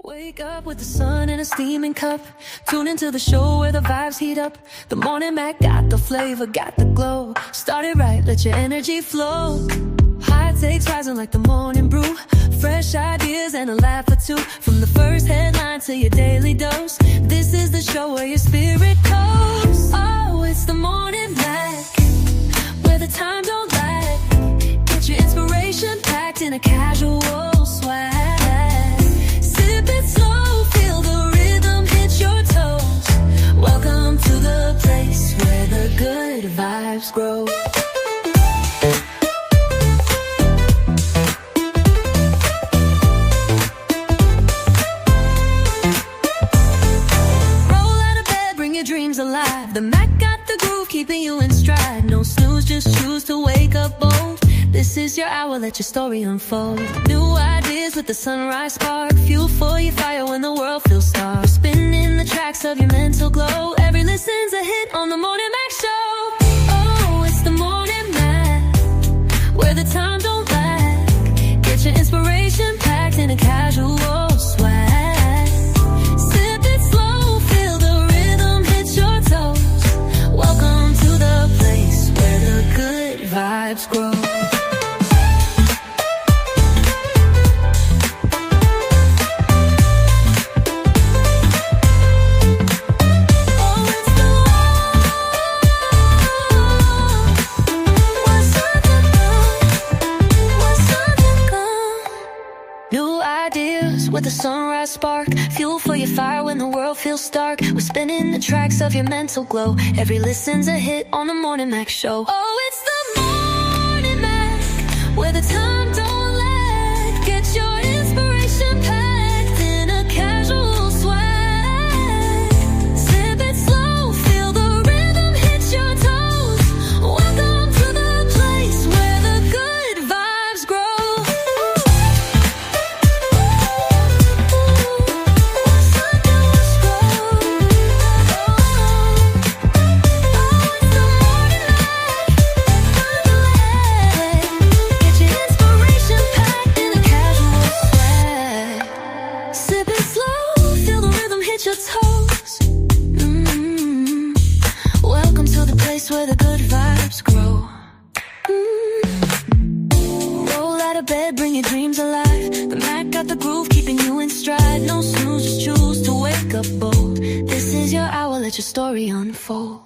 Wake up with the sun in a steaming cup. Tune into the show where the vibes heat up. The Morning Mac got the flavor, got the glow. Start it right, let your energy flow. High takes rising like the morning brew. Fresh ideas and a laugh or two. From the first headline to your daily dose. This is the show where your spirit goes. Oh, it's the Morning Mac, where the time don't lag. Get your inspiration packed in a casual swag. Sip it slow, feel the rhythm hit your toes. Welcome to the place where the good vibes grow. Dreams alive. The Mac got the groove, keeping you in stride. No snooze, just choose to wake up bold. This is your hour, let your story unfold. New ideas with the sunrise spark. Fuel for your fire when the world feels stark. Spinning the tracks of your mental glow. Every listen's a hit on the Morning Mac Show. Oh, it's the Morning Mac, where the time don't lag. Get your inspiration packed in a casual swag. Welcome to the place where the good vibes grow. With a sunrise spark, fuel for your fire when the world feels stark. We're spinning the tracks of your mental glow. Every listen's a hit on the Morning Mac Show. Oh, it's the Morning Mac, where the time don't lag. Get your inspiration packed in a casual swag. Sip it slow, feel the rhythm hit your toes. Welcome to the place where the good vibes grow. Welcome to the place where the good vibes grow. Roll out of bed, bring your dreams alive. The Mac got the groove, keeping you in stride. No snooze, just choose to wake up bold. This is your hour, let your story unfold.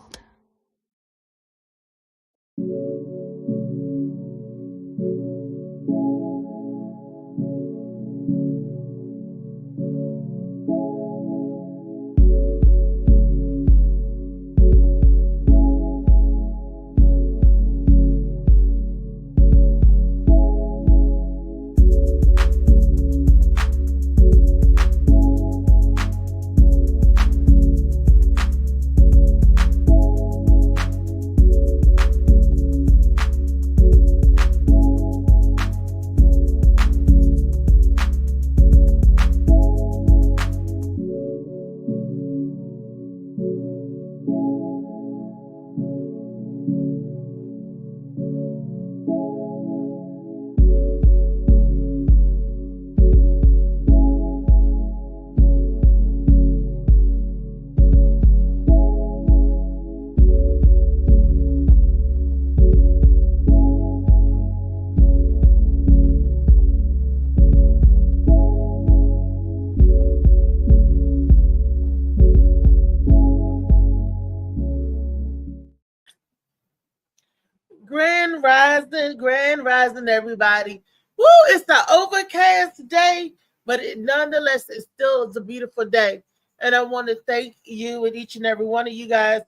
Grand rising, everybody. Woo, it's the overcast day, but nonetheless, it still is a beautiful day. And I want to thank you and each and every one of you guys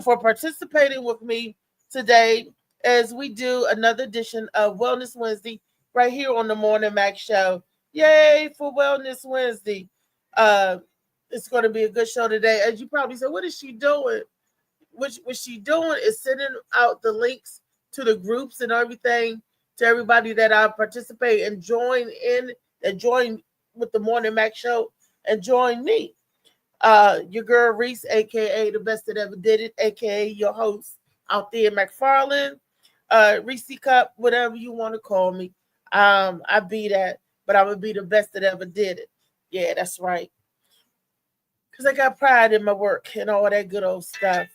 for participating with me today as we do another edition of Wellness Wednesday right here on the Morning Mac Show. Yay for Wellness Wednesday. It's going to be a good show today. As you probably said, what is she doing? What she doing is sending out the links to the groups and everything to everybody that I participate and join with the Morning Mac Show and join me. Your girl Reese, aka the best that ever did it, aka your host out there, McFarland, Reese Cup, whatever you want to call me. I be that, but I'm gonna be the best that ever did it. Yeah, that's right. Because I got pride in my work and all that good old stuff.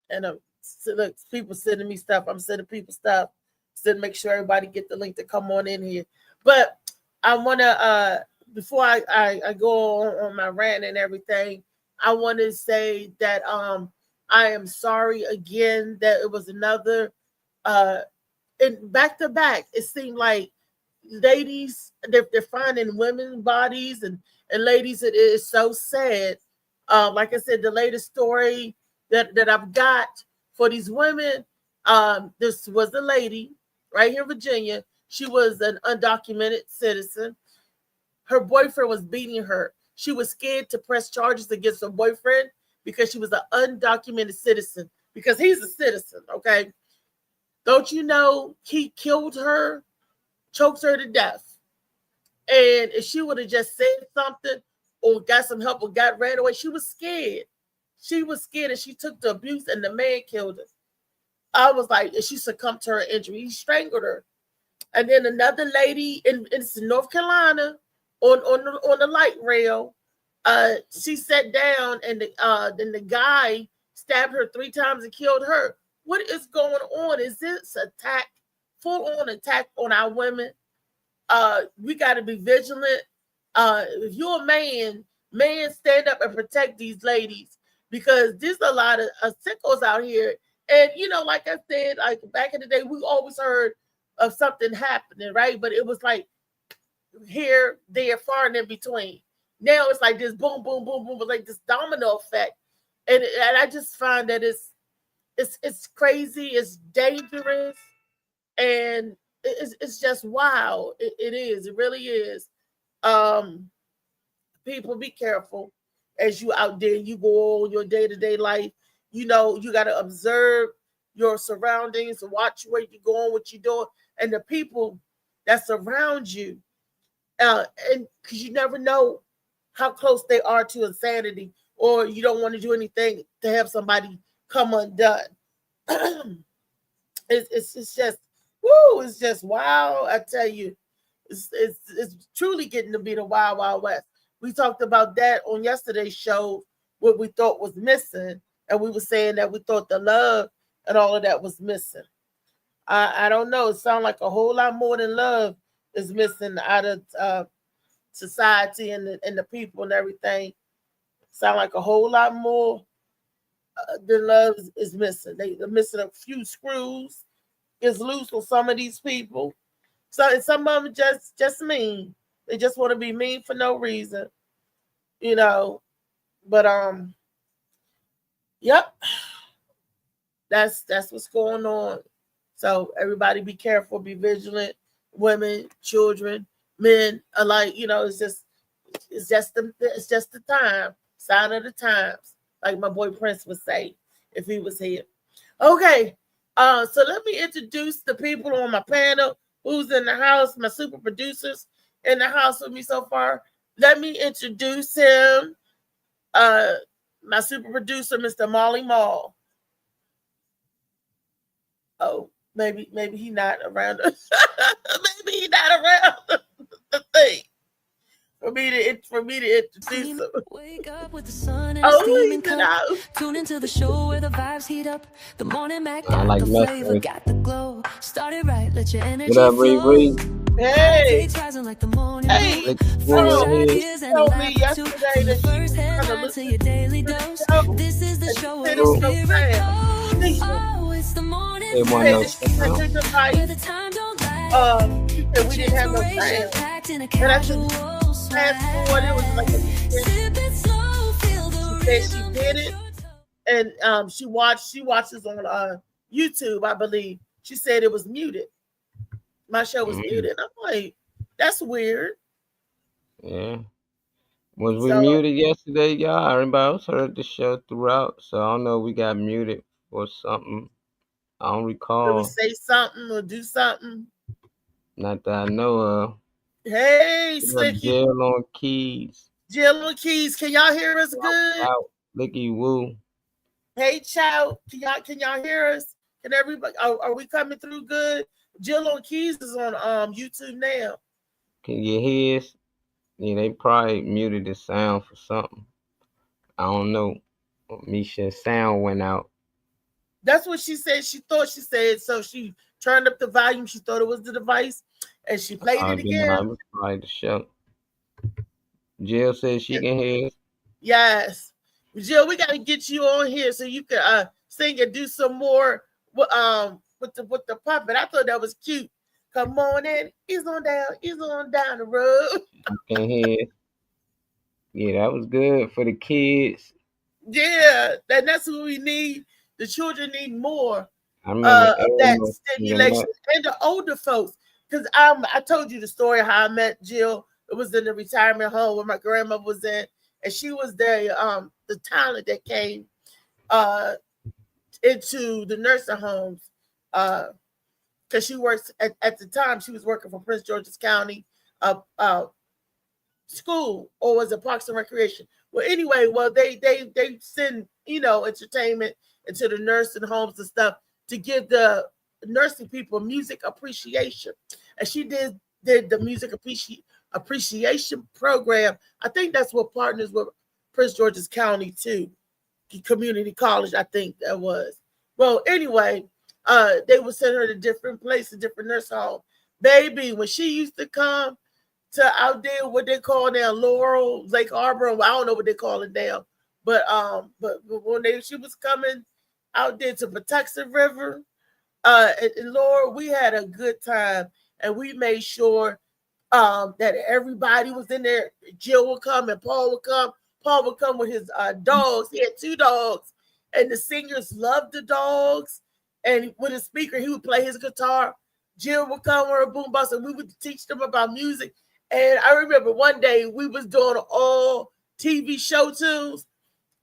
And so look, people sending me stuff. I'm sending people stuff. So to make sure everybody get the link to come on in here. But I want to, before I go on my rant and everything, I want to say that I am sorry again that it was another and back to back. It seemed like ladies they're finding women's bodies and ladies. It is so sad. Like I said, the latest story that I've got for these women. This was a lady right here in Virginia. She was an undocumented citizen. Her boyfriend was beating her. She was scared to press charges against her boyfriend because she was an undocumented citizen. Because he's a citizen, okay? Don't you know he killed her, choked her to death? And if she would have just said something or got some help or got ran away, she was scared. She was scared and she took the abuse and the man killed her. I was like, she succumbed to her injury. He strangled her. And then another lady in North Carolina on the light rail, she sat down and then the guy stabbed her 3 times and killed her. What is going on? Is this attack, full on attack on our women? We got to be vigilant. If you're a man, stand up and protect these ladies because there's a lot of sickos out here. And, you know, like I said, like back in the day, we always heard of something happening, right? But it was like here, there, far and in between. Now it's like this boom, boom, boom, boom, like this domino effect. And I just find that it's crazy, it's dangerous, and it's just wow. It is. It really is. People, be careful as you out there. You go on your day-to-day life. You know, you got to observe your surroundings, watch where you're going, what you're doing, and the people that surround you. And because you never know how close they are to insanity, or you don't want to do anything to have somebody come undone. It's just, woo, it's just wow. I tell you, it's truly getting to be the wild, wild west. We talked about that on yesterday's show, what we thought was missing. And we were saying that we thought the love and all of that was missing. I don't know. It sounds like a whole lot more than love is missing out of society and the people and everything. Sound like a whole lot more than love is missing. They're missing a few screws. Is loose on some of these people. So some of them just mean. They just want to be mean for no reason. You know. But yep. That's what's going on. So everybody be careful, be vigilant. Women, children, men alike, you know, it's just the time, sign of the times, like my boy Prince would say if he was here. Okay, so let me introduce the people on my panel who's in the house, my super producers in the house with me so far. Let me introduce him, my super producer, Mr. Molly Mall. Oh, maybe he not around. Maybe he not around the thing for me to introduce him. Wake up with the sun and a steaming cup. Tune into the show where the vibes heat up. The morning Mac got the flavor, got the glow. Started right, let your energy flow. Hey, rising like the morning. Hey, told me yesterday that first headline to your daily dose. This is the show where the spirit goes. Oh, it's the morning. She said we didn't have no time. And I just fast forward, it was like she said she did it. And she watches on YouTube, I believe. She said it was muted. My show was muted. I'm like, that's weird. Yeah. Was we muted yesterday, y'all? Everybody else heard the show throughout, so I don't know if we got muted or something. I don't recall. Did we say something or do something? Not that I know of. Hey, Slicky. Jill on keys. Jill on keys. Can y'all hear us good? Out. Licky Woo. Hey, Chow. Can y'all hear us? Can everybody? Are we coming through good? Jill on keys is on YouTube now. Can you hear us? Yeah, they probably muted the sound for something. I don't know. Misha's sound went out. That's what she said. She thought she said so. She turned up the volume. She thought it was the device, and she played it Been I again. was probably the show. Jill says she can hear us. Yes, Jill, we got to get you on here so you can sing and do some more with the puppet. I thought that was cute. Come on in, he's on down the road. She can hear us. Yeah, that was good for the kids. Yeah, that's what we need. The children need more I remember of that Elmo singing stimulation, that. and the older folks. Because I told you the story how I met Jill. It was in the retirement home where my grandma was in, and she was the talent that came uh into the nursing homes because she works at the time she was working for Prince George's County school, or was it Parks and Recreation? Well, anyway, they send entertainment into the nursing homes and stuff to give the nursing people music appreciation, and she did the music appreciation program. I think that's what partners with Prince George's County too, community college. I think that was. Well, anyway, they would send her to different places, different nursing homes. Baby, when she used to come to out there, what they call now Laurel, Lake Harbor. I don't know what they call it now, but when she was coming out there to Patuxent River, and Laurel, we had a good time, and we made sure that everybody was in there. Jill would come and Paul would come. Paul would come with his dogs. He had 2 dogs, and the singers loved the dogs. And with a speaker, he would play his guitar. Jill would come with her boombox, and we would teach them about music. And I remember one day we was doing all TV show tunes,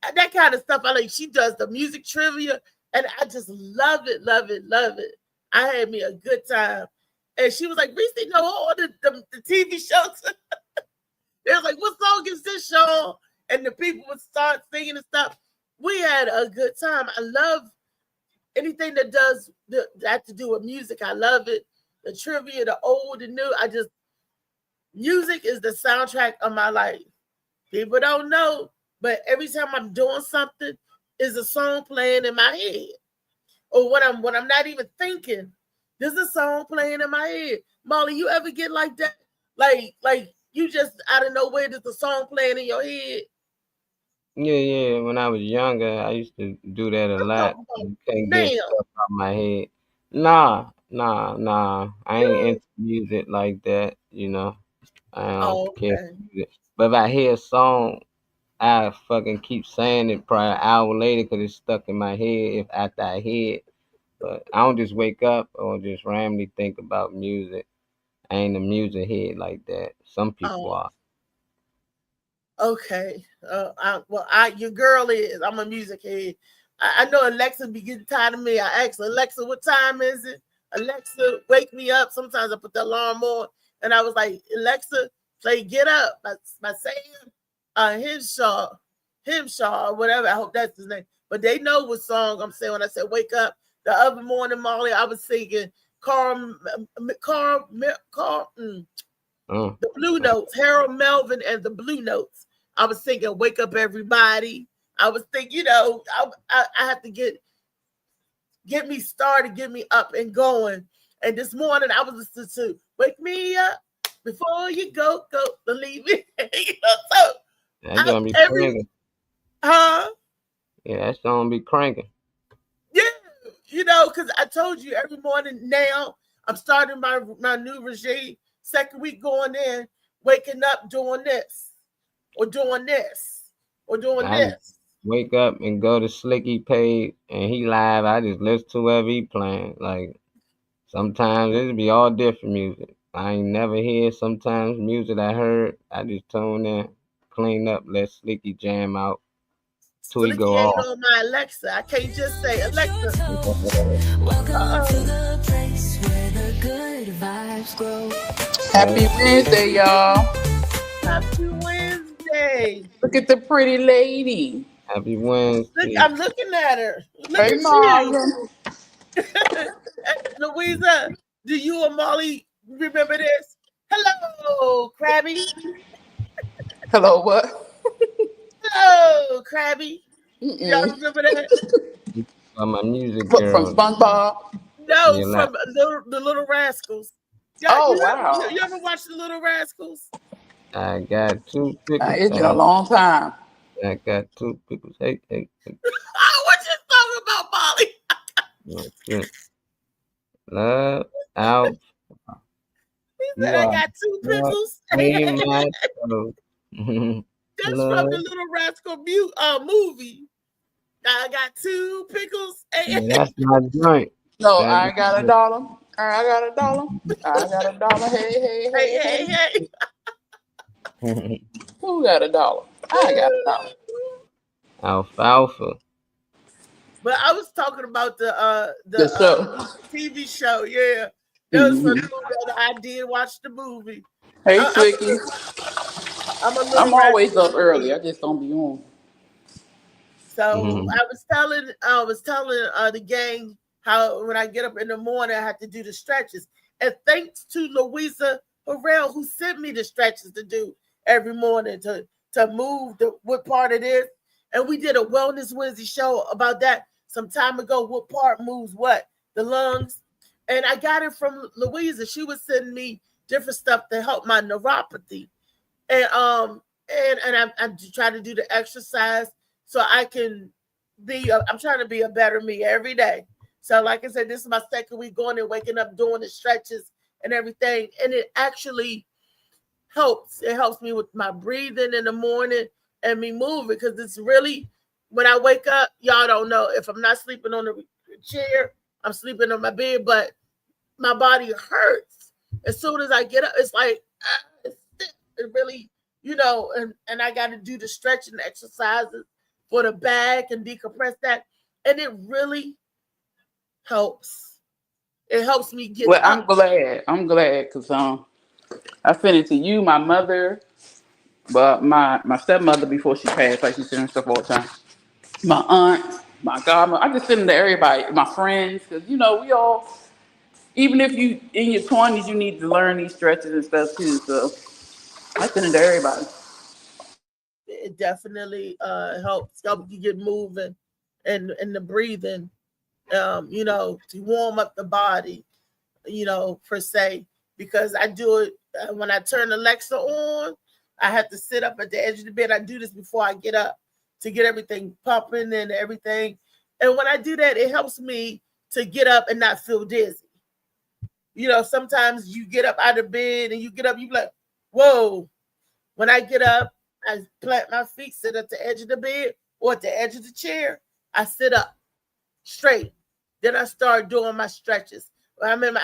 and that kind of stuff. I like. She does the music trivia, and I just love it, love it, love it. I had me a good time. And she was like, Reese, know all the TV shows. They was like, what song is this, Sean? And the people would start singing and stuff. We had a good time. I love anything that does that to do with music. I love it. The trivia, the old and new. Music is the soundtrack of my life. People don't know, but every time I'm doing something, is a song playing in my head. Or when I'm not even thinking, there's a song playing in my head. Molly, you ever get like that? Like you just out of nowhere, there's a song playing in your head. Yeah. When I was younger, I used to do that a lot. You can't get Now, stuff out of my head. Nah. I ain't into music like that, I don't care okay. for music. But if I hear a song, I fucking keep saying it probably an hour later because it's stuck in my head if after I hear it. But I don't just wake up or just randomly think about music. I ain't a music head like that. Some people Oh, are. okay. Your girl is. I'm a music head. I know Alexa be getting tired of me. I ask Alexa, what time is it? Alexa, wake me up. Sometimes I put the alarm on, and I was like, Alexa, play Get Up by Sam Himshaw, or whatever. I hope that's his name. But they know what song I'm saying when I said wake up. The other morning, Molly, I was singing Carl, the Blue Notes, Harold Melvin and the Blue Notes. I was singing Wake Up Everybody. I was thinking, I have to get me started, get me up and going. And this morning I was listening to Wake Me Up Before You Go, Believe Me. So That's gonna be cranking. huh? Yeah, that's gonna be cranking. Yeah, because I told you every morning now I'm starting my new regime. Second week going in, waking up doing this, or doing this, or doing I just this. wake up and go to Slicky page and he live. I just listen to whatever he playing. Like sometimes it'll be all different music. I ain't never hear sometimes music I heard. I just tune in, clean up, let Slicky jam out till he go Slicky ain't off. on my Alexa. I can't just say Alexa. Welcome to the place where the good vibes grow. Happy Wednesday, y'all. Happy Wednesday. Look at the pretty lady. Happy Look, Wednesday. I'm looking at her. Look Hey, at you. Marvin. Louisa, do you and Molly remember this? Hello, Krabby. Hello, what? Oh, Krabby. Y'all Mm-mm. remember that? My music What, from girl. SpongeBob? No, You like, from the Little Rascals. Yeah, Oh, wow. you ever watch the Little Rascals? I got two pickles. It's been a long time. I got two pickles. Hey, hey, hey. Oh, what you talking about, Molly? Okay. Love out. He said You I are got two not pickles. in my soul. That's from the Love. Little Rascal movie. I got two pickles. Yeah, that's my joint. No, That's I my got a dollar. I got a dollar. I got a dollar. Hey, hey, Hey, hey, hey, hey. hey. joint. Who got a dollar? I got a dollar. Alfalfa. But I was talking about The show. TV show. Yeah, that was from the Mhm. movie. I did watch the movie. Hey, I, Twiggy. I'm a little I'm always rascal up early. too. I just don't be on. So I was telling the gang how when I get up in the morning I have to do the stretches. And thanks to Louisa Harrell who sent me the stretches to do every morning to move what part it is. And we did a Wellness Wednesday show about that some time ago. What part moves what? The lungs. And I got it from Louisa. She was sending me different stuff to help my neuropathy. And I'm trying to do the exercise so I can I'm trying to be a better me every day. So like I said, this is my second week going and waking up doing the stretches and everything, and it actually helps. It helps me with my breathing in the morning and me moving because it's really when I wake up, y'all don't know if I'm not sleeping on the chair, I'm sleeping on my bed, but my body hurts as soon as I get up. It's like it really, and I got to do the stretching exercises for the back and decompress that, and it really helps. It helps me get Well, up. I'm glad. I'm glad because I sent it to you, my mother, but my stepmother before she passed, like she sent her stuff all the time. My aunt, my godmother. I just send it to everybody, my friends, because we all. Even if you in your 20s, you need to learn these stretches and stuff too. So I send it to everybody. It definitely help you get moving and the breathing. To warm up the body. Per se, because I do it when I turn Alexa on. I have to sit up at the edge of the bed. I do this before I get up to get everything pumping and everything. And when I do that, it helps me to get up and not feel dizzy. Sometimes you get up out of bed and you get up, you be like, whoa. When I get up, I plant my feet, sit at the edge of the bed or at the edge of the chair. I sit up straight. Then I start doing my stretches. When I'm in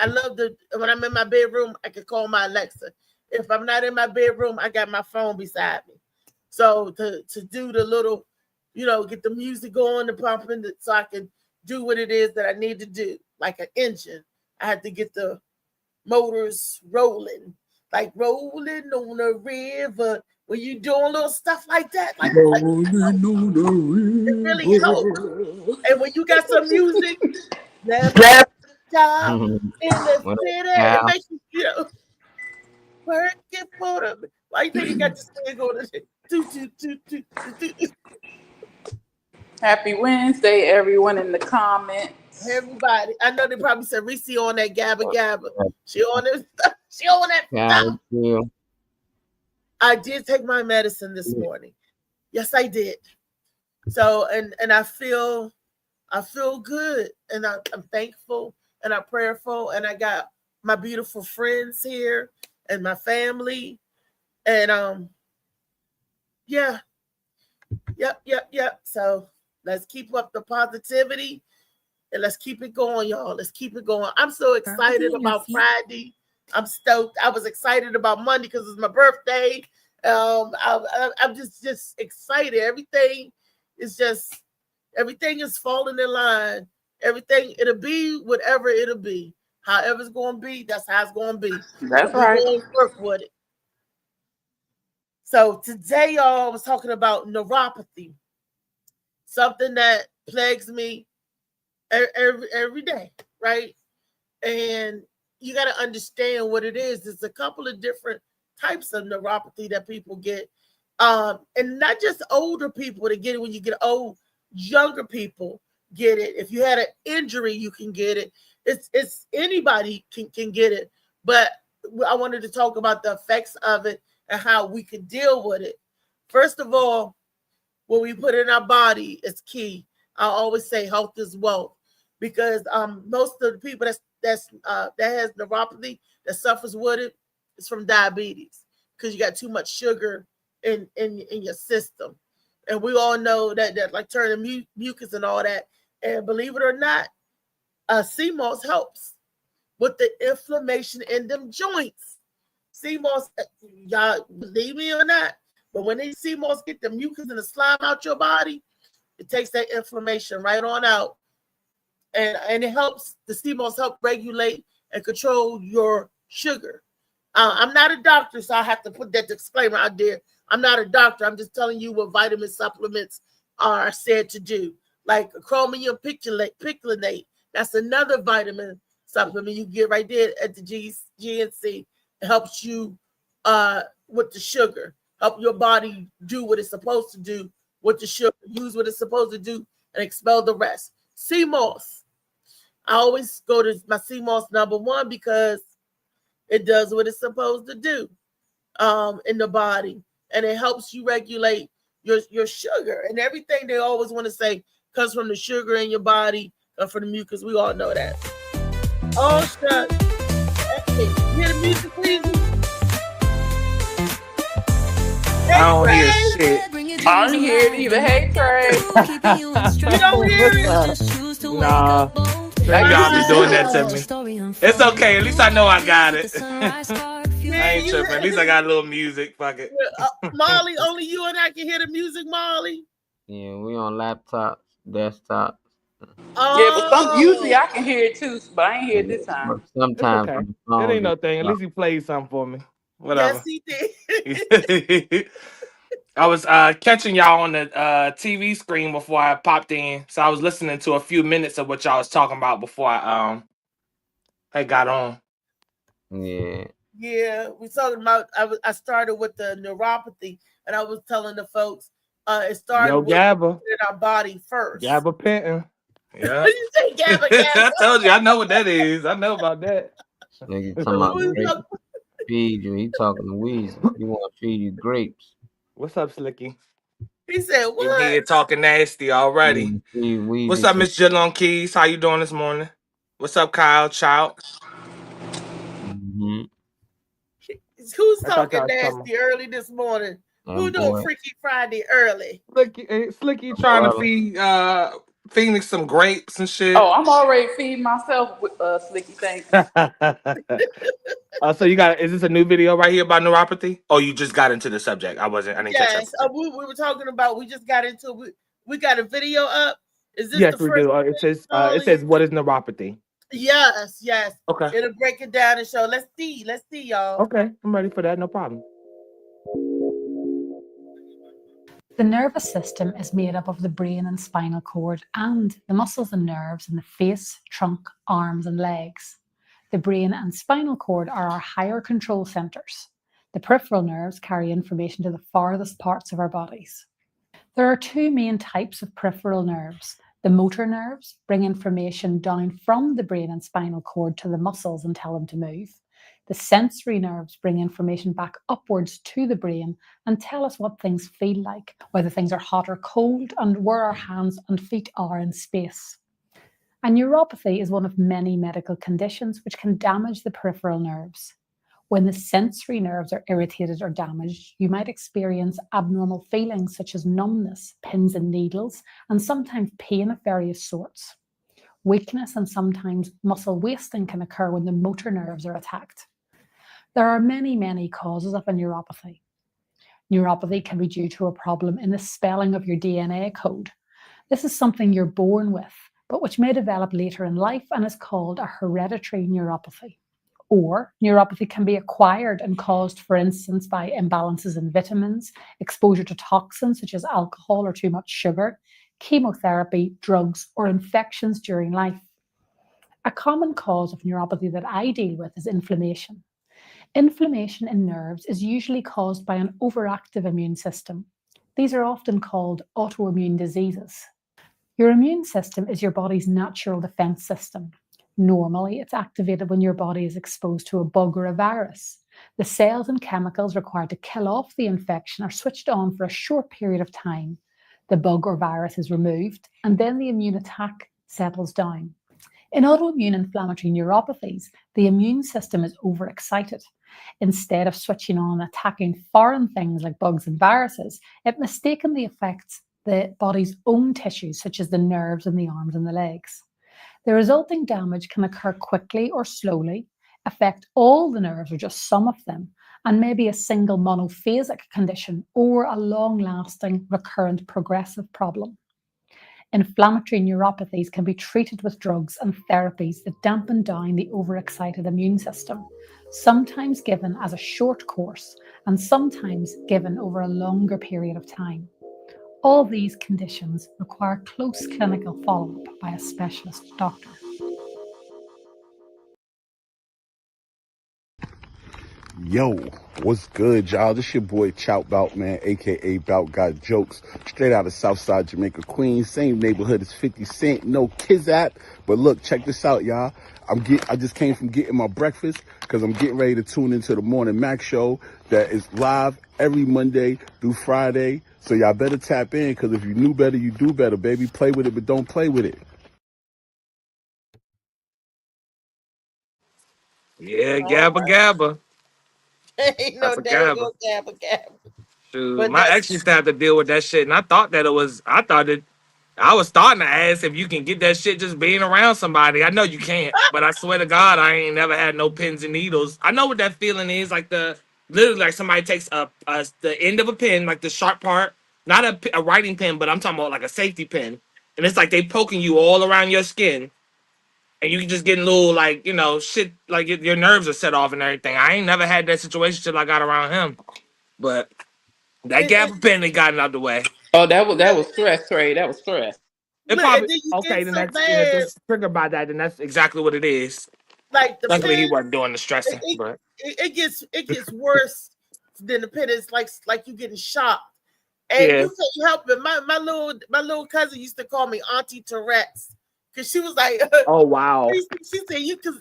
my bedroom, I can call my Alexa. If I'm not in my bedroom, I got my phone beside me. So to do the little, get the music going, the pumping, so I can do what it is that I need to do, like an engine. I had to get the motors rolling, like rolling on the river. When you doing little stuff like that, Rolling on it the really helps. river. And when you got some music, left Yep. job in the What up, city, it Al? makes you working for them. Why you think you got this thing going? Do. Happy Wednesday, everyone in the comments. Everybody, I know they probably said Reese on that gabba What gabba. up, She on this. She on that stuff. Al? I did take my medicine this morning. Yes, I did. So and I feel good, and I'm thankful, and I'm prayerful, and I got my beautiful friends here and my family, and yeah, yep. So let's keep up the positivity and let's keep it going, y'all. Let's keep it going. I'm so excited about Friday. I'm stoked. I was excited about Monday because it's my birthday. I'm just excited. Everything is falling in line. Everything it'll be whatever it'll be. However it's going to be, that's how it's going to be. That's We're right. going to work with it. So today, y'all, I was talking about neuropathy, something that plagues me every day, right? And you got to understand what it is. There's a couple of different types of neuropathy that people get. And not just older people that get it when you get old, younger people get it. If you had an injury, you can get it. It's anybody can get it. But I wanted to talk about the effects of it and how we can deal with it. First of all, what we put in our body is key. I always say health is wealth, because most of the people that has neuropathy, that suffers with it, is from diabetes, because you got too much sugar in your system. And we all know that like turning mucus and all that. And believe it or not, sea moss helps with the inflammation in them joints. Sea moss, y'all believe me or not, but when they sea moss get the mucus and the slime out your body, it takes that inflammation right on out. And it helps, the sea moss help regulate and control your sugar. I'm not a doctor, so I have to put that disclaimer out there. I'm not a doctor. I'm just telling you what vitamin supplements are said to do. Like chromium picolinate. That's another vitamin supplement you get right there at the GNC. It helps you with the sugar. Help your body do what it's supposed to do with the sugar. Use what it's supposed to do and expel the rest. Sea moss. I always go to my sea moss #1 because it does what it's supposed to do in the body. And it helps you regulate your sugar. And everything they always want to say comes from the sugar in your body, comes from the mucus. We all know that. Oh, shut. Hey, you hear the music, please? I don't hear shit. I don't hear it either. Hey, Craig. You don't hear it? Nah. Maybe y'all be doing that to me. It's okay. At least I know I got it. I ain't tripping. At least I got a little music. Fuck it. Molly, only you and I can hear the music, Molly. Yeah, we on laptops, desktops. Yeah, but usually I can hear it too, but I ain't hear it this time. Sometimes okay. on the phone, It ain't no thing. At least he played something for me. Whatever. Yes, he did. I was catching y'all on the TV screen before I popped in, so I was listening to a few minutes of what y'all was talking about before I got on. Yeah, we talking about. I started with the neuropathy, and I was telling the folks it started with GABA in our body first. Gabapentin. Yeah. You say GABA? I told you, I know what that is. I know about that. Nigga talking about feed you. He talking to Weezy. He want to feed you grapes. What's up, Slicky? He said, "What?" You here talking nasty already? What's up, Miss Jillon Keys? How you doing this morning? What's up, Kyle Chow? Mm-hmm. Who's talking nasty early this morning? Who doing Freaky Friday early? Slicky trying to feed Phoenix some grapes and shit. Oh, I'm already feeding myself with Slicky. Thanks. So you got? Is this a new video right here about neuropathy? Oh, you just got into the subject. I didn't catch up. We were talking about. We just got into. We got a video up. Is this yes, the we first do. It says what is neuropathy? Yes. Okay. It'll break it down and show. Let's see, y'all. Okay, I'm ready for that. No problem. The nervous system is made up of the brain and spinal cord and the muscles and nerves in the face, trunk, arms and legs. The brain and spinal cord are our higher control centers. The peripheral nerves carry information to the farthest parts of our bodies. There are two main types of peripheral nerves. The motor nerves bring information down from the brain and spinal cord to the muscles and tell them to move. The sensory nerves bring information back upwards to the brain and tell us what things feel like, whether things are hot or cold, and where our hands and feet are in space. A neuropathy is one of many medical conditions which can damage the peripheral nerves. When the sensory nerves are irritated or damaged, you might experience abnormal feelings such as numbness, pins and needles, and sometimes pain of various sorts. Weakness and sometimes muscle wasting can occur when the motor nerves are attacked. There are many causes of a neuropathy. Neuropathy can be due to a problem in the spelling of your DNA code. This is something you're born with, but which may develop later in life and is called a hereditary neuropathy. Or neuropathy can be acquired and caused, for instance, by imbalances in vitamins, exposure to toxins such as alcohol or too much sugar, chemotherapy, drugs, or infections during life. A common cause of neuropathy that I deal with is inflammation. Inflammation in nerves is usually caused by an overactive immune system. These are often called autoimmune diseases. Your immune system is your body's natural defense system. Normally, it's activated when your body is exposed to a bug or a virus. The cells and chemicals required to kill off the infection are switched on for a short period of time. The bug or virus is removed, and then the immune attack settles down. In autoimmune inflammatory neuropathies, the immune system is overexcited. Instead of switching on and attacking foreign things like bugs and viruses, it mistakenly affects the body's own tissues, such as the nerves in the arms and the legs. The resulting damage can occur quickly or slowly, affect all the nerves or just some of them, and may be a single monophasic condition or a long-lasting, recurrent, progressive problem. Inflammatory neuropathies can be treated with drugs and therapies that dampen down the overexcited immune system, sometimes given as a short course and sometimes given over a longer period of time. All these conditions require close clinical follow-up by a specialist doctor. Yo, what's good, y'all? This your boy Chout Bout, man, aka Bout Got Jokes, straight out of Southside Jamaica, Queens, same neighborhood as 50 Cent, no Kizat. But look, check this out, y'all. I just came from getting my breakfast because I'm getting ready to tune into the Morning Mac show that is live every Monday through Friday. So y'all better tap in, because if you knew better, you do better, baby. Play with it, but don't play with it. Yeah, All Gabba Gabba. right. Ain't no That's a dang Gabba. go gabba gabba. Shoot, But my that's ex used to have to deal with that shit, and I was starting to ask if you can get that shit just being around somebody. I know you can't, but I swear to God, I ain't never had no pins and needles. I know what that feeling is, like literally like somebody takes the end of a pen, like the sharp part, not a writing pen, but I'm talking about like a safety pen, and it's like they poking you all around your skin, and you can just get a little like shit, like your nerves are set off and everything. I ain't never had that situation till I got around him, but that it, gap pen they gotten out the way. Oh, that was stress, Trey. That was stress. It look, and probably then you okay. get Then so that's if bad, it's triggered by that, then that's exactly what it is. like the Luckily, he pen. wasn't doing the It, stressing, it, but it gets worse than the pen. It's like you getting shocked, and yeah. you can't help it. My little cousin used to call me Auntie Tourette's because she was like, Oh wow. she said you because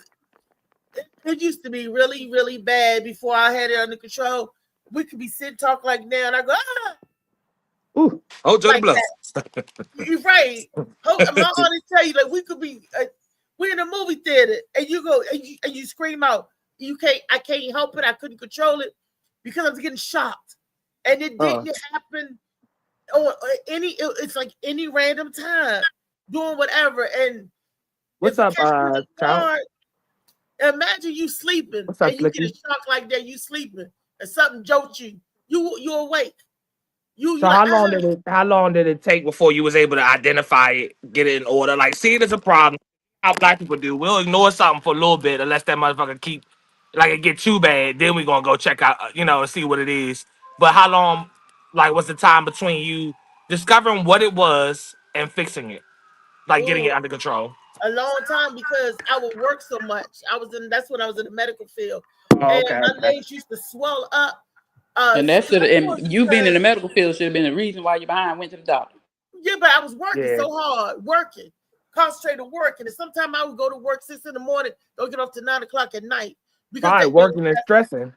it used to be really really bad before I had it under control. We could be sitting talk like now, and I go Ooh. Oh, Joe the like Bluff. that. You're right. My auntie tell you like we could be we're in a movie theater and you go and you scream out. I can't help it. I couldn't control it because I was getting shocked. And it didn't happen on it's like any random time doing whatever. And What's if it up, catch you off Trout? guard, imagine you sleeping What's up, and you get a Slicky? shock like that, you sleeping and something jolts you. You awake. You So like how long did it take before you was able to identify it, get it in order? Like, see it as a problem. How black people do. We'll ignore something for a little bit unless that motherfucker keep like it get too bad. Then we gonna go check out, and see what it is. But how long, like, what's the time between you discovering what it was and fixing it, like getting ooh, it under control? a long time because I would work so much. That's when I was in the medical field. Oh, And okay, my okay. legs used to swell up. And that And should I have, knew it was and you being in the because medical field should have been the reason why you behind went to the doctor. yeah, but I was working Yeah, so hard, concentrated working. And sometimes I would go to work 6 in the morning, don't get off to 9 o'clock at night because probably they know working and stressing.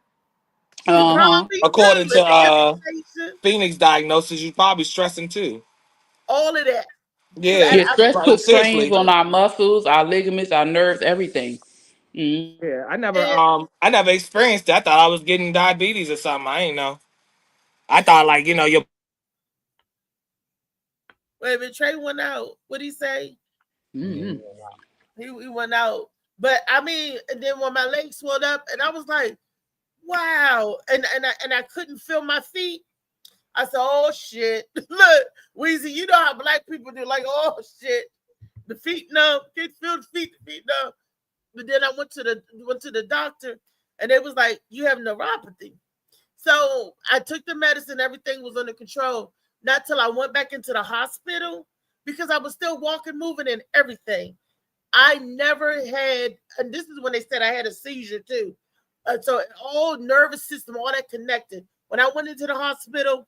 you Uh-huh. probably According do to and the irritation, Phoenix diagnosis, you probably stressing too. all of that. Because Yeah, Yeah, stress right. puts strains Seriously. on our muscles, our ligaments, our nerves, everything. Mm. Yeah, and I never experienced that. I thought I was getting diabetes or something. I ain't know. I thought like your wait a minute, Trey went out. What'd he say? Mm-hmm. He went out. But I mean, and then when my legs swelled up, and I was like, wow. And I couldn't feel my feet. I said, oh shit. Look, Weezy, you know how black people do, like, oh shit. The feet numb. Can't feel the feet numb. But then I went to the doctor and they was like, you have neuropathy. So I took the medicine, everything was under control. Not till I went back into the hospital because I was still walking, moving, and everything. I never had, and this is when they said I had a seizure too. So all nervous system, all that connected. When I went into the hospital,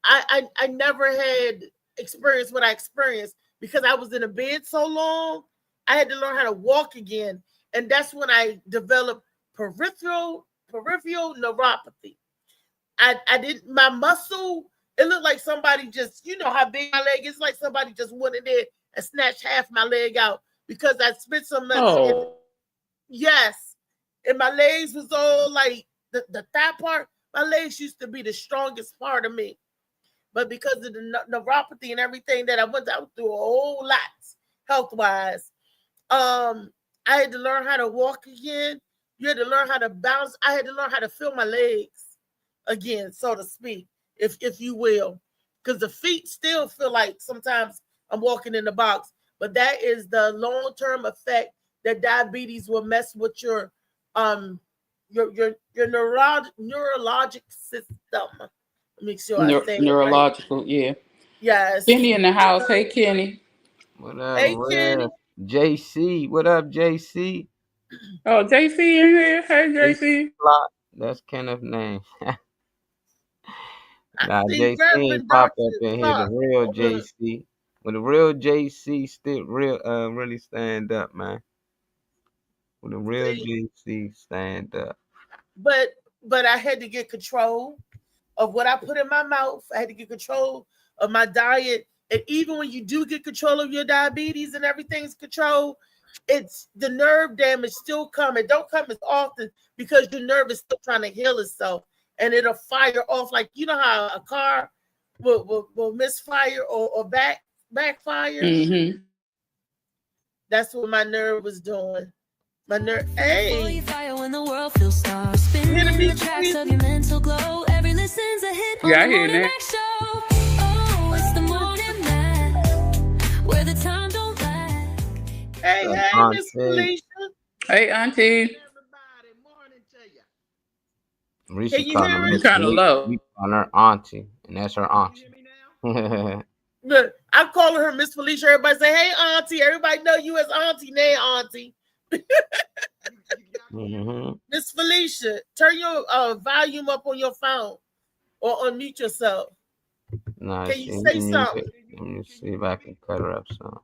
I never had experienced what I experienced because I was in a bed so long. I had to learn how to walk again, and that's when I developed peripheral neuropathy. I didn't my muscle. It looked like somebody just, you know how big my leg is, like somebody just went in there and snatched half my leg out because I spent so much. Oh, Yes, and my legs was all like the thigh part. My legs used to be the strongest part of me, but because of the neuropathy and everything that I went through a whole lot health wise. I had to learn how to walk again. You had to learn how to bounce. I had to learn how to feel my legs again, so to speak, if you will, because the feet still feel like sometimes I'm walking in the box, but that is the long-term effect that diabetes will mess with your neurologic system. Make sure I say it right. neurological, yeah. Yes. Kenny in the house. Hey, Kenny. What up, Hey, Kenny. Rev? JC, what up, JC? Oh, JC in here. Hey, JC JC. Block. That's Kenneth's name. I Nah, see JC ain't Reverend pop Dr. up in here. The Clark real on the JC. When the real JC still really stand up, man. When the real see, JC stand up. but I had to get control of what I put in my mouth. I had to get control of my diet. And even when you do get control of your diabetes and everything's controlled, it's the nerve damage still coming. Don't come as often because your nerve is still trying to heal itself. And it'll fire off like you know how a car will misfire or backfire. Mm-hmm. That's what my nerve was doing. My nerve. Full Hey, of fire when the world feels stars spinning hear in me, the tracks of your mental glow. Every listen's a hit on Yeah, I the hear morning that. Mac show. Oh, it's the morning Mac, where the time don't lag. hey, What's up, hey, Miss Auntie? Felicia. Hey, Auntie. Everybody, morning to you. We Can should you call her hear You us? Miss kind of Felicia. low. We call her Auntie, and that's her Can you hear auntie. me now? Look, I'm calling her Miss Felicia. Everybody say, hey, Auntie. Everybody know you as Auntie. Nay, Auntie. hmm Miss Felicia, turn your volume up on your phone or unmute yourself. Nah, Can you she say ain't music. something? Let me see if I can cut her up some.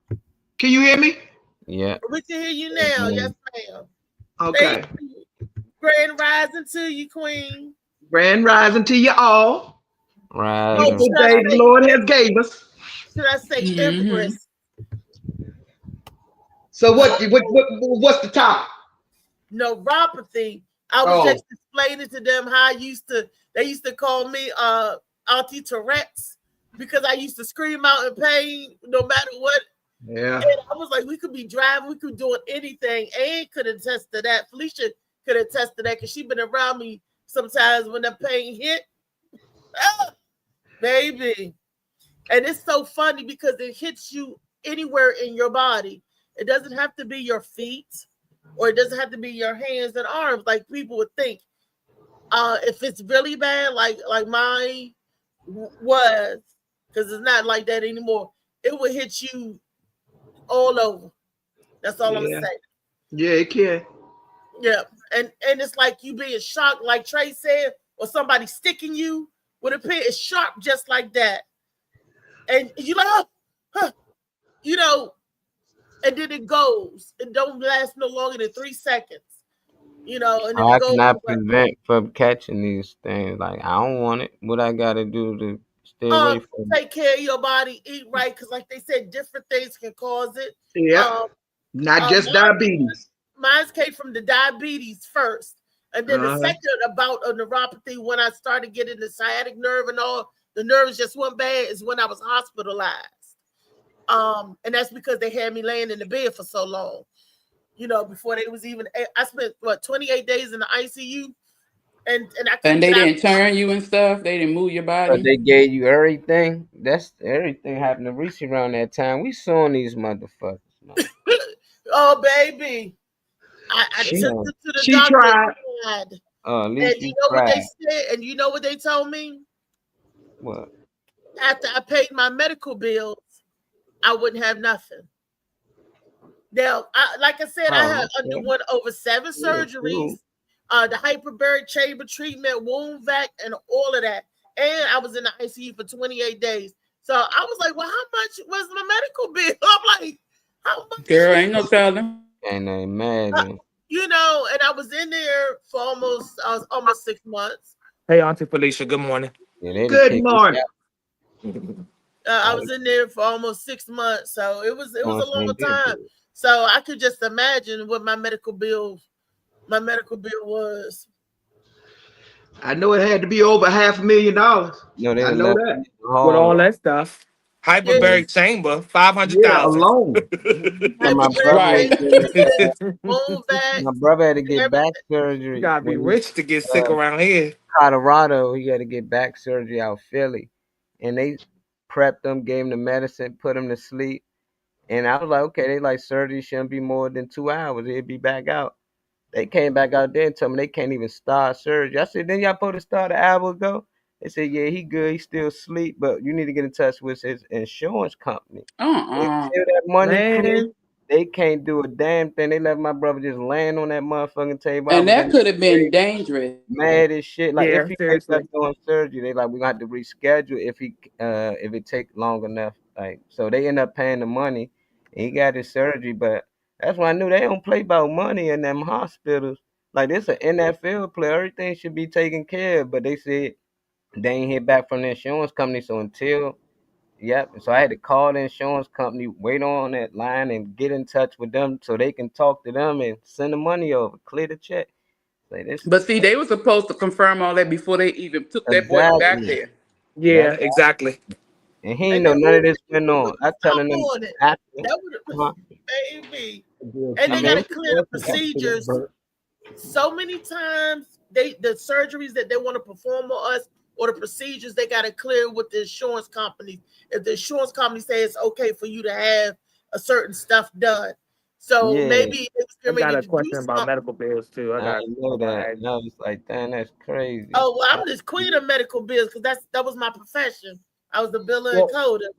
Can you hear me? Yeah. We can hear you Yes, now. Yes, ma'am. ma'am. Thank Okay. you. Grand rising to you, Queen. Grand rising to you all. Oh, Rising. Beautiful day the Lord has gave us. should I say Mm-hmm. Empress? So Uh, what's the topic? neuropathy. I was Oh, just explaining to them how they used to call me Auntie Tourette's because I used to scream out in pain no matter what. yeah. And I was like, we could be driving, we could do anything. Ann could attest to that. Felicia could attest to that because she's been around me sometimes when the pain hit. Ah, baby. And it's so funny because it hits you anywhere in your body. It doesn't have to be your feet or it doesn't have to be your hands and arms like people would think. If it's really bad, like mine was, because it's not like that anymore, it would hit you all over. That's all I'm gonna Yeah. say. Yeah, it can. Yeah, and it's like you being shocked, like Trey said, or somebody sticking you with a pin. It's sharp just like that, and you like, oh, huh, you know, and then it goes. It don't last no longer than 3 seconds, and then it How goes can I away. prevent from catching these things? Like I don't want it. What I gotta do to stay Um, away from it? take care of your body, eat right, because like they said, different things can cause it. Yep. Um, Not just diabetes. mine came from the diabetes first, and then the Uh-huh. second about a neuropathy when I started getting the sciatic nerve and all the nerves just went bad is when I was hospitalized. And that's because they had me laying in the bed for so long. Before they was even I spent 28 days in the ICU and I couldn't And get they out. didn't turn you and stuff. They didn't move your But body. they gave you everything. That's everything happened to Reese around that time. We suing these motherfuckers, man. Oh baby. I We She took suing. them to the she doctor and tried. cried. At And least you you know what they tried. said? And you know what they told me? What? After I paid my medical bills, I wouldn't have nothing. Now, like I said, I had Oh, okay. underwent over 7 Cool, surgeries. cool. the hyperbaric chamber treatment, wound vac, and all of that. And I was in the ICU for 28 days. So I was like, well, how much was my medical bill? I'm like, how much? Girl, ain't no telling. Can't imagine. You know, and I was in there for almost 6 months. Hey, Auntie Felicia, good morning. Yeah, they Good kicked me morning. out. I was in there for almost 6 months, so it was a long They time. did. So I could just imagine what my medical bill was. I know it had to be over $500,000. No, they I done know left that. me With all that stuff. Hyperbaric chamber, Yeah, 500,000. alone. So my Hyperbaric brother, Right. chamber, wound vac, my brother had to get everything. back You surgery gotta be when he rich to get sick around here. Colorado. He had to get back surgery out Philly, and they prepped him, gave him the medicine, put him to sleep. And I was like, okay, they like surgery shouldn't be more than 2 hours. He'd be back out. They came back out there and told me they can't even start surgery. I said, then y'all supposed to start an hour ago? They said, yeah, he good. He still asleep, but you need to get in touch with his insurance company. Until that money clear, Man. they can't do a damn thing. They left my brother just laying on that motherfucking table. I And was that in could have been dangerous. mad as shit. Like Yeah, if he wakes seriously. up doing surgery, they like we gonna have to reschedule if it take long enough. Like so they end up paying the money and he got his surgery, but that's why I knew they don't play about money in them hospitals. Like this an NFL player, everything should be taken care of, but they said they ain't hear back from the insurance company. So so I had to call the insurance company, wait on that line and get in touch with them so they can talk to them and send the money over, clear the check. Like this But see, they were supposed to confirm all that before they even took that boy back exactly. there. Yeah, That's exactly. and he ain't And know then none of who this went on. I telling them on it? after, That would huh? have baby. And I they mean, gotta clear the procedures so many times. The surgeries that they want to perform on us or the procedures they gotta clear with the insurance companies. If the insurance company says it's okay for you to have a certain stuff done. So yeah, maybe it's I getting got ready a to do question about something. medical bills too. I I got know that. And I was like, damn, that's crazy. Oh, well, I'm just queen of medical bills because that was my profession. I was the biller and well, coder.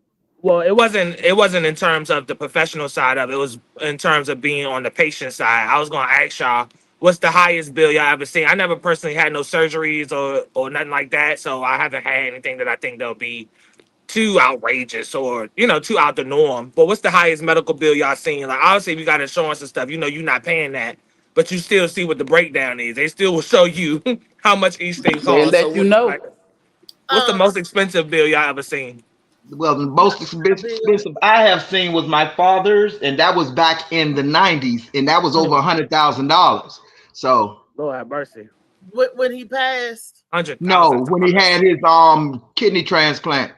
well, it wasn't in terms of the professional side of it. It was in terms of being on the patient side. I was gonna ask y'all, what's the highest bill y'all ever seen? I never personally had no surgeries or nothing like that, so I haven't had anything that I think they'll be too outrageous or too out the norm. But what's the highest medical bill y'all seen? Like obviously if you got insurance and stuff, you're not paying that, but you still see what the breakdown is. They still will show you how much each thing They costs. So let you know. what's the most expensive bill y'all ever seen? Well, the My most bill. expensive I have seen was my father's, and that was back in the 90s, and that was over $100,000. So Lord have mercy. When he passed, 100,000 no, when he had his kidney transplant.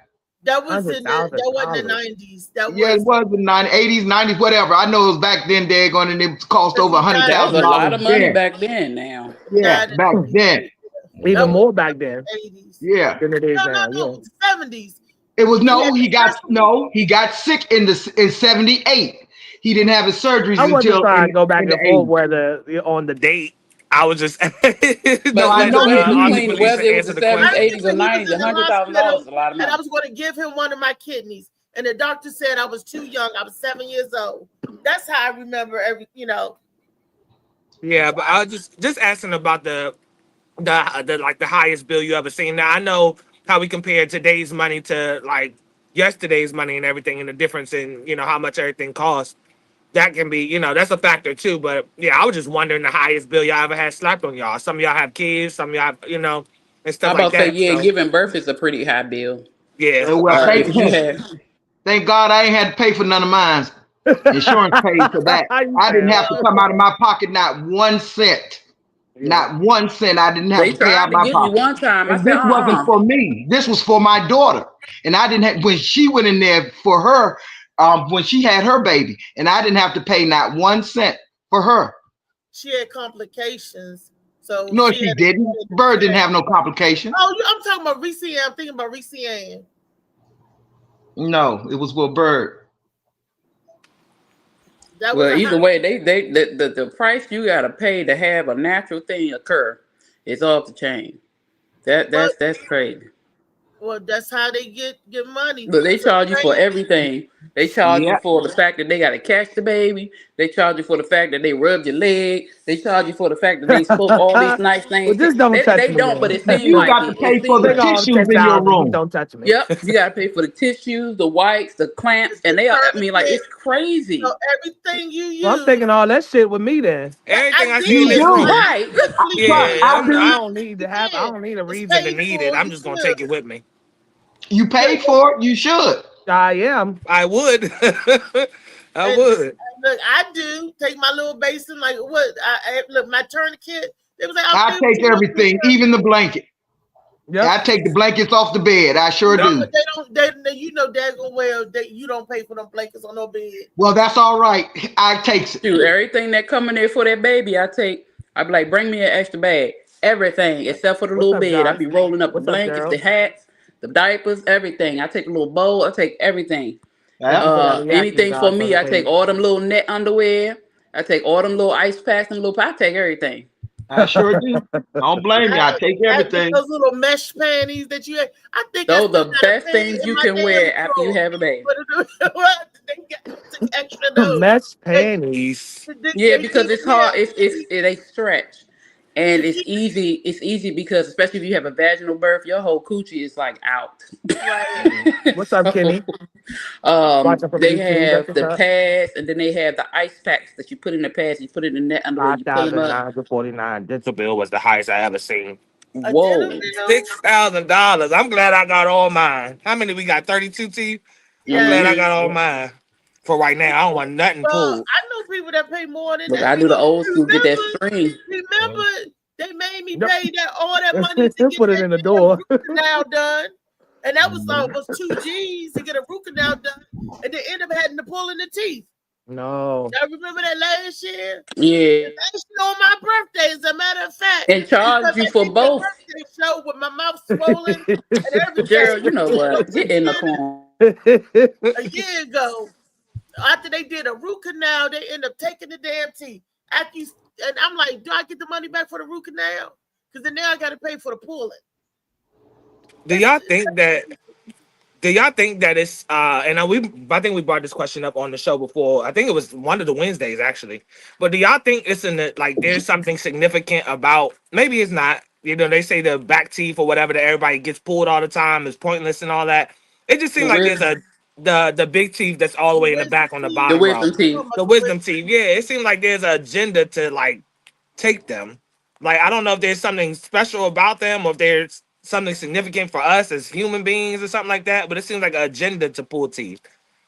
that was in that wasn't the $100,000. 90s. That Yeah, it was was the 80s, 90s, whatever. I know it was back then. They're going and it cost because over he died That was a in lot $100,000 of money then. back then now. he Yeah, died in back the then. 80s. Even That was more back then the 80s. Yeah, than it is No, now. Yeah. 70s. it was He had he got sick in 78. He didn't have his surgeries I wasn't until trying to go back in the and forth 80s. whether on the date. I was just No, I letting know No, he Auntie he Between whether Felicia it was answer the the 70s, I question. 80s, or remember he was 90s, in the $100,000 hospital is a lot of and I money. was going to give him one of my kidneys. And the doctor said I was too young. I was 7 years old. That's how I remember Yeah, but I was just asking about the like the highest bill you ever seen. Now I know how we compare today's money to like yesterday's money and everything, and the difference in how much everything costs. That can be that's a factor too. But yeah, I was just wondering the highest bill y'all ever had slapped on y'all. Some of y'all have kids, some of y'all have and I stuff like about to say, that. yeah, So giving birth is a pretty high bill. yeah, well, If you have, thank God I ain't had to pay for none of mine. Insurance paid for that. You I didn't have sound- to come out of my pocket, not 1 cent. yeah. Not 1 cent. I didn't have they to pay tried out to my get me pocket. one time. I And said, this wasn't for me. This was for my daughter. And I didn't have when she went in there for her, when she had her baby, and I didn't have to pay not 1 cent for her. she had complications. So No, she she had didn't. Bird didn't have no complications. Oh, I'm talking about Reese Ann. I'm thinking about Reese Ann. No, it was for Bird. That was well, a either high. way, the price you gotta pay to have a natural thing occur is off the chain. Well, That's crazy. well, that's how they get money. But they So charge you for crazy. everything They charge you Yeah. for the fact that they gotta catch the baby. They charge you for the fact that they rubbed your leg. They charge you for the fact that they spoke all these nice Well, things. just don't touch They me don't, but then. it seemed You like got to it. It pay for seemed the Take like all tissues ten in your thousand. Just room. don't touch me. yep. You gotta pay for the tissues, the wipes, the clamps, and they are. I mean, like it's crazy. So everything you Well, I'm use, taking all that shit with me then. Everything I see in You did. this do. room. Right. But Yeah, I I do. don't need to have. I Yeah. don't need a It's reason to paid need it. for. I'm You just gonna should. take it with me. You paid for it. You should. I am. I would. I And would. look, I do take my little basin. Like what? Look, my tourniquet. It was like I I'll take everything, even the blanket. Yep. I take the blankets off the bed. I sure No, do. but they don't. You know, daggone well, you don't pay for them blankets on no bed. Well, that's all right. I takes it. Dude, everything that come in there for that baby, I be like, bring me an extra bag. Everything except for the What's little up, bed. I Josh? be rolling up the What's up, blankets, the Daryl? hats, the diapers, everything. I take a little bowl. I take everything. Thank you Yeah, for that reaction, Anything for Josh, on me, the I take page. all them little net underwear. I take all them little ice packs and little. I take everything. I sure do. Don't blame me. I take I get everything. those little mesh panties that you had. I think I Those still the got a best panty things in you my can damn wear after you drawer. have a baby. What? They got some extra those. Mesh panties. Yeah, They because keep it's me hard. up. They stretch, and To it's keep easy. It's easy because especially if you have a vaginal birth, your whole coochie is like out. right. What's up, So, Kenny? Watching from they YouTube. That's have what's the up. pads, and then they have the ice packs that you put in the pads. You put it in the net underwear. Five You pull them thousand up. nine hundred forty-nine. Dental bill was the highest I ever seen. A dinner Whoa. bill. $6,000. I'm glad I got all mine. How many we got? 32 teeth. I'm glad I Hmm. Yes. got all mine. For right now, I don't want nothing Well, pulled. I know people that pay more than Look, that. I do the old school. Get that Remember, string. remember, they made me Yep. pay all that money to get Put it that in the damn door. root canal done, and that was 2 G's to get a root canal done, and they end up having to pull in the teeth. No. I remember that last year. Yeah, Last year on my birthday, as a matter of fact, and charge because you I for did the both. birthday show with my mouth swollen and everything. Gerald, you know So what? we Get in the did corner. it a year ago. After they did a root canal, they end up taking the damn teeth. After you, and I'm like, do I get the money back for the root canal? Because then now I got to pay for the pulling. Do y'all think that? Do y'all think that it's and I think we brought this question up on the show before. I think it was one of the Wednesdays actually. But do y'all think it's in the like there's something significant about maybe it's not, you know, they say the back teeth or whatever that everybody gets pulled all the time is pointless and all that. It just The seems like there's wisdom, the big teeth that's all the The way in the wisdom back on the teeth. the bottom row. wisdom teeth. Oh my The God. wisdom teeth. Yeah, it seems like there's an agenda to like take them. Like I don't know if there's something special about them or if there's something significant for us as human beings or something like that. But it seems like an agenda to pull teeth.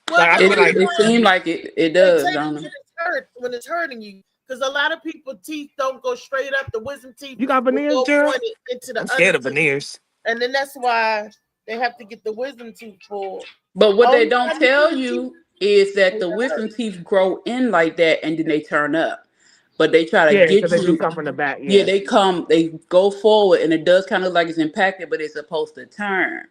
Well, Like I the feel like only It one seemed like it they does, take don't when it? it's when it's hurting you. Because a lot of people teeth don't go straight up. The wisdom teeth you got will veneers, go Gerald. pointed into the I'm other scared of teeth. veneers. And then that's why they have to get the wisdom tooth pulled. But what they Only don't time you tell see the teeth you is that when the it wisdom hurts. teeth grow in like that and then they turn up. But they try to Yeah, because get they do you. come from the back. Yeah, Yeah. they go forward and it does kind of look like it's impacted, but it's supposed to turn.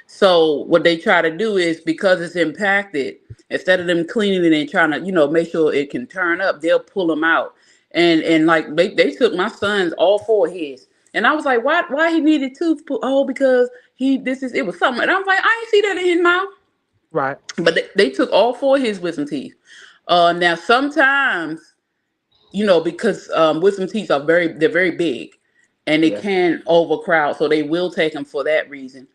So what they try to do is because it's impacted, instead of them cleaning it and trying to, make sure it can turn up, they'll pull them out. And like they took my son's all four of his. And I was like, why he needed tooth pull? Oh, because it was something. And I was like, I ain't see that in his mouth. Right. But they took all four of his wisdom teeth. Now sometimes, because wisdom teeth they're very big and they Yeah. can overcrowd, so they will take them for that reason.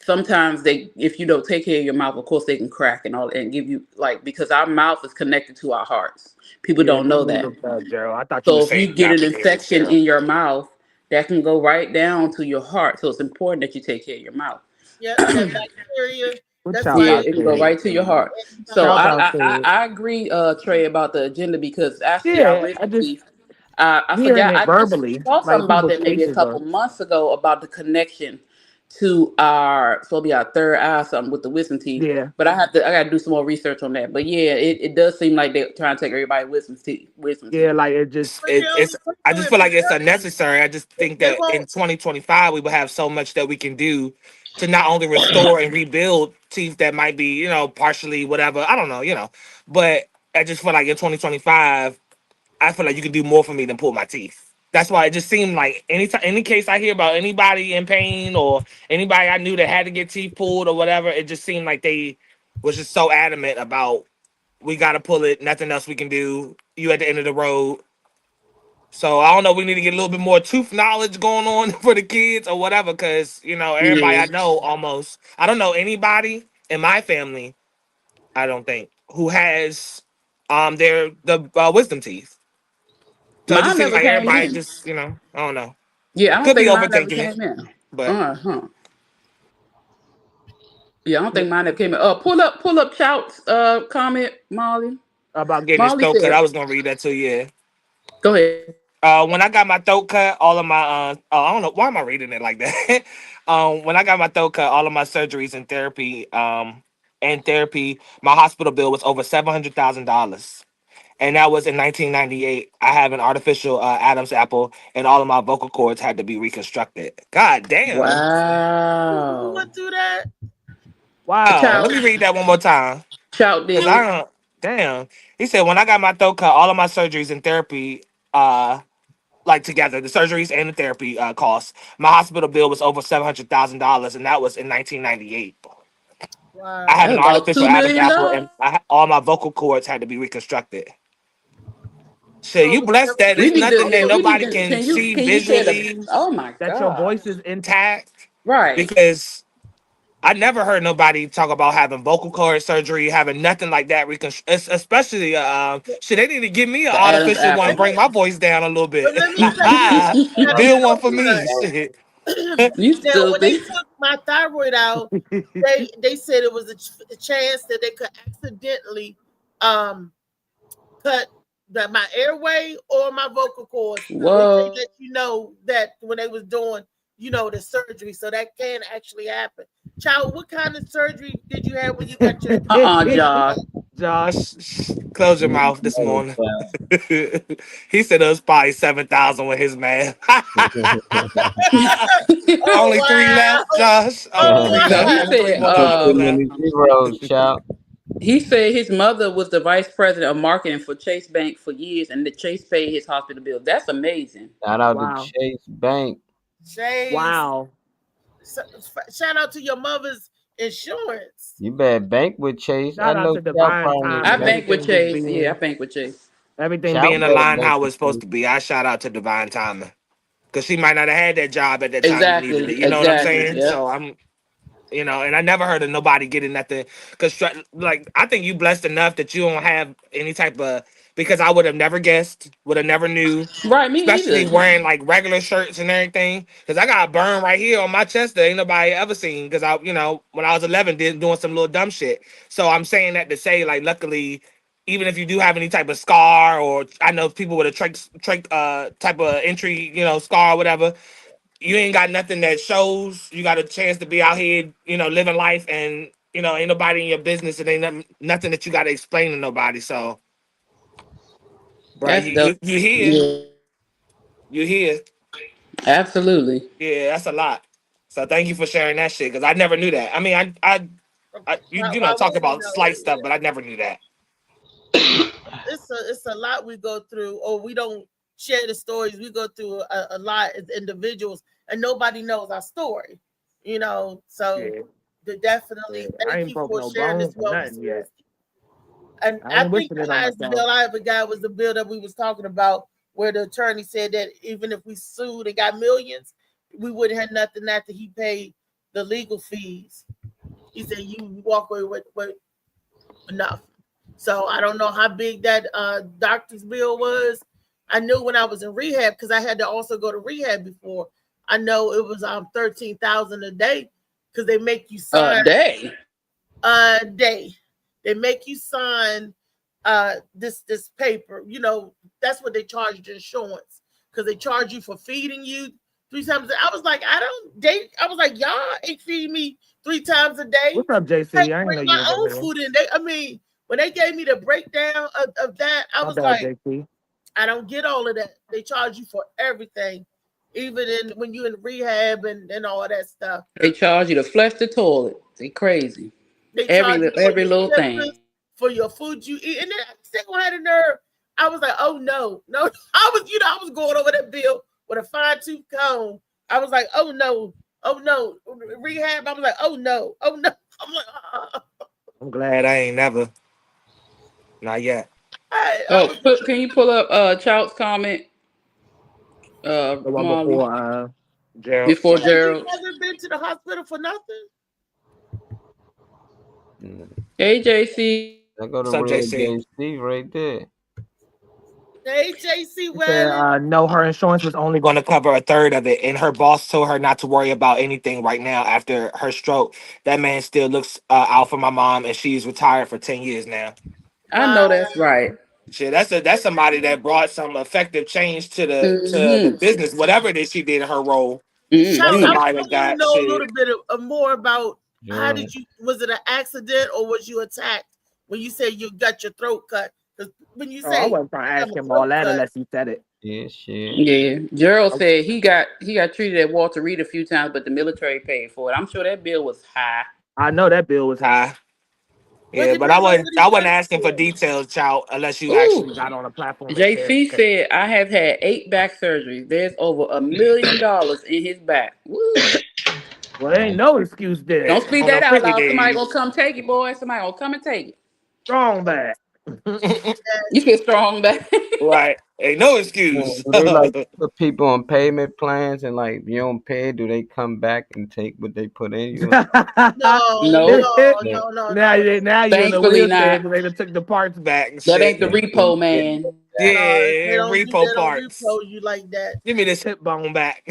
Sometimes if you don't take care of your mouth, of course they can crack and all and give you because our mouth is connected to our hearts. People Yeah. don't know Me that. neither, Gerald. I thought you were So if you saying get got an veneers, infection Gerald. in your mouth, that can go right down to your heart. So it's important that you take care of your mouth. Yep, that bacteria. Good That's child why Yeah, out they it can go there. take right to your heart. So Child I out I, I, there. I agree, Trey, about the agenda because actually our Yeah, I wisdom just teeth. I hearing forgot. it I just verbally, saw like something about people's that maybe a faces are. couple months ago about the connection to our so be our third eye something with the wisdom teeth. Yeah. But I gotta do some more research on that. But yeah, it does seem like they're trying to take everybody wisdom teeth. Wisdom Yeah, teeth. like it just But you it's I just feel like it's unnecessary. I just think they that in won't. 2025 we will have so much that we can do to not only restore and rebuild teeth that might be, partially whatever. I don't know, But I just feel like in 2025, I feel like you can do more for me than pull my teeth. That's why it just seemed like any case I hear about anybody in pain or anybody I knew that had to get teeth pulled or whatever, it just seemed like they was just so adamant about we got to pull it. Nothing else we can do. You at the end of the road. So I don't know. We need to get a little bit more tooth knowledge going on for the kids or whatever, because everybody Yeah. I know almost. I don't know anybody in my family. I don't think who has the wisdom teeth. So it just Mine seems never like came everybody in. just I don't know. Yeah, I don't Could be think mine never overthinking it, came in. but Yeah, I don't think mine never came in. Pull up Shout's comment, Molly. about getting his Molly throat cut, said, I was gonna read that too. Yeah. go ahead. When I got my throat cut, all of my I don't know why am I reading it like that. When I got my throat cut, all of my surgeries and therapy, my hospital bill was over $700,000, and that was in 1998. I have an artificial Adam's apple, and all of my vocal cords had to be reconstructed. God damn! Who Wow. went through that? Wow. Let Shout me read that one more time, Shout cause I did. don't. Damn. He said when I got my throat cut, all of my surgeries and therapy, like together, the surgeries and the therapy costs. My hospital bill was over $700,000, and that was in 1998. I have Wow. an That's about artificial $2 Adam's million. apple, and all my vocal cords had to be reconstructed. Shit, you Over blessed that We it's need to. nothing that Yeah, we need nobody to. can see Can you share the? visually Oh my that your God. voice is intact, Right. because I never heard nobody talk about having vocal cord surgery, having nothing like that. Especially, shit, they need to give me an The Adam's artificial one, apple. bring my voice down a little bit. But let me say this: I had a Build one for thought. me, shit. You Now, when they stupid. took my thyroid out, they said it was a chance that they could accidentally um cut my airway or my vocal cords, which they Whoa. let you know that when they was doing the surgery. So that can actually happen. Child, what kind of surgery did you have when you got your Josh. Josh, close your mouth this morning. He said it was probably 7,000 with his man. Oh Only three wow. left, Josh. Only Oh three No, left. he wow. Only three said. more Put dollars too left. many zeros, child. He said his mother was the vice president of marketing for Chase Bank for years, and the Chase paid his hospital bill. That's amazing. Shout out to Wow. Chase Bank. James, Wow. shout out to your mother's insurance. You better bank with Chase. I Shout out know to Shout Divine probably I Timing. bank. bank with Everything just Chase. Yeah, I being bank with Chase. everything Shout being better aligned bank how it's with supposed Chase. to be. I shout out to Divine Timing. Because she might not have had that job at that time you needed Exactly. it. You know what I'm Exactly. saying? Yep. So and I never heard of nobody getting nothing. Because, like, I think you blessed enough that you don't have any type of. Because I would have never guessed, would have never knew, Right. Me especially either. wearing like regular shirts and everything. Because I got a burn right here on my chest that ain't nobody ever seen. Because when I was 11, doing some little dumb shit. So I'm saying that to say, like, luckily, even if you do have any type of scar, or I know people with a type of entry, scar or whatever, you ain't got nothing that shows you got a chance to be out here, living life, and ain't nobody in your business. It ain't nothing that you got to explain to nobody. So, bro, That's you dope. you you here, Yeah. you here. Absolutely. Yeah, that's a lot. So thank you for sharing that shit, because I never knew that. I mean, I Why talk wouldn't you about know? slight stuff, but I never knew that. It's a lot we go through, or we don't share the stories. We go through a lot as individuals, and nobody knows our story. So Yeah, definitely I thank ain't you broke for no sharing this bones or wellness nothing with us. yet. And I I ain't think wishing the it on highest myself. bill I ever got was the bill that we was talking about, where the attorney said that even if we sued and got millions, we wouldn't have nothing after he paid the legal fees. He said you walk away with enough. So I don't know how big that doctor's bill was. I knew when I was in rehab, because I had to also go to rehab before. I know it was 13,000 a day, because they make you sign Day. a day. They make you sign this paper. That's what they charge the insurance, because they charge you for feeding you 3 times. I was like, I was like, y'all ain't feeding me 3 times a day. What's up, I JC? I didn't bring know you my was in own here. food in. When they gave me the breakdown of that, I My was bad, like, JC. I don't get all of that. They charge you for everything, even when you're in rehab and all that stuff. They charge you to flush the toilet. They crazy. They Every charge you for every your little thing. slippers, for your food you eat. And then I still had a nerve. I was like, oh no, no. I was going over that bill with a fine tooth comb. I was like, oh no, rehab. I was like, oh no. I'm like, I'm glad I ain't never. Not yet. Oh, can you pull up Chout's comment, The one Marley, before Gerald. before So you Gerald? never been to the hospital for nothing? Hey, JC. I go to What's up, real JC? JC right there. Hey, JC She Whalen. said, no, her insurance was only going to cover a third of it, and her boss told her not to worry about anything right now after her stroke. That man still looks out for my mom, and she's retired for 10 years now. I Wow. know that's right. Shit, that's somebody that brought some effective change to the Mm-hmm. business, whatever it is she did in her role. Shout, That's I Mm-hmm. somebody that want to got know a shit. little bit more about how Gerald. did you, was it an accident or was you attacked when you say you got your throat cut? Because when you Oh, I say wasn't trying to you ask have a him all throat that cut, unless he said it. Yeah, shit. Yeah, Gerald said he got treated at Walter Reed a few times, but the military paid for it. I'm sure that bill was high. I know that bill was high. well, Yeah, it but I depends on wasn't what he I wasn't went asking for for. details, child, unless you Ooh, actually got on a platform and said, JC okay. said I have had 8 back surgeries. There's over $1 million in his back. Woo! Well, there ain't no excuse there. Don't speak On that the out pretty loud. Somebody days, gonna come take it, boy. Somebody gonna come and take it. strong back. You feel strong back. Right. Ain't no Well, excuse. do they like put people on payment plans and like if you don't pay, do they come back and take what they put in you? No, No, Now you're in a thankfully wheelchair not. because they done took the parts back and That shit. ain't the repo man. no, Yeah, they repo don't parts. repo you like that. Give me this hip bone back.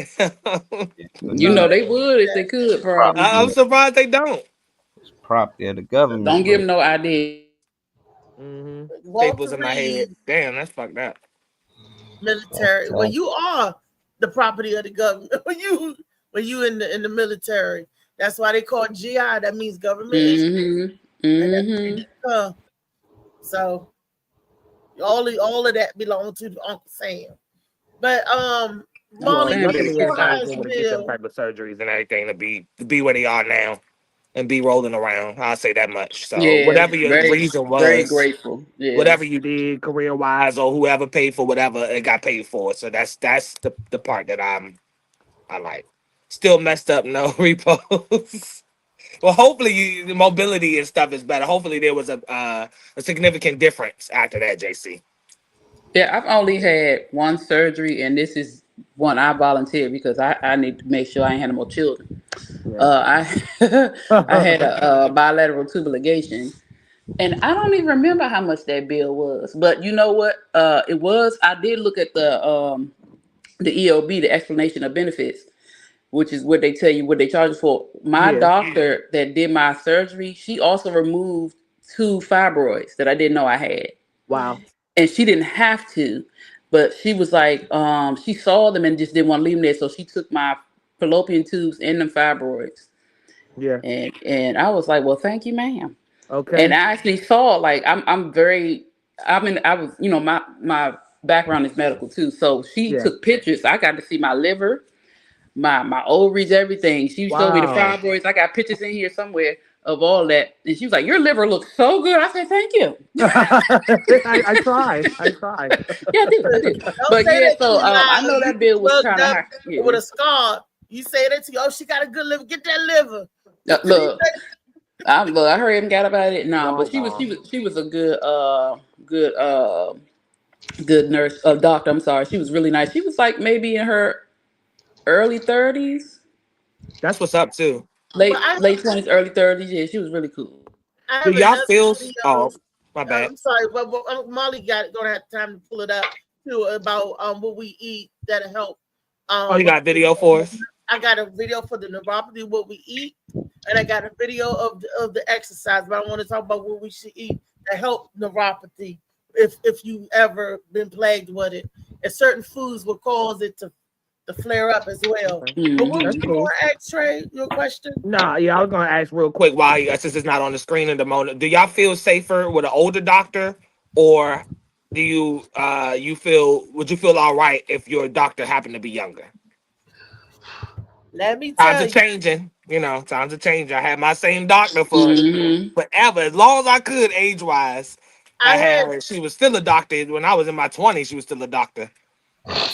You No, know they they don't would do if they that. could, probably. I'm surprised they don't. Property of the government, Don't give but them no idea. Staples Walter in my head. Reed Damn, that's fucked up. military. Well, you are the property of the government. When you in the military, that's why they call it GI. That means government issue, Mm-hmm. and that's where Mm-hmm. you come. So all of that belongs to Uncle Sam. But Uncle Molly, Well, Sam what's better luckily get your everybody shot. was highest able to get them bill? type of surgeries and everything to be where they are now and be rolling around. I'll say that much. So Yeah, whatever your very, reason very was, grateful. Yeah. whatever you did career wise or whoever paid for whatever, it got paid for. So that's the part that I like. Still messed up, no repos. Well, hopefully the mobility and stuff is better. Hopefully there was a significant difference after that, JC. Yeah, I've only had one surgery, and this is one I volunteered because I need to make sure I ain't had no more children. Yeah. I I had a bilateral tubal ligation, and I don't even remember how much that bill was. But you know what? It was. I did look at the EOB, the explanation of benefits, which is what they tell you what they charge you for. My Yeah. doctor that did my surgery, she also removed 2 fibroids that I didn't know I had. Wow. And she didn't have to, but she was like, she saw them and just didn't want to leave them there. So she took my fallopian tubes and the fibroids. Yeah. And I was like, well, thank you, ma'am. And Okay. I actually saw like I'm very I was, my background is medical too. So she Yeah. took pictures. I got to see my liver, my ovaries, everything. She showed me the Wow. fibroids. I got pictures in here somewhere of all that. And she was like, your liver looks so good. I said, thank you. I tried. Yeah, I did. Don't But say yeah, that so you I lied. know You that bill was drugged kind of up high. Yeah. with a scar. You say that to you. Oh, she got a good liver. Get that liver. Look, I heard him got about it. Nah, but Wrong, she was wrong. a good good nurse, doctor. I'm sorry. She was really nice. She was like maybe in her early 30s, That's what's up too. Well, late 20s, early 30s. Yeah, she was really cool. I Do have y'all another feel? video. Oh, my bad. I'm sorry, but Molly gonna have time to pull it up too about what we eat that'll help. Oh, you got video for us? I got a video for the neuropathy, what we eat, and I got a video of the exercise. But I want to talk about what we should eat to help neuropathy if you ever been plagued with it. And certain foods will cause it to flare up as well. But what That's was cool. your X-ray? Your question? Nah, yeah, I was gonna ask real quick why, since it's not on the screen at the moment. Do y'all feel safer with an older doctor, or do you would you feel all right if your doctor happened to be younger? Let me Times tell are you. changing, times are changing. I had my same doctor for Mm-hmm. forever, as long as I could, age wise. I I had had her. She was still a doctor when I was in my 20s. She was still a doctor.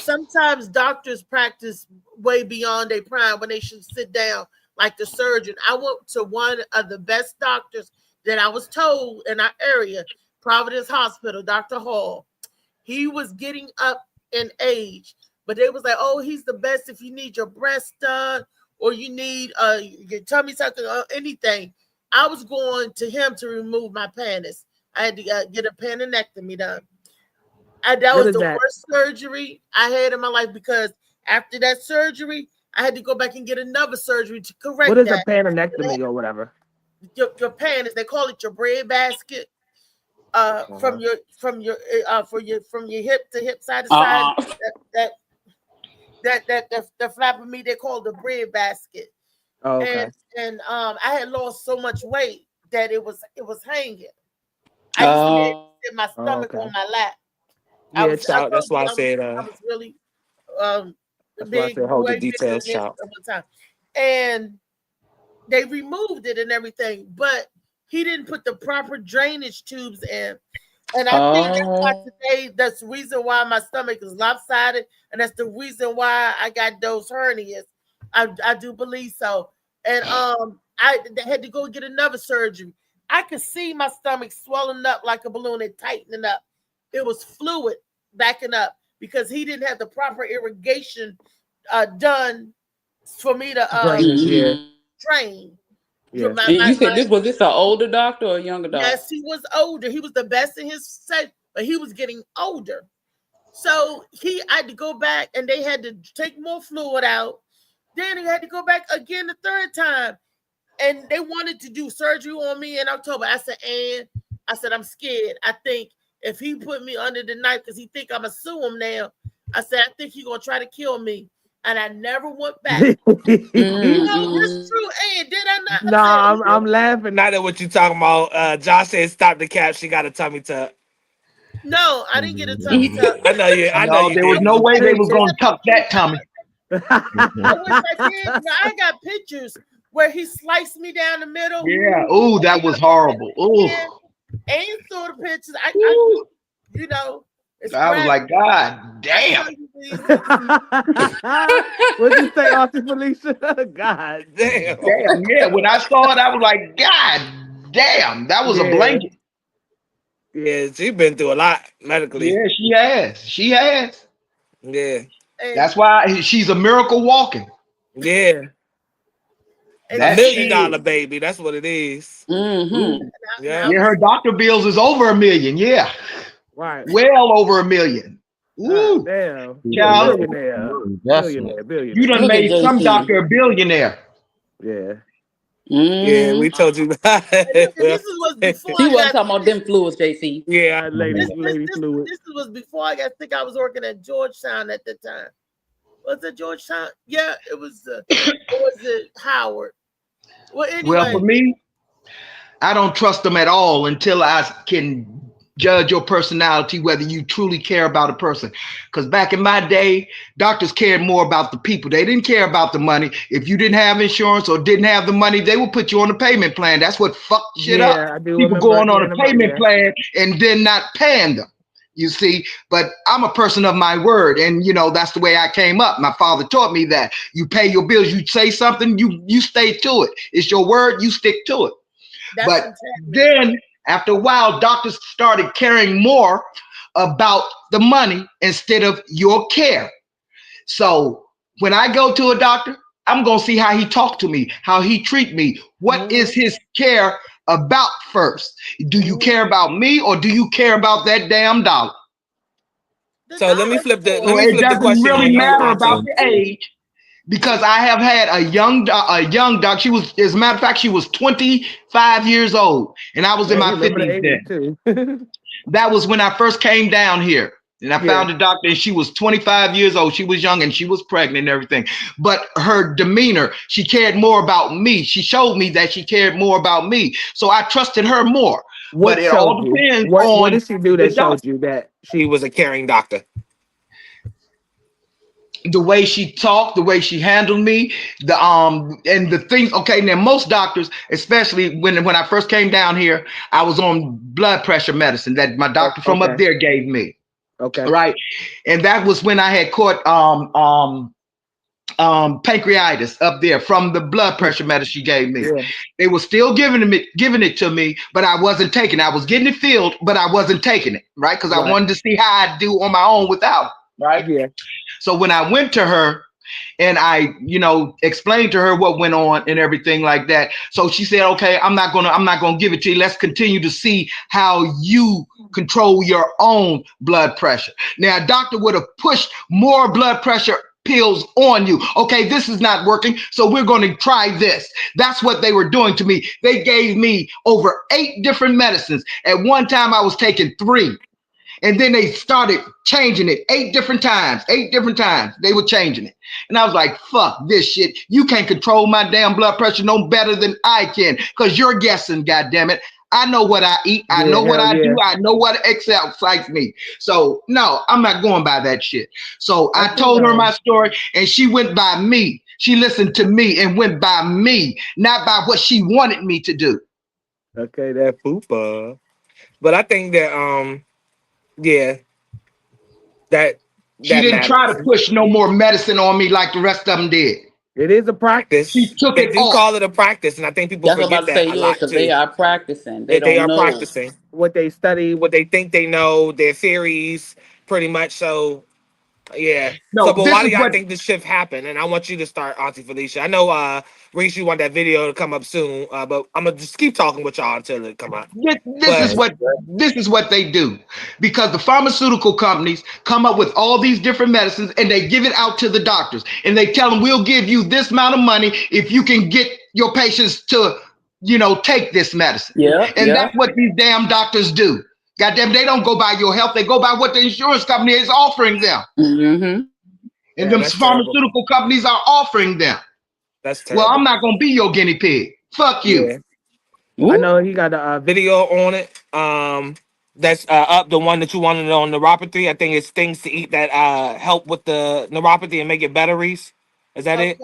sometimes doctors practice way beyond their prime when they should sit down, like the surgeon. I went to one of the best doctors that I was told in our area, Providence Hospital, Dr. Hall, he was getting up in age, but they was like, oh, he's the best if you need your breast done or you need your tummy sucking or anything. I was going to him to remove my panties. I had to get a panenectomy done. That was the worst surgery I had in my life, because after that surgery, I had to go back and get another surgery to correct What is that. a panenectomy or whatever? Your panties, they call it your bread basket. From your hip to hip, side to side. That flap of me, they call the bread basket. Oh, okay. And I had lost so much weight that it was hanging. I used to be able to sit my stomach on my lap. Yeah, child. That's why I said. I was really that's why I said hold the details, child. And they removed it and everything, but he didn't put the proper drainage tubes in. And I think that's why today, that's the reason why my stomach is lopsided, and that's the reason why I got those hernias. I do believe so. And I had to go get another surgery. I could see my stomach swelling up like a balloon and tightening up. It was fluid backing up because he didn't have the proper irrigation done for me to drain. Yeah. You said was this an older doctor or a younger doctor? Yes, he was older. He was the best in his set, but he was getting older. So I had to go back, and they had to take more fluid out. Then he had to go back again the third time. And they wanted to do surgery on me in October. I said, I'm scared. I think if he put me under the knife, because he think I'm going to sue him now, I said, I think he's going to try to kill me. And I never went back. No, it's true. And did I not? No, I'm laughing. Not at what you talking about. Josh said, "Stop the cap." She got a tummy tuck. No, I didn't get a tummy tuck. I know you. I know there was no way they was going to tuck that tummy. I wish I did. I got pictures where he sliced me down the middle. Yeah. Oh, that was horrible. Oh. And saw the pictures. I you know. I was like, God damn. What'd you say, Auntie Felicia? God damn. Damn, yeah. When I saw it, I was like, God damn. That was a blanket. Yeah, she's been through a lot medically. Yeah, she has. She has. Yeah. That's why she's a miracle walking. Yeah. $1 million baby. That's what it is. Mm-hmm. Yeah. Yeah, her doctor bills is over $1 million. Yeah. Right. Well over $1 million. Ooh. Damn. Billionaire. You done made some doctor a billionaire. Yeah. Yeah, we told you that. This was before he wasn't talking about them fluids, JC. Yeah, lady fluid. This was before I think I was working at Georgetown at the time. Was it Georgetown? Yeah, it was. Or was it Howard? Well, anyway. Well, for me, I don't trust them at all until I can judge your personality, whether you truly care about a person. Because back in my day, doctors cared more about the people. They didn't care about the money. If you didn't have insurance or didn't have the money, they would put you on a payment plan. That's what fucked shit up. People going on a payment plan and then not paying them. You see, but I'm a person of my word, and that's the way I came up. My father taught me that you pay your bills. You say something, you stay to it. It's your word, you stick to it. But then after a while, doctors started caring more about the money instead of your care. So when I go to a doctor, I'm gonna see how he talk to me, how he treat me. What is his care about first? Do you care about me, or do you care about that damn dollar? So let me flip the question. It doesn't really matter about the age, because I have had a young doc. She was, as a matter of fact, she was 25 years old, and I was in my 50s then. That was when I first came down here. And I found a doctor, and she was 25 years old. She was young, and she was pregnant and everything. But her demeanor, she cared more about me. She showed me that she cared more about me. So I trusted her more. But it all depends on what did she do that showed you that she was a caring doctor? The way she talked, the way she handled me, and the things. Okay, now most doctors, especially when I first came down here, I was on blood pressure medicine that my doctor from up there gave me. Okay. Right. And that was when I had caught pancreatitis up there from the blood pressure medicine she gave me. Yeah. They were still giving it to me, but I wasn't taking it. I was getting it filled, but I wasn't taking it, right? Because I Right. wanted to see how I'd do on my own without, right? Yeah. So when I went to her and I, explained to her what went on and everything like that. So she said, okay, I'm not gonna give it to you. Let's continue to see how you control your own blood pressure. Now, a doctor would have pushed more blood pressure pills on you. Okay, this is not working, so we're going to try this. That's what they were doing to me. They gave me over 8 different medicines. At one time, I was taking 3. And then they started changing it 8 different times. 8 different times they were changing it. And I was like, fuck this shit. You can't control my damn blood pressure no better than I can, because you're guessing, goddammit. I know what I eat. I know what I do. I know what excites me. So no, I'm not going by that shit. So I told her my story, and she went by me. She listened to me and went by me, not by what she wanted me to do. Okay, that poopa. But I think that yeah, that she didn't try to push no more medicine on me like the rest of them did. It is a practice. She took they it do off. call it a practice, and I think people forget that a lot too. They are practicing. They are know. practicing what they study, what they think they know, their theories, pretty much. So, yeah. No, so, but why do y'all think this shift happened? And I want you to start, Auntie Felicia. I know, Reese, you want that video to come up soon, but I'm gonna just keep talking with y'all until it come out. This is what they do, because the pharmaceutical companies come up with all these different medicines and they give it out to the doctors, and they tell them, we'll give you this amount of money if you can get your patients to, take this medicine. That's what these damn doctors do. Goddamn, they don't go by your health. They go by what the insurance company is offering them. Mm-hmm. And them pharmaceutical companies are offering them. That's terrible. Well, I'm not going to be your guinea pig. Fuck you. Yeah. I know he got a video on it. That's up, the one that you wanted on neuropathy. I think it's things to eat that help with the neuropathy and make it better, Reese. Is that it?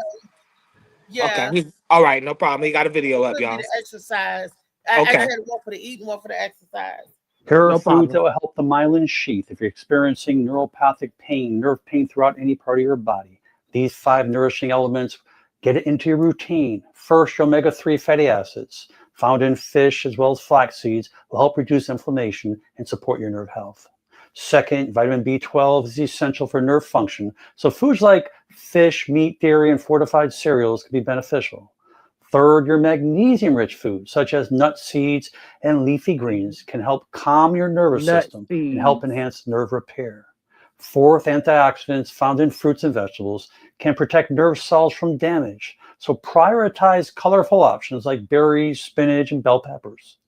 Yeah. Okay. All right, no problem. He got a video up, y'all. Exercise. I had one for the eating, one for the exercise. Here are foods that will help the myelin sheath if you're experiencing neuropathic pain, nerve pain throughout any part of your body. These 5 nourishing elements, get it into your routine. First, your omega-3 fatty acids, found in fish as well as flax seeds, will help reduce inflammation and support your nerve health. Second, vitamin B12 is essential for nerve function, so foods like fish, meat, dairy, and fortified cereals can be beneficial. Third, your magnesium-rich foods, such as nut seeds and leafy greens, can help calm your nervous system and help enhance nerve repair. Fourth, antioxidants found in fruits and vegetables can protect nerve cells from damage, so prioritize colorful options like berries, spinach, and bell peppers.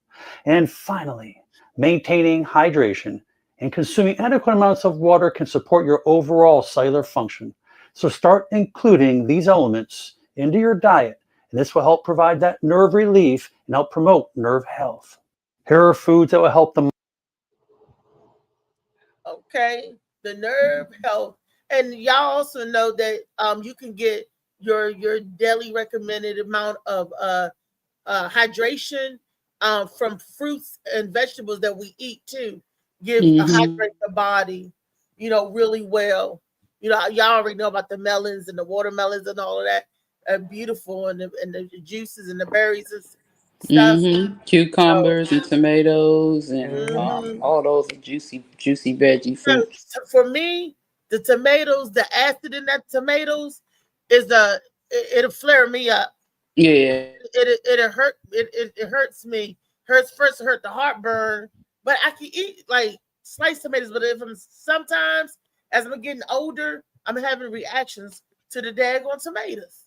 And finally, maintaining hydration and consuming adequate amounts of water can support your overall cellular function. So start including these elements into your diet, and this will help provide that nerve relief and help promote nerve health. Here are foods that will help them. Okay, the nerve health. And y'all also know that you can get your daily recommended amount of hydration from fruits and vegetables that we eat too. Hydrate the body, really well. Y'all already know about the melons and the watermelons and all of that. Beautiful, and the juices and the berries and stuff. Cucumbers and tomatoes and all those are juicy veggie fruits. So for me, the tomatoes, the acid in that tomatoes is it'll flare me up. Yeah, it hurts me. First it hurt the heartburn, but I can eat like sliced tomatoes. But sometimes as I'm getting older, I'm having reactions to the daggone tomatoes.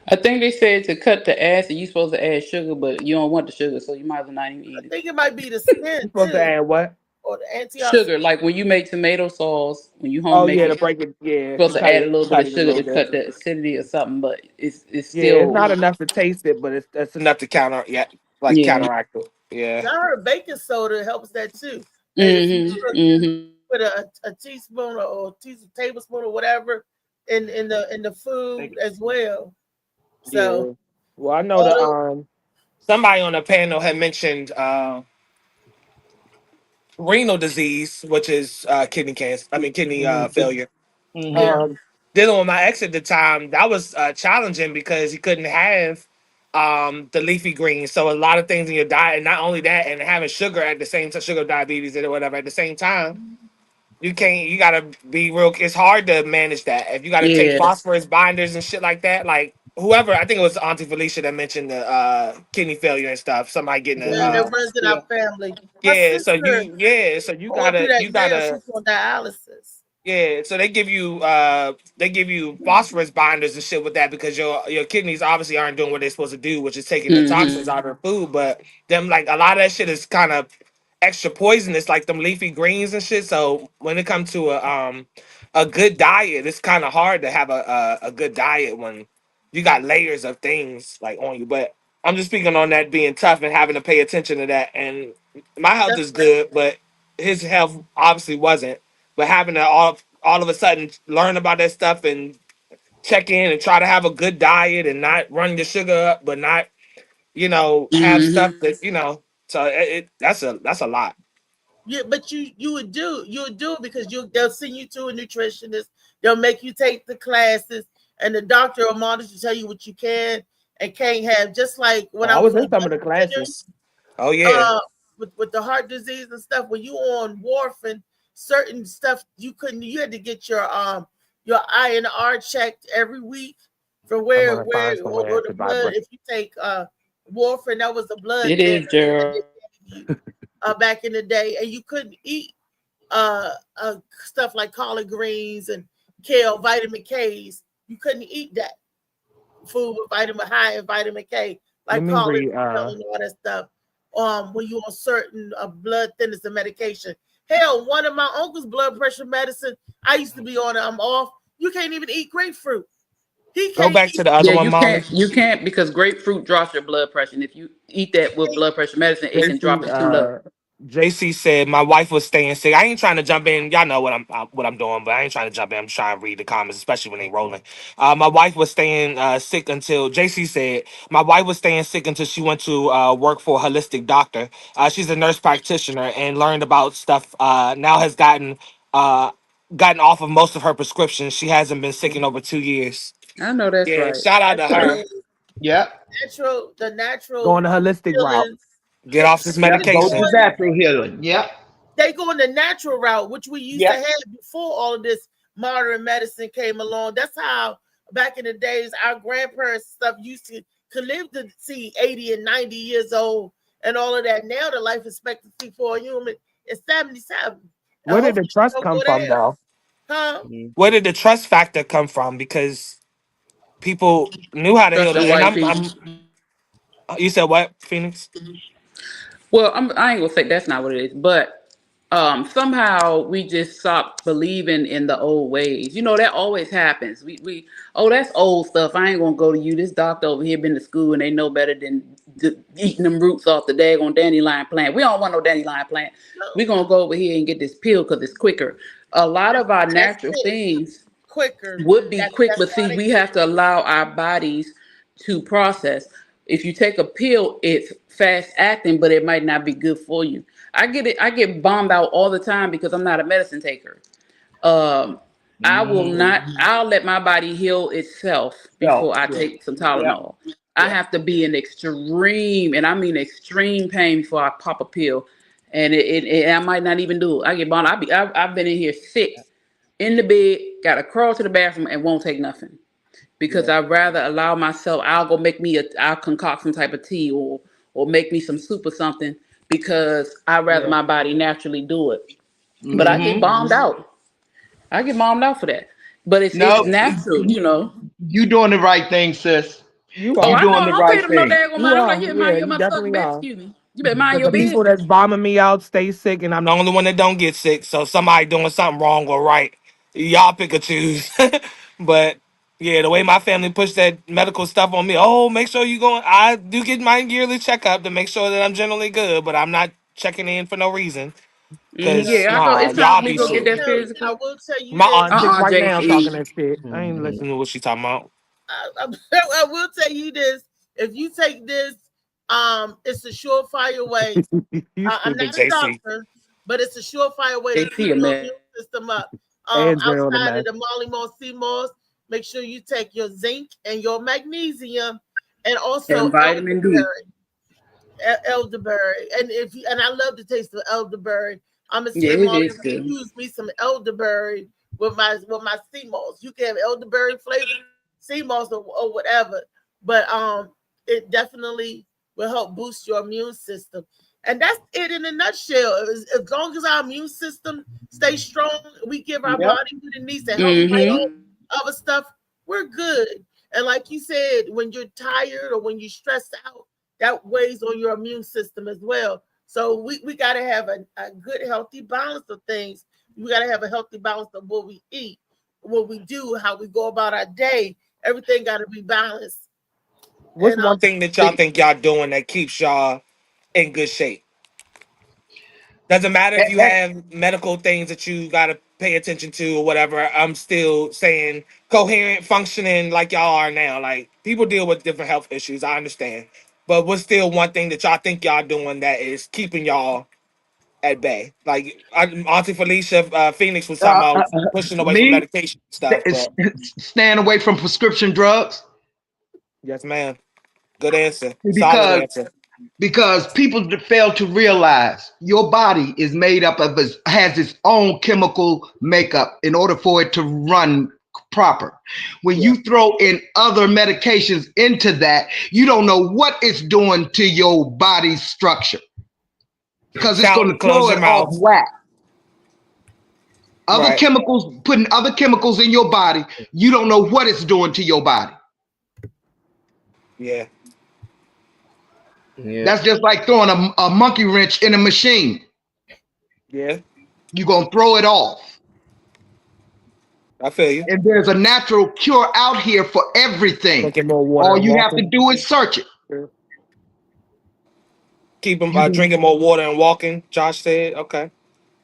I think they said to cut the acid, you're supposed to add sugar, but you don't want the sugar, so you might as well not even eat it. I think it might be the skin. Supposed to add what? Or the antioxidant. Sugar, like when you make tomato sauce, when you make it, to break it. Yeah, you're supposed to add a little bit of sugar to cut the acidity or something, but it's still. It's not enough to taste it, but it's enough to counteract it. Yeah. I heard baking soda helps that too. Put a teaspoon or tablespoon or whatever in the food as well. So, yeah. Well, I know that somebody on the panel had mentioned renal disease, which is kidney cancer. Kidney failure. Yeah. dealing with my ex at the time, that was challenging because he couldn't have the leafy greens. So a lot of things in your diet, and not only that, and having sugar at the same time, sugar diabetes or whatever at the same time, you can't. You gotta be real. It's hard to manage that if you gotta take Yeah. phosphorus binders and shit like that. Like whoever, I think it was Auntie Felicia that mentioned the kidney failure and stuff. Somebody getting a Yeah, that runs in Yeah. our family. My yeah. So sister you going through that you now. gotta. She's on dialysis. Yeah, so they give you phosphorus binders and shit with that because your kidneys obviously aren't doing what they're supposed to do, which is taking the toxins out of the food. But them like a lot of that shit is kind of extra poisonous, like them leafy greens and shit. So when it comes to a good diet, it's kind of hard to have a good diet when you got layers of things like on you. But I'm just speaking on that being tough and having to pay attention to that. And my health That's is good, but his health obviously wasn't. But having to all of a sudden learn about that stuff and check in and try to have a good diet and not run your sugar up, but not have stuff that So that's a lot. yeah, but you would do it because they'll send you to a nutritionist. They'll make you take the classes, and the doctor will monitor to tell you what you can and can't have. Just like when I was in on some of the blood pressure, classes. Oh yeah. with the heart disease and stuff. When you on warfarin, certain stuff you couldn't. You had to get your INR checked every week for where I'm gonna find or somewhere the to blood. vibrate. If you take warfarin, that was the blood It thinner is, that they Gerald. gave you back in the day, and you couldn't eat stuff like collard greens and kale, vitamin K's. You couldn't eat that food with vitamin high and vitamin K, Let like me collard read. kale and all that stuff. When you on certain blood thinners and medication. Hell, one of my uncle's blood pressure medicine, I used to be on it. I'm off. You can't even eat grapefruit. He Go can't back eat. to the other Yeah, one, Molly. you can't because grapefruit drops your blood pressure. And if you eat that with blood pressure medicine, it can drop JC, it too low. JC said my wife was staying sick. I ain't trying to jump in. Y'all know what I'm doing, but I ain't trying to jump in. I'm just trying to read the comments, especially when they rolling. My wife was staying sick until JC said my wife was staying sick until she went to work for a holistic doctor. She's a nurse practitioner and learned about stuff. Now has gotten off of most of her prescriptions. She hasn't been sick in over 2 years. I know that's Yeah, right. shout out to That's her. Yeah. the natural Going the holistic route. healing. Get off this They're Go to medication. going, natural healing. Yep. they going the natural route, which we used to Yep. have before all of this modern medicine came along. That's how back in the days our grandparents stuff used to could live to see 80 and 90 years old and all of that. Now the life expectancy for a human is 77. Where did the trust come from, though? Huh? Where did the trust factor come from? Because people knew how to heal Trust it. in And white people. you said what, Phoenix? Well, I ain't gonna say that's not what it is, but somehow we just stopped believing in the old ways. You know, that always happens. We oh, that's old stuff. I ain't gonna go to you. This doctor over here been to school and they know better than eating them roots off the daggone dandelion plant. We don't want no dandelion plant. We're gonna go over here and get this pill because it's quicker. A lot of our That's natural it. things Quicker. would be quick, That's but why see, they we give have to you allow our bodies to process. If you take a pill, it's fast acting, but it might not be good for you. I get it. I get bombed out all the time because I'm not a medicine taker. I will not. I'll let my body heal itself before I take some Tylenol. I have to be in extreme, and I mean extreme pain before I pop a pill, and I might not even do it. I get bombed. I've been in here sick, in the bed, got to crawl to the bathroom, and won't take nothing because I'd rather allow myself. I'll go make me I'll concoct some type of tea or make me some soup or something because I'd rather my body naturally do it. But I get bombed out. I get bombed out for that. But it's No, natural, you know. you doing the right thing, sis. You Oh, You are. I know. doing I the don't pay right them no thing. daggone You mind. I'm like, are. yeah, Yeah, mind your you motherfucking definitely business. are. Excuse me. You better mind Because your the people business. that's bombing me out stay sick, and I'm the only one that don't get sick. So somebody doing something wrong or right. Y'all pick or choose. But yeah, the way my family pushed that medical stuff on me. Oh, make sure you going. I do get my yearly checkup to make sure that I'm generally good, but I'm not checking in for no reason. Cause Yeah, I go. nah, It's time y'all for me be to go get shit. that I physical. will tell you My this. aunt six right now talking JC. that shit. I ain't listening to what she talking about. I will tell you this. If you take this, it's a surefire way. You I'm stupid, not a JC. doctor, but it's a surefire way to keep JC a your man. immune system up. And Gerald a Outside of mess. the Molly Moss, C Moss, Make sure you take your zinc and your magnesium, and also And vitamin D. elderberry. And I love the taste of elderberry. I'm gonna Yeah, skim it on is and good. use me some elderberry with my sea moss. You can have elderberry flavored sea moss or whatever, but it definitely will help boost your immune system. And that's it in a nutshell. As long as our immune system stays strong, we give our Yep. body what it needs to help fight Mm-hmm. all other stuff, we're good. And like you said, when you're tired or when you're stressed out, that weighs on your immune system as well. So we got to have a good, healthy balance of things. We got to have a healthy balance of what we eat, what we do, how we go about our day. Everything got to be balanced. What's And one thing that y'all think y'all doing that keeps y'all in good shape? Doesn't matter if you have medical things that you gotta pay attention to or whatever. I'm still saying coherent, functioning like y'all are now. Like people deal with different health issues. I understand, but what's still one thing that y'all think y'all doing that is keeping y'all at bay? Like Auntie Felicia Phoenix was talking about pushing away from Me, medication and stuff. But staying away from prescription drugs. yes, ma'am. Good answer. Solid because answer. because people fail to realize your body is made up of has its own chemical makeup in order for it to run proper. When Yeah. you throw in other medications into that, you don't know what it's doing to your body's structure because it's going to Close throw your it off mouth. whack. Other Right. chemicals, putting other chemicals in your body, you don't know what it's doing to your body. Yeah. Yeah. That's just like throwing a monkey wrench in a machine. Yeah. You're going to throw it off. I feel you. And there's a natural cure out here for everything. Drinking more water All and you have to walking. do is search it. Keep them You can drinking more water and walking. Josh said, okay.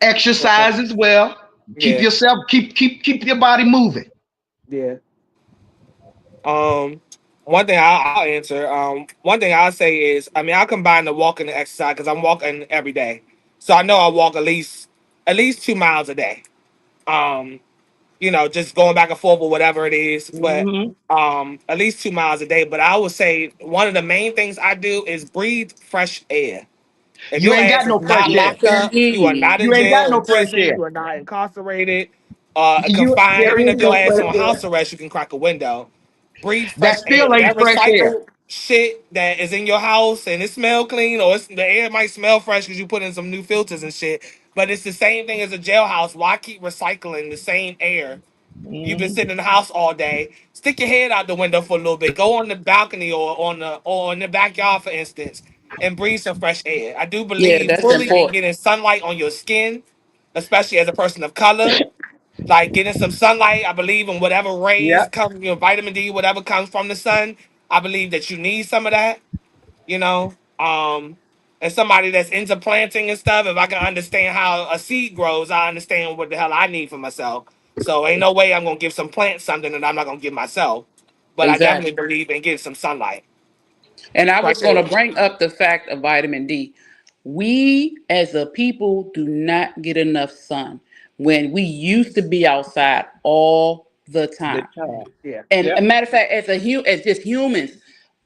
exercise as well. Keep Yeah. yourself, keep your body moving. Yeah. One thing I'll answer. One thing I'll say is, I mean, I'll combine the walking and exercise because I'm walking every day, so I know I walk at least 2 miles a day. Um, just going back and forth or whatever it is, but Mhm. at least 2 miles a day. But I would say one of the main things I do is breathe fresh air. If You your ain't ass got is no not fresh air. locked up, you are Indeed. not in You ain't got jail or no fresh prison, air. you are not incarcerated, confined. There Even is if your no ass on fresh air. house arrest, you can crack a window. Breathe That fresh still air. ain't That fresh air. recycled shit that is in your house and it smell clean, or the air might smell fresh because you put in some new filters and shit. But it's the same thing as a jailhouse. Why keep recycling the same air? You've been Mhm. sitting in the house all day. Stick your head out the window for a little bit. Go on the balcony or in the backyard, for instance, and breathe some fresh air. I do Yeah, believe that's fully in important. getting sunlight on your skin, especially as a person of color. Like getting some sunlight. I believe in whatever rays Yep. come, vitamin D, whatever comes from the sun. I believe that you need some of that. You know, as somebody that's into planting and stuff, if I can understand how a seed grows, I understand what the hell I need for myself. So ain't no way I'm gonna give some plant something that I'm not gonna give myself. But I definitely Exactly. believe in getting some sunlight. And I was Fresh going air. to bring up the fact of vitamin D. We as a people do not get enough sun when we used to be outside all the The time. time. Yeah. And a Yep. matter of fact, as just humans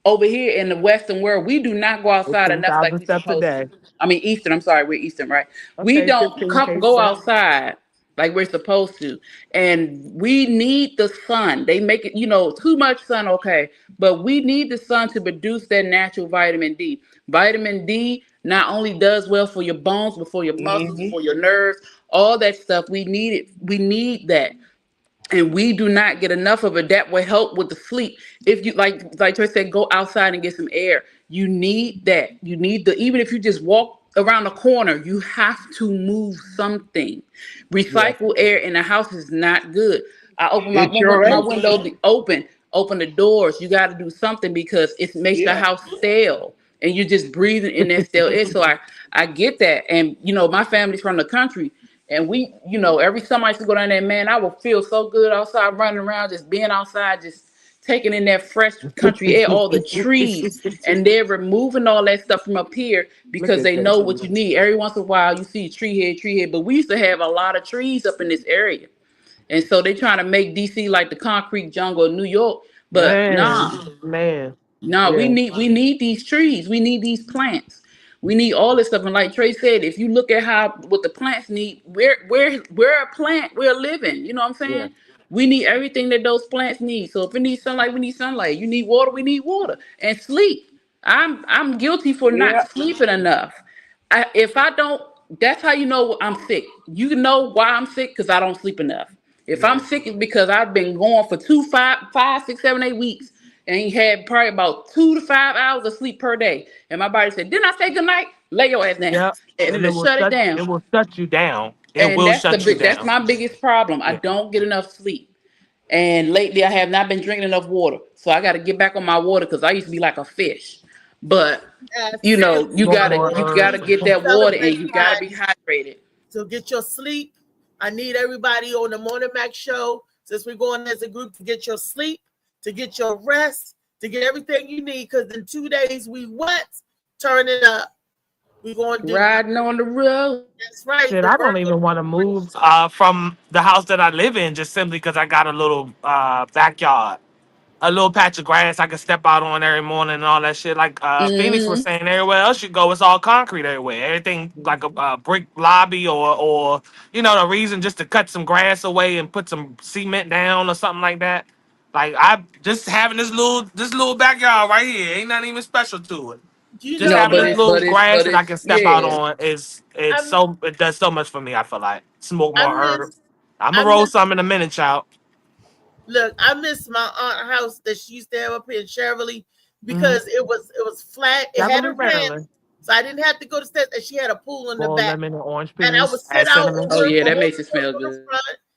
over here in the Western world, we do not go outside enough like 15,000 we're steps a supposed day. to. I mean, Eastern. I'm sorry, we're Eastern, right? We Okay, don't 15K go steps. outside like we're supposed to, and we need the sun. They make it, too much sun, okay, but we need the sun to produce that natural vitamin D. Vitamin D not only does well for your bones, but for your muscles, Mhm. for your nerves, all that stuff. We need it. We need that, and we do not get enough of it. That will help with the sleep. If you like Troy said, go outside and get some air. You need that. You need even if you just walk around the corner, you have to move something. Yeah. Recycle air in the house is not good. I open It sure my ain't. window be open the doors. You got to do something because it makes the Yeah. house stale, and you're just breathing in that stale air. So I get that, and my family's from the country. And we, every summer I used to go down there, man, I would feel so good outside running around, just being outside, just taking in that fresh country air, all the trees. And they're removing all that stuff from up here Look because at they know that. what you need. Every once in a while you see tree here. But we used to have a lot of trees up in this area. And so they trying to make DC like the concrete jungle of New York. But Man. no, Yeah. we need these trees. We need these plants. We need all this stuff. And like Trey said, if you look at what the plants need, we're a plant, we're living. You know what I'm saying? Yeah. We need everything that those plants need. So if it needs sunlight, we need sunlight. You need water, we need water. And sleep. I'm guilty for Yeah. not sleeping enough. If I don't, that's how you know I'm sick. You can know why I'm sick because I don't sleep enough. If I'm sick, it's because I've been going for 5, 6, 7, 8 weeks and he had probably about 2 to 5 hours of sleep per day. And my body said, "Didn't I say good night? Lay your ass down." Yeah. And it'll shut it down. It will shut you down. It And will shut you that's down. my biggest problem. I Yeah. don't get enough sleep. And lately I have not been drinking enough water. So I got to get back on my water because I used to be like a fish. But you know, you gotta get that water and you gotta be hydrated. So get your sleep. I need everybody on the Morning Mac show, since we're going as a group, to get your sleep, to get your rest, to get everything you need. Because in 2 days we turn it up. We're going to riding on the road. That's right. Shit, I don't even want to move from the house that I live in just simply because I got a little backyard, a little patch of grass I can step out on every morning and all that shit. Like Phoenix was saying, everywhere else you go, it's all concrete everywhere. Everything like a brick lobby or you know, the reason just to cut some grass away and put some cement down or something like that. Like I just having this little backyard right here, ain't nothing even special to it. You Just know, having this little grass that I can step out yeah. on it does so much for me. I feel like smoke more herbs. I'm gonna I roll miss- some in a minute, child. Look, I miss my aunt's house that she used to have up here in Cheverly because it was flat. It had a ramp, so I didn't have to go to steps, and she had a pool in the Boiled back. lemon and orange peas. And I would sit add out. cinnamon. Oh yeah, that makes it smell good.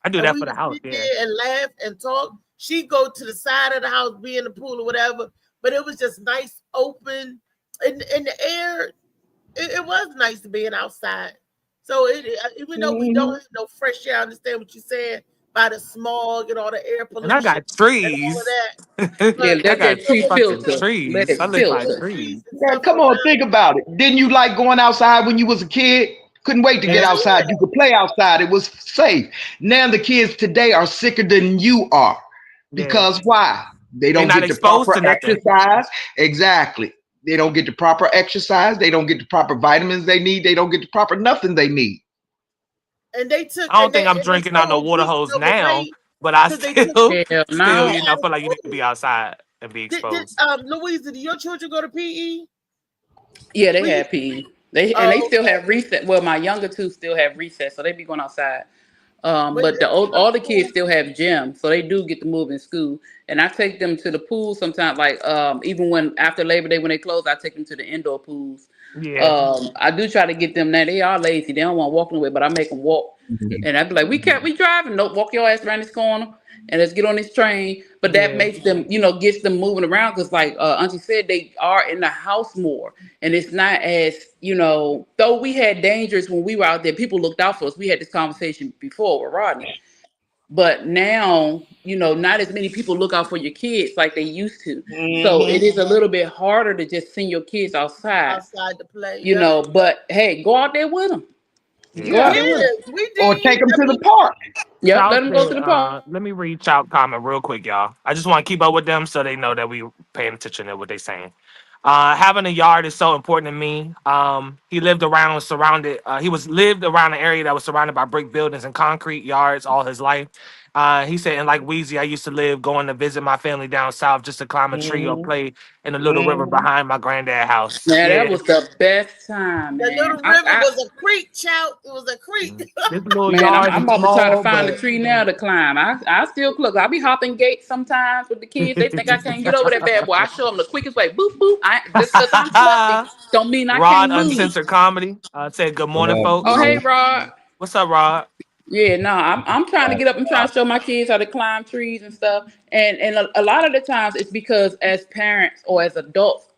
I do and that we for the would house. sit Yeah. there and laugh and talk. She'd go to the side of the house, be in the pool or whatever. But it was just nice, open, and the air. It was nice to being outside. So even though we don't have no fresh air, I understand what you're saying by the smog and all the air pollution. And I got trees. Yeah, let that tree filter. Trees. Let it I live by filter. trees. Yeah, come on, think about it. Didn't you like going outside when you was a kid? Couldn't wait to get outside. You could play outside. It was safe. Now the kids today are sicker than you are. Because why? They don't not get the exposed proper to nothing. exercise. Exactly. They don't get the proper exercise. They don't get the proper vitamins they need. They don't get the proper nothing they need. And they took. I don't think I'm drinking out no water hose now, but I still, you know, feel like you need to be outside and be exposed. Louisa, do your children go to PE? Yeah, they have PE. They still have recess. Well, my younger two still have recess, so they be going outside. But all the kids still have gym, so they do get to move in school. And I take them to the pool sometimes. Like even when after Labor Day when they close, I take them to the indoor pools. Yeah. I do try to get them there. They are lazy. They don't want walking away, but I make them walk. And I'd be like, we driving. Nope, walk your ass around this corner and let's get on this train. But that makes them, gets them moving around because like Auntie said, they are in the house more. And it's not as, though we had dangers when we were out there, people looked out for us. We had this conversation before with Rodney. But now, not as many people look out for your kids like they used to. So it is a little bit harder to just send your kids outside to play. But hey, go out there with them. Or take them to the park. Yeah, let them go to the park. Let me read Child comment real quick, y'all. I just want to keep up with them so they know that we paying attention to what they're saying. Having a yard is so important to me. He lived around an area that was surrounded by brick buildings and concrete yards all his life. He said, and like Weezy, I used to live going to visit my family down south just to climb a tree or play in the little river behind my granddad's house. Man, that was the best time. The little river was a creek, child. It was a creek. This little Man, yard I'm about to try to find a tree now to climb. I still look. I be hopping gates sometimes with the kids. They think I can't get over that bad boy. I show them the quickest way. Boop boop. Just because I'm fluffy don't mean I Rod can't move. Uncensored Comedy said, "Good morning, folks." Oh, hey, Rod. What's up, Rod? Yeah, no, I'm trying to get up. I'm trying to show my kids how to climb trees and stuff. And a lot of the times it's because as parents or as adults,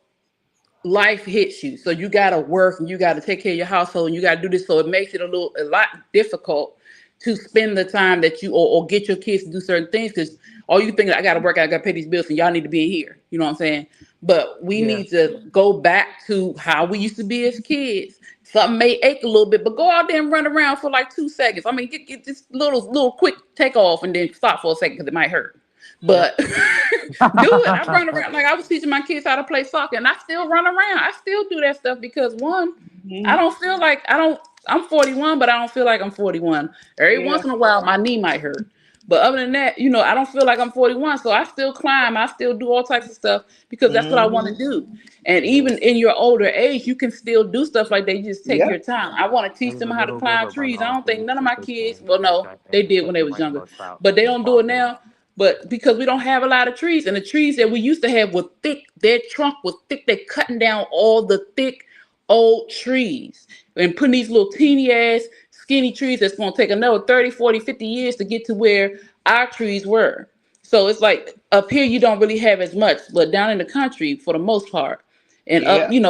life hits you. So you got to work and you got to take care of your household and you got to do this. So it makes it a lot difficult to spend the time that you or get your kids to do certain things because all you think, I got to work, I got to pay these bills and y'all need to be in here. You know what I'm saying? But we need to go back to how we used to be as kids. something may ache a little bit, but go out there and run around for like 2 seconds. I mean, get this little quick take off and then stop for a second because it might hurt. But do it. I run around like I was teaching my kids how to play soccer, and I still run around. I still do that stuff because I don't feel like I'm 41, but I don't feel like I'm 41. Every once in a while, my knee might hurt. But other than that, I don't feel like I'm 41. So I still climb. I still do all types of stuff because that's what I want to do. And even in your older age, you can still do stuff like that. You just take your time. I want to teach them how to climb trees. I don't think none of my kids, well, no, they did when they was younger, but they don't do it now. But because we don't have a lot of trees, and the trees that we used to have were thick, their trunk was thick. They're cutting down all the thick old trees and putting these little teeny ass skinny trees that's going to take another 30, 40, 50 years to get to where our trees were. So it's like up here, you don't really have as much, but down in the country, for the most part, and up, you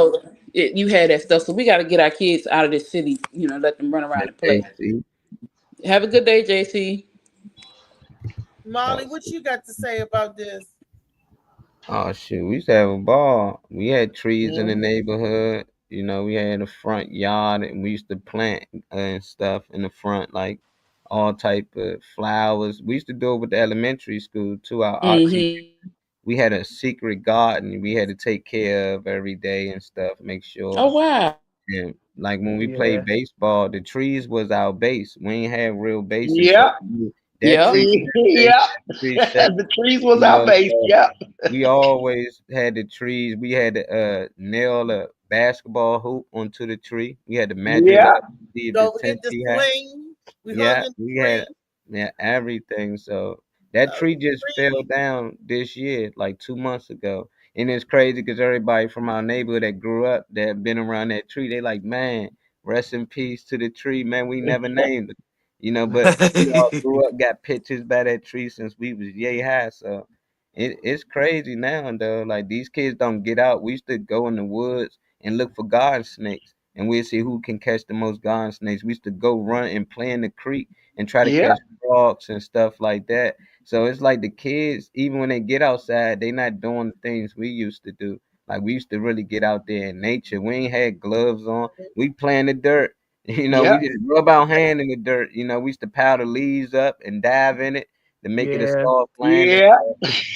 had that stuff. So we got to get our kids out of this city, let them run around and play. Have a good day, JC. Molly, what you got to say about this? Oh shoot, we used to have a ball. We had trees in the neighborhood. We had a front yard, and we used to plant and stuff in the front, like all type of flowers. We used to do it with the elementary school too. Our art teacher, we had a secret garden we had to take care of every day and stuff. Make sure. Oh wow. And like when we played baseball, the trees was our base. We ain't have real bases. Yeah. The trees was our base. We always had the trees. We had to nail a basketball hoop onto the tree. We had to match it up. Don't forget the swing. We had everything. So that tree just fell down this year, like 2 months ago. And it's crazy because everybody from our neighborhood that grew up, that been around that tree, they like, man, rest in peace to the tree, man. We never named it. But we all grew up, got pictures by that tree since we was yay high. So it's crazy now, though. Like, these kids don't get out. We used to go in the woods and look for garden snakes, and we'd see who can catch the most garden snakes. We used to go run and play in the creek and try to catch frogs and stuff like that. So it's like the kids, even when they get outside, they not doing the things we used to do. Like, we used to really get out there in nature. We ain't had gloves on. We play in the dirt. We just rub our hand in the dirt. We used to pile the leaves up and dive in it to make it a soft land.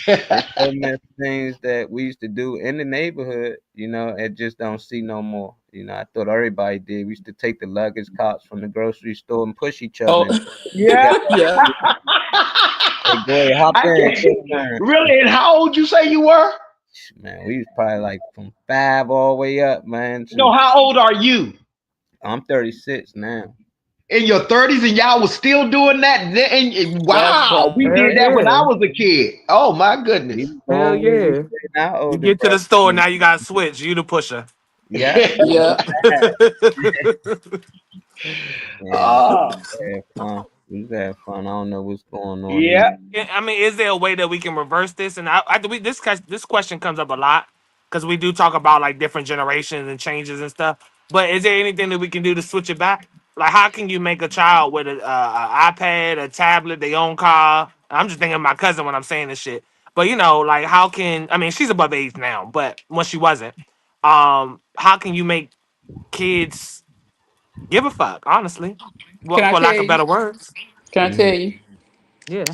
There's so many things that we used to do in the neighborhood, and just don't see no more. I thought everybody did. We used to take the luggage carts from the grocery store and push each other. Hey, hop in. Really? And how old you say you were? Man, we was probably like from 5 all the way up, man. How old are you? I'm 36 now. In your 30s, and y'all was still doing that? And wow, we did that when I was a kid. Oh my goodness! Hell yeah! You get to the store now, you got to switch. You the pusher. Yeah. We just have fun. I don't know what's going on. I mean, is there a way that we can reverse this? And this question comes up a lot because we do talk about like different generations and changes and stuff. But is there anything that we can do to switch it back? Like, how can you make a child with an iPad, a tablet, their own car? I'm just thinking of my cousin when I'm saying this shit. But like, she's above age now, but when she wasn't, how can you make kids give a fuck? Honestly, for lack of better words. Can I tell you? Yeah.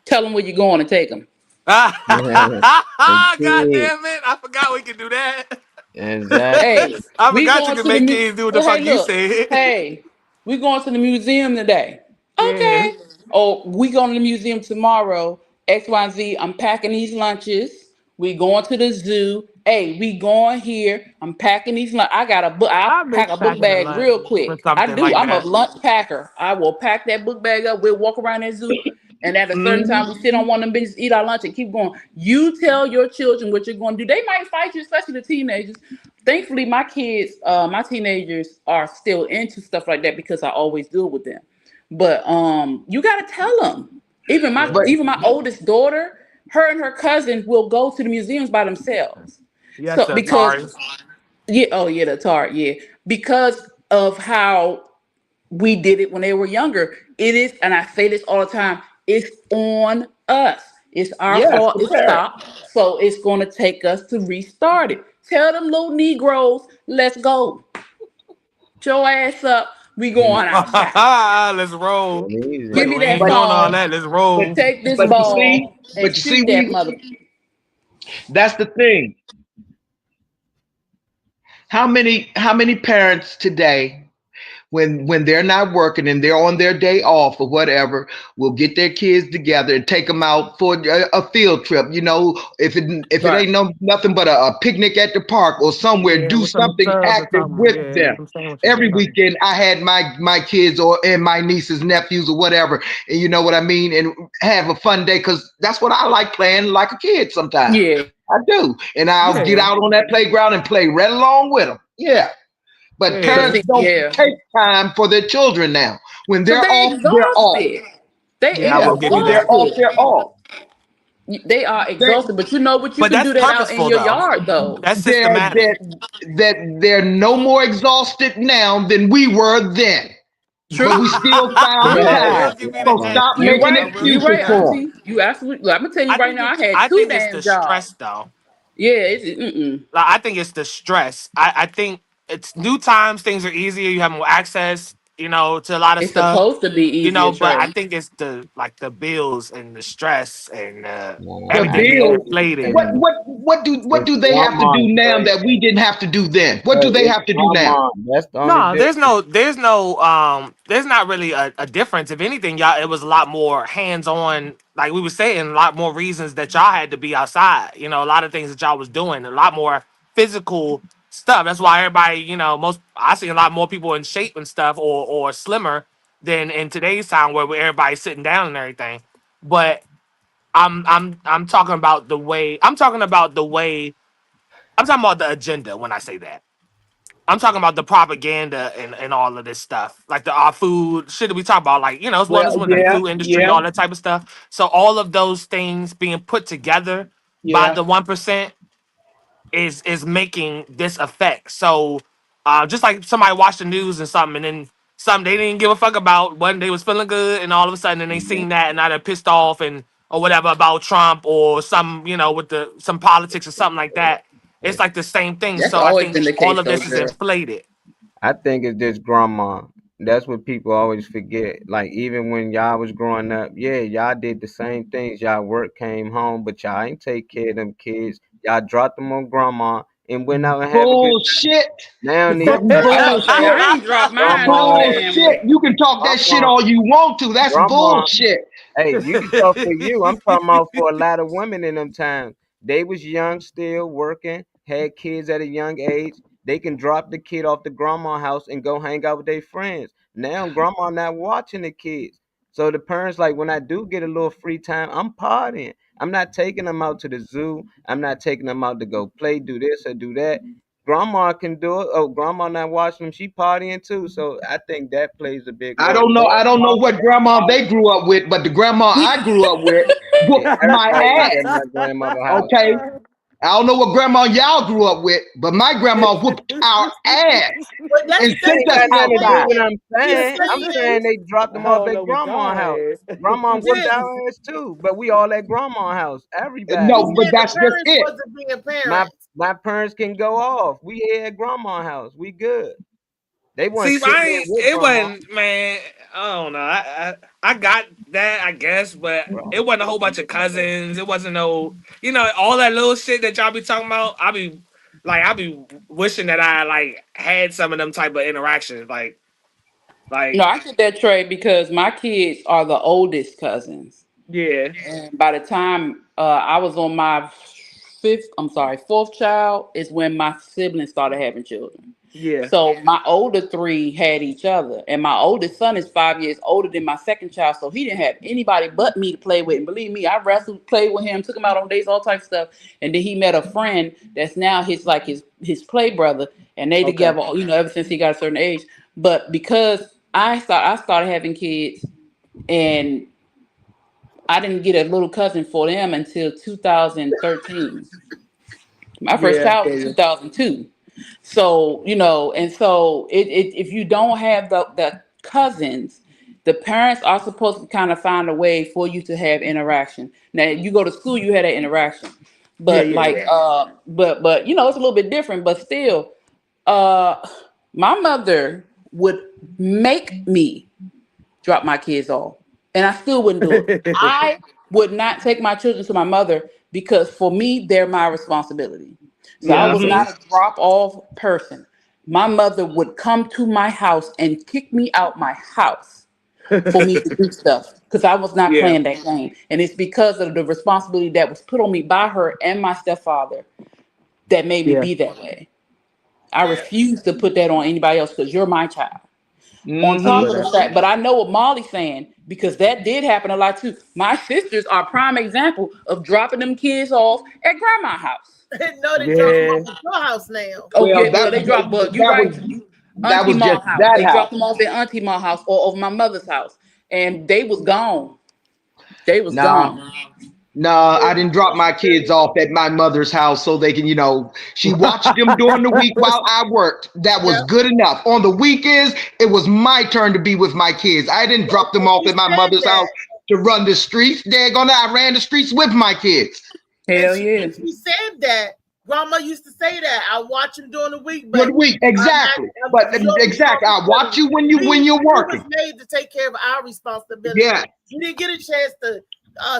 Tell them where you're going and take them. God damn it! I forgot we could do that. Exactly. Hey, I forgot you could make kids do what the fuck you said. Hey, we going to the museum today. Okay. Yeah. Oh, we going to the museum tomorrow. XYZ. I'm packing these lunches. We going to the zoo. Hey, we going here. I'm packing these lunch. I got a book. I'll pack a book bag real quick. I do. Like I'm a lunch packer. I will pack that book bag up. We'll walk around that zoo. And at a certain time, we sit on one of them benches, eat our lunch, and keep going. You tell your children what you're going to do. They might fight you, especially the teenagers. Thankfully, my kids, my teenagers are still into stuff like that because I always do it with them. But you got to tell them. Even my oldest daughter, her and her cousin will go to the museums by themselves. Yes, so because the Atari, because of how we did it when they were younger. It is, and I say this all the time. It's on us. It's our fault. It stopped. So it's going to take us to restart it. Tell them little Negroes, let's go. your ass up. We going outside. Let's roll. Easy. Give But me we that ain't doing all ball. that. Let's But roll. Take this but ball and you see, shoot that mother. that's the thing. How many parents today, when they're not working and they're on their day off or whatever, will get their kids together and take them out for a field trip? You know, if it Right. ain't nothing but a picnic at the park or somewhere, Yeah, do with some something subs or active something. with Yeah, them. with some sandwiches or Every something. weekend, I had my kids and my nieces, nephews, or whatever, and you know what I mean, and have a fun day because that's what I like, playing like a kid sometimes. Yeah. I do, and I'll get Yeah. out on that playground and play right along with them. Yeah. But But Yeah. parents see, don't yeah. take time for their children now. When Cause they're they off, they're off. exhausted. They Yeah, I Yeah, will give you when they're that. off, exhausted. they're off. They are They exhausted. But you know what? You But can that's do that out in purposeful your though. yard though. That's they're systematic. they're no more exhausted now than we were then. But we True. still found True. Hey, I will time. give you that's that. So on stop You making point. I right. will You give excuses you right, that. for them. Auntie. You absolutely. I'm gonna tell you right now. I had I two think it's damn the jobs. stress though. Yeah. It's. Like, I think it's the stress. I think it's new times. Things are easier. You have more access. To a lot of It's stuff. supposed to be easier, But I Trey. think it's the bills and the stress and The Nah, I everything being think bills. inflated. it's, What it's do they have to grandma do now straight. that we didn't have to do then? What do they It's have to do now? grandma. That's the only No, there's difference. no, there's no, there's not really a difference. If anything, y'all, it was a lot more hands-on. Like we were saying, a lot more reasons that y'all had to be outside. A lot of things that y'all was doing, a lot more physical stuff. That's why everybody, I see a lot more people in shape and stuff, or slimmer than in today's time where everybody's sitting down and everything. But I'm talking about the way. I'm talking about the agenda when I say that. I'm talking about the propaganda and all of this stuff, like our food shit that we talk about, like as well Well, as with the yeah, food industry, yeah, all that type of stuff. So all of those things being put together by yeah. the 1% is making this effect. So just like somebody watched the news and something, and then something they didn't give a fuck about, one they was feeling good, and all of a sudden they seen that and now they're pissed off and or whatever about Trump or some with the some politics or something like that. It's like the same thing. That's So I always think been the all case, of though, this is Jared. inflated. I think it's just grandma. That's what people always forget. Like even when y'all was growing up, yeah, y'all did the same things. Y'all work, came home, but y'all ain't take care of them kids. Y'all dropped them on grandma and went out and have a good time. Bullshit. Now these I about to say Bullshit. I ain't dropped mine no grandma, damn Bullshit. way. You can talk that shit grandma, all you want to. That's grandma. bullshit. Hey, you can talk for you. I'm talking about for a lot of women in them times. They was young still, working, had kids at a young age. They can drop the kid off the grandma house and go hang out with their friends. Now grandma not watching the kids. So the parents like when I do get a little free time, I'm partying. I'm not taking them out to the zoo. I'm not taking them out to go play, do this or do that. Grandma can do it. Oh, grandma not watching them. She partying too. So I think that plays a big I role. don't know. I don't know what grandma they grew up with, but the grandma I grew up with Hey, whooped my everybody was at ass. my grandmother's house. Okay. I don't know what grandma y'all grew up with, but my grandma whooped our ass But that's and the That thing. sent ain't us got Here's the nothing to do thing. outside. with what I'm The saying. I'm thing saying is, they dropped I them off don't know at what grandma's y'all house. is. Grandma whooped Jen, our ass too, but we all at grandma's house. Everybody. No, but Jen, the that's just parents it. wasn't being My parents. my parents can go off. We here at grandma's house. We good. They weren't See, sitting there with it grandma. wasn't, man. I don't know. I got that, I guess, but it wasn't a whole bunch of cousins. It wasn't no, all that little shit that y'all be talking about. I be wishing that I like had some of them type of interactions, No, like I get that, Trey, because my kids are the oldest cousins. yeah, And by the time I was on my fourth child is when my siblings started having children. yeah, So my older three had each other, and my oldest son is 5 years older than my second child, so he didn't have anybody but me to play with. And believe me, I wrestled, played with him, took him out on dates, all types of stuff. And then he met a friend that's now his play brother, and they okay, together, ever since he got a certain age. But because I started having kids, and I didn't get a little cousin for them until 2013. My first yeah, I child feel was you. 2002. So, and so if you don't have the cousins, the parents are supposed to kind of find a way for you to have interaction. Now, you go to school, you had that interaction. Yeah, But yeah, like, yeah. but it's a little bit different, but still, uh, my mother would make me drop my kids off, and I still wouldn't do it. I would not take my children to my mother because for me, they're my responsibility. So I was not a drop off person. My mother would come to my house and kick me out my house for me to do stuff because I was not playing that game. And it's because of the responsibility that was put on me by her and my stepfather that made me be that way. I refuse to put that on anybody else because you're my child. On top of the fact, but I know what Molly's saying because that did happen a lot too. My sisters are prime example of dropping them kids off at grandma's house. No, they drop them off at your house now. Oh, well, they drop, but you're right. Auntie Ma's house. They dropped them off at Auntie Ma's house or over my mother's house, and they was gone. They was gone. No, I didn't drop my kids off at my mother's house so they can, she watched them during the week while I worked. That was good enough. On the weekends, it was my turn to be with my kids. I didn't drop them off at my mother's house to run the streets. I ran the streets with my kids. Hell yeah. She said that. Grandma used to say that. I watch him during the week. But exactly. I watch you when you're working. We was made to take care of our responsibility. Yeah. You didn't get a chance to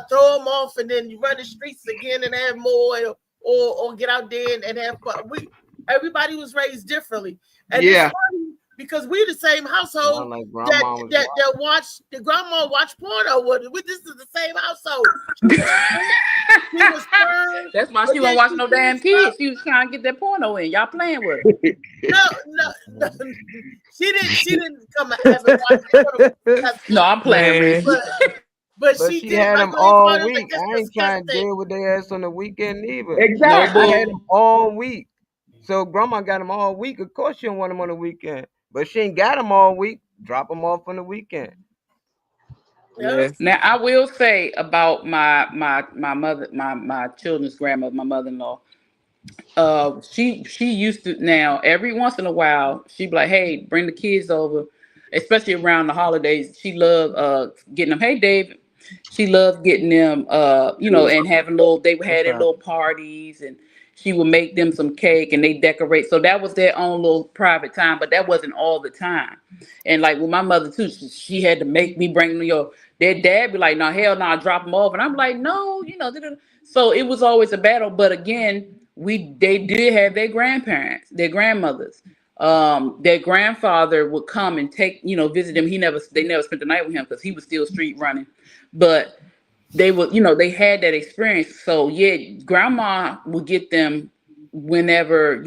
throw them off and then you run the streets again and have more or get out there and have fun. Everybody was raised differently. And it's funny because we're the same household that watch the grandma watch porno with. This is the same household. She was firm, that's why she wasn't watching no damn kids. She was trying to get that porno in. Y'all playing with her. No. She didn't come and have it watch. No, I'm playing. But she had them all week. I ain't trying to deal with their ass on the weekend either. Exactly. I had them all week. So grandma got them all week. Of course she don't want them on the weekend. But she ain't got them all week. Drop them off on the weekend. Yeah. Now I will say about my mother, my children's grandmother, my mother-in-law. She used to, now every once in a while she'd be like, hey, bring the kids over, especially around the holidays. She loved getting them. Hey, David. She loved getting them, and having they had their little parties, and she would make them some cake and they decorate. So that was their own little private time, but that wasn't all the time. And like with my mother too, she had to make me bring them. Their dad be like, no, hell no, drop them off. And I'm like, no, So it was always a battle. But again, they did have their grandparents, their grandmothers. Their grandfather would come and visit them. They never spent the night with him because he was still street running. But they would, they had that experience. So yeah, grandma would get them whenever,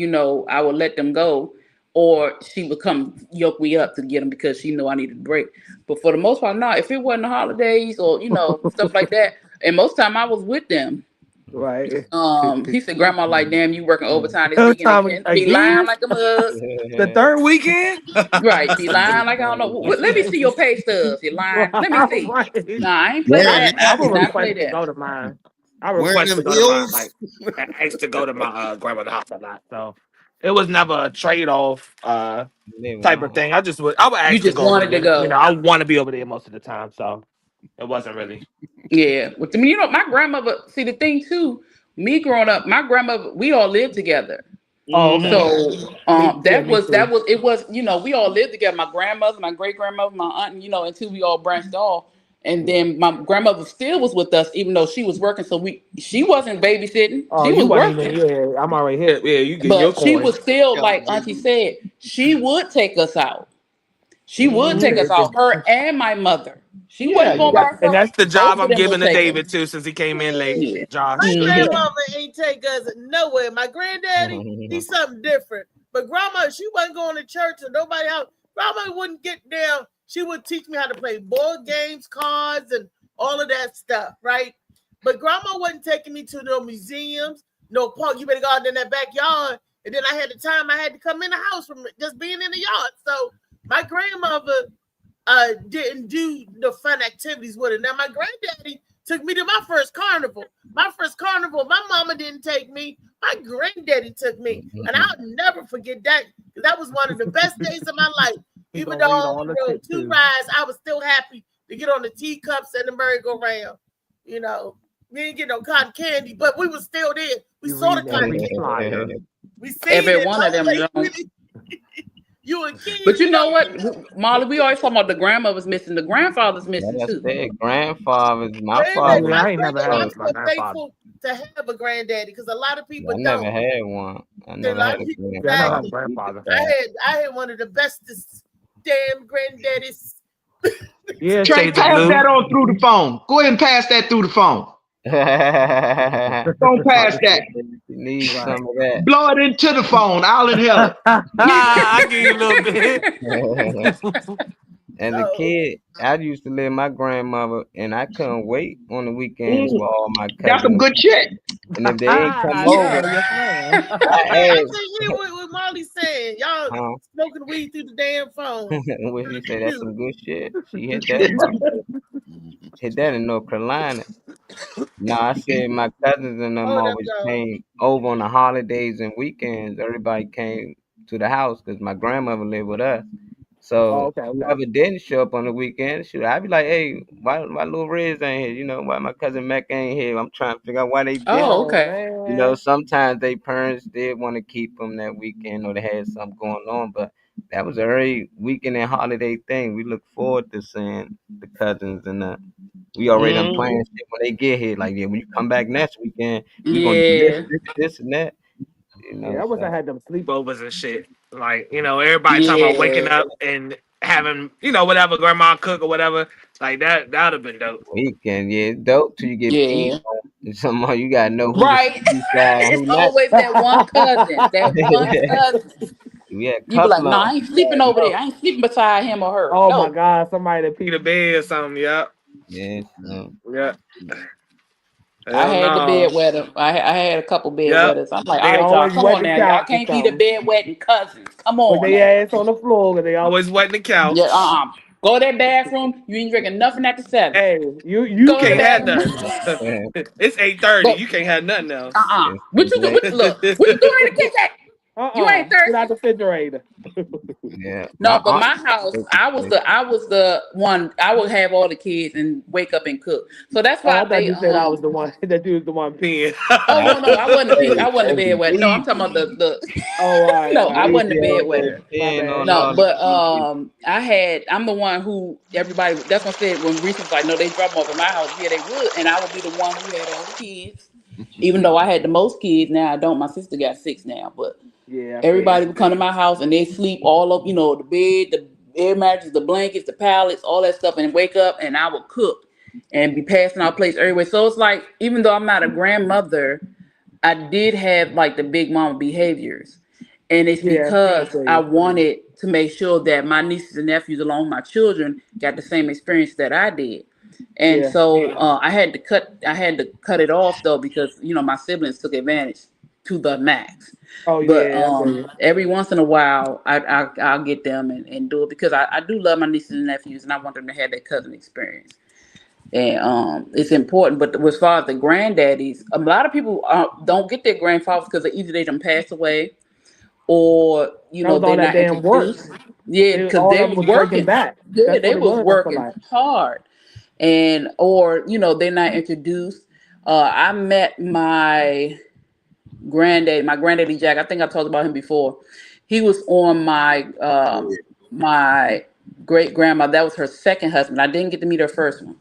I would let them go, or she would come yoke me up to get them because she knew I needed a break. But for the most part, no, if it wasn't the holidays or, stuff like that, and most time I was with them. Right. He said, grandma, like, damn, you working overtime this weekend. Be lying like a mug. The third weekend? Right. Be lying like I don't know. Let me see your pay stubs. You're lying. Let me see. Right. Nah, I ain't play that. I would not play request to that. go to mine. I request to go to mine. Like, I used to go to my grandmother's house a lot. So it was never a trade-off type of thing. I would actually just go wanted to go. I want to be over there most of the time. So it wasn't really. Yeah. Well, to me, my grandmother, see the thing too, me growing up, my grandmother, we all lived together. Oh, okay. So that was, we all lived together. My grandmother, my great grandmother, my aunt, until we all branched off. And then my grandmother still was with us, even though she was working. So she wasn't babysitting. She was working. Yeah, I'm already here. Yeah, you get but your coin. She was still, like Auntie said, she would take us out. She would take us out, her and my mother. She wasn't going by herself. And that's the job I'm giving to David too, since he came in late. Josh. My grandmama ain't take us nowhere. My granddaddy, he's something different. But grandma, she wasn't going to church or nobody else. Grandma wouldn't get down. She would teach me how to play board games, cards, and all of that stuff, right? But grandma wasn't taking me to no museums, no park. You better go out in that backyard. And then I had the time I had to come in the house from just being in the yard. So my grandmother didn't do the fun activities with it. Now, my granddaddy took me to my first carnival. My mama didn't take me. My granddaddy took me. And I'll never forget that. That was one of the best days of my life. Even though I only rode 2 rides, I was still happy to get on the teacups and the merry-go-round. We didn't get no cotton candy, but we were still there. We saw the cotton candy. We seen every one of them. You a kid. But you know what, Molly? We always talk about the grandmother's missing. The grandfather's missing Like I too. said, grandfathers. My Granddaddy, father. Yeah, I ain't never had I'm my so grandfather. thankful to have a granddaddy because a lot of I people never don't. had one. I A never lot had of a people Yeah, I know her exactly. grandfather. I had one of the bestest damn granddaddies. Yeah, Trey, shades of pass blue. that on through the phone. Go ahead and pass that through the phone. Don't pass that. You need Right. some of that. Blow it into the phone. I'll inhale it. I give you a little bit. As a So, kid, I used to live with my grandmother, and I couldn't wait on the weekends for all my That's some cousins. good shit. And if they ain't come I over, know, yes, ma'am. I I asked, can hear what Molly's saying. Y'all huh? smoking weed through the damn phone. What she say? That's some good shit. She hit that part. Hit that in North Carolina. No, I said my cousins and them Hold up, always y'all. came over on the holidays and weekends. Everybody came to the house because my grandmother lived with us. Oh, So okay. whoever didn't show up on the weekend, shoot, I'd be like, hey, why little Riz ain't here? You know, why my cousin Mac ain't here? I'm trying to figure out why they didn't. Oh, Oh, okay. You know, man. sometimes they parents did want to keep them that weekend or they had something going on, but that was a very weekend and holiday thing. We look forward to seeing the cousins and we already done playing shit when they get here. Like, yeah, when you come back next weekend, we gonna do Yeah. this, and that. You Yeah, know, I wish I so had them sleepovers and shit. Like, everybody talking about waking Yeah. up and having, whatever grandma cook or whatever. Like that would have been dope. weekend, yeah, it's dope till you get peeped Yeah. on. And somehow you gotta know who the Right. sleepy side and It's who not. always that one cousin. That one cousin. We had a You be like, couple nah, of I them. ain't You sleeping gotta over know. there. I ain't sleeping beside him or her. Oh my No. God, somebody that pee the bed or something. Yeah. Yes, Yeah. I Hell had the no. bedwetter. I had a couple Yep. bedwetters. I'm like, all They right, y'all, always come wet on the now. Y'all couch or can't be the something. bedwetting cousins. Come Put on now. their ass on the floor because they always wet in the Yeah, couch. Go to that bathroom. You ain't drinking nothing after 7. Hey, you Go to the can't have bathroom. nothing. It's 8:30. But You can't have nothing else. yes, what you do? exactly. What you doing in the kitchen? You ain't Get out thirsty. the refrigerator. Yeah, my No, but aunt my used house, to take us places. I was the one. I would have all the kids and wake up and cook. So that's Oh, why I thought they you said I was the one that you was the one peeing. Oh I no, no, I wasn't hey, I wasn't that's a bedwetter. No, I'm talking easy. about the Oh, all right, no, all I right. wasn't a Easy over bedwetter. there My peeing bad. on No, all the but kids. I'm the one who everybody. That's what I said when Reese was like, no, they drop them off at my house. Yeah, they would, and I would be the one who had all the kids. Even though I had the most kids, now I don't. My sister got 6 now, but Yeah, I feel everybody you. would come to my house and they sleep all up, the bed, the air mattress, the blankets, the pallets, all that stuff, and wake up and I would cook and be passing out plates everywhere. So it's like, even though I'm not a grandmother, I did have like the big mama behaviors. And it's Yeah, I because feel I you. wanted to make sure that my nieces and nephews, along with my children, got the same experience that I did. And Yeah. so I had to cut it off though, because my siblings took advantage to the max. Oh But yeah, I feel you. every once in a while, I'll get them and do it because I do love my nieces and nephews, and I want them to have that cousin experience. And it's important. But as far as the granddaddies, a lot of people don't get their grandfathers because either they done passed away or That was all they're that not damn work. introduced. Yeah, because All they of them was was breaking working. back. Yeah, That's they what it was was. I feel working like. hard, and or they're not introduced. I met my granddaddy Jack. I think I talked about him before. He was on my great grandma. That was her second husband. I didn't get to meet her first one,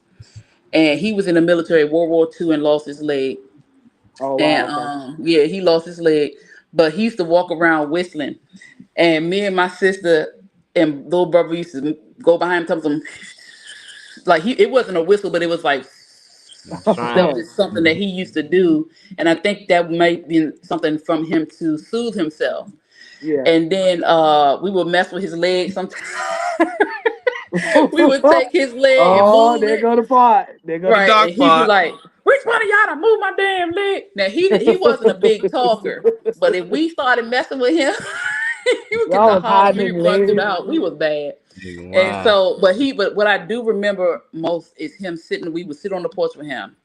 and he was in the military, World War II, and lost his leg. Oh And wow, okay. yeah, he lost his leg, but he used to walk around whistling. And me and my sister and little brother used to go behind him, tell him like it wasn't a whistle, but it was like that was Trying. just something that he used to do. And I think that might be something from him to soothe himself. Yeah. And then we would mess with his leg sometimes. We would take his leg and Oh, move there it. go the part. There go the Right. And dark he'd be part. like, which one of y'all to move my damn leg? Now he wasn't a big talker, but if we started messing with him, he would get Y'all to was holler. hiding We in would run through the there. house. We was bad. And Wow. so, but what I do remember most is him sitting. We would sit on the porch with him,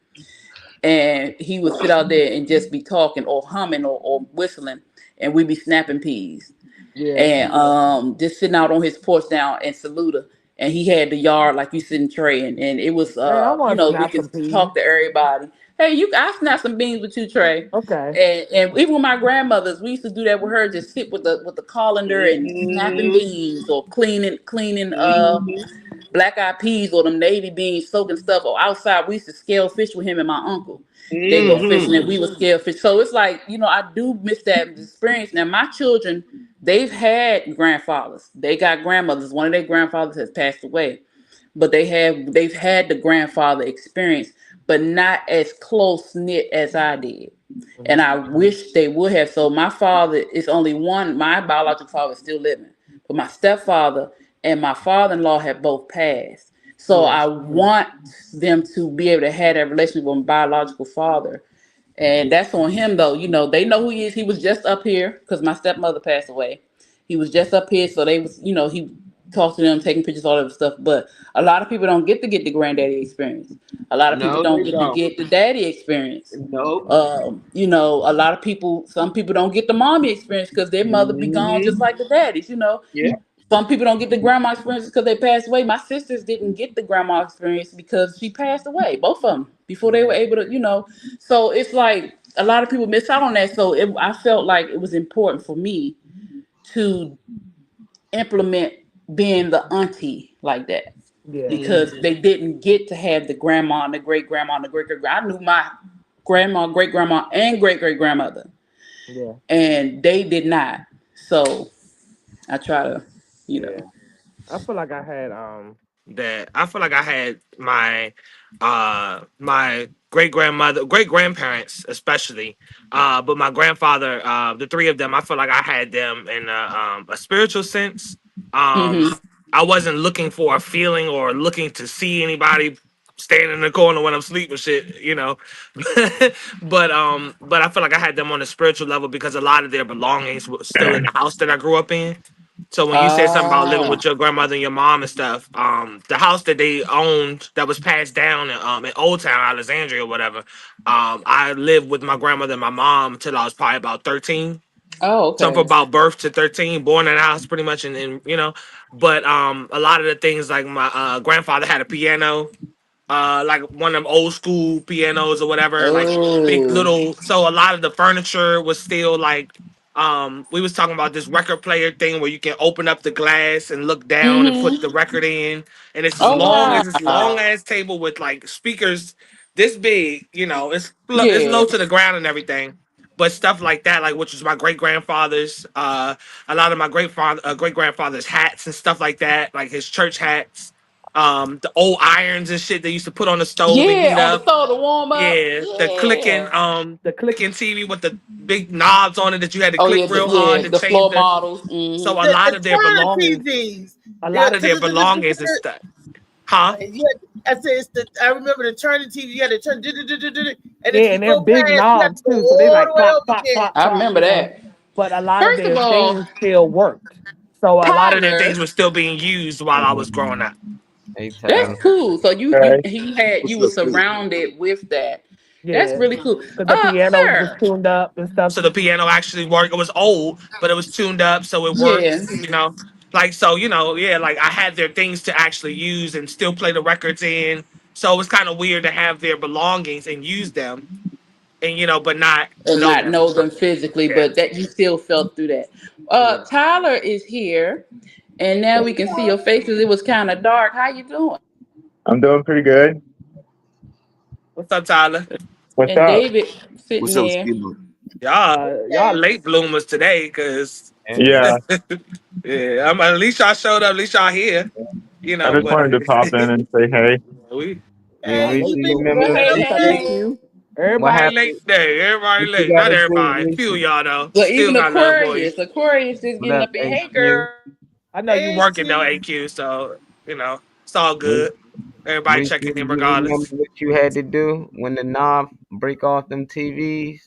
and he would sit out there and just be talking or humming or whistling, and we'd be snapping peas Yeah. and just sitting out on his porch down in Saluda. And he had the yard like you sitting Trey, and it was Man, I want to we snap could some peas. talk to everybody. Hey, I snap some beans with you, Trey. Okay. And even with my grandmothers, we used to do that with her. Just sit with the colander and snapping Mhm. beans or cleaning Mhm. black eyed peas or them navy beans, soaking stuff. Or outside, we used to scale fish with him and my uncle. They go fishing Mhm. and we would scale fish. So it's like, I do miss that experience. Now my children, they've had grandfathers. They got grandmothers. One of their grandfathers has passed away, but they've had the grandfather experience, but not as close knit as I did. And I wish they would have. So my father is only one. My biological father is still living, but my stepfather and my father-in-law have both passed. So Yeah. I want them to be able to have that relationship with my biological father. And that's on him though. They know who he is. He was just up here because my stepmother passed away. He was just up here, so they was, he talked to them, taking pictures, all that stuff. But a lot of people don't get to get the granddaddy experience. A lot of people No, don't they get to don't. get the daddy experience. Nope. A lot of people, some people don't get the mommy experience because their mother be gone just Mhm. like the daddies. Yeah. Some people don't get the grandma experience because they passed away. My sisters didn't get the grandma experience because she passed away, both of them, before they were able to. So it's like a lot of people miss out on that. So I felt like it was important for me to implement being the auntie like that Yeah. because Mhm. they didn't get to have the grandma and the great grandma and the great great. I knew my grandma, great grandma, and great great grandmother, Yeah. and they did not. So I try to, you Yeah. know. I feel like I had that I feel like I had my great grandparents especially, but my grandfather, the three of them, I feel like I had them in a spiritual sense. Hmm. I wasn't looking for a feeling or looking to see anybody standing in the corner when I'm sleeping shit. But I feel like I had them on a spiritual level because a lot of their belongings were still in the house that I grew up in. So when you said something about living Ah. with your grandmother and your mom and stuff, the house that they owned that was passed down in Old Town, Alexandria, or whatever, I lived with my grandmother and my mom until I was probably about 13. Oh, So from okay. about birth to 13, born in the house pretty much, and. But a lot of the things like my grandfather had a piano, like one of them old school pianos or whatever, like big Oh. little. So a lot of the furniture was still like, we was talking about this record player thing where you can open up the glass and look down and put Mm-hmm. the record in, and it's as Oh long wow. as this long ass table with like speakers this big, it's Yeah. low to the ground and everything. But stuff like that, like which was my great grandfather's, a lot of my great grandfather's hats and stuff like that, like his church hats, the old irons and shit they used to put on the stove and Yeah, heat on the up. stove to warm up. Yeah, Yeah. the clicking TV with the big knobs on it that you had to Oh click yeah, real hard to the change floor the. models. So Mm-hmm. a The lot of their Turner belongings, TVs. a Yeah, lot of their belongings and stuff, huh? I said it's the. I remember the Turner TV. You had to turn, and Yeah, if you and they're go big past, you have knobs to go too, so they all the like way clock, over clock, again. clock, I clock, remember that. But a lot of First of their all, things still worked. So a lot of their things Tyler, were still being used while I was growing up. Hey that's Tyler. cool. So Hey, you what's were up, dude? surrounded with that. That's Yeah, really cool. because the piano was Sir. tuned up and stuff. So the piano actually worked. It was old, but it was tuned up, so it Yeah. worked. Like so, yeah. Like I had their things to actually use and still play the records in. So it was kind of weird to have their belongings and use them, and but not And know not them. know them physically, Yeah, but that you still felt through that. yeah. Tyler is here, and now we can see your faces. It was kind of dark. How you doing? I'm doing pretty good. What's up, Tyler? What's And up? David sitting What's up, there. Skibbo? Y'all late bloomers today, cause And Yeah, yeah, at least y'all showed up. At least y'all here. I just But wanted to pop in and say hey. we yeah, Hey, Reese, you you been remember Well, keeping hey, up Reese, what's up, late? hey. AQ? what Everybody late happened? today. Everybody What you late. Not gotta do, everybody. Reese? Few of y'all though. But Still even got love for you. Aquarius is What getting up, up in. Hey, AQ? girl. I know you Hey, working though, Q. AQ. So it's all Reese, good. Everybody Reese, checking in you remember regardless. what you had to do when the knob break off them TVs?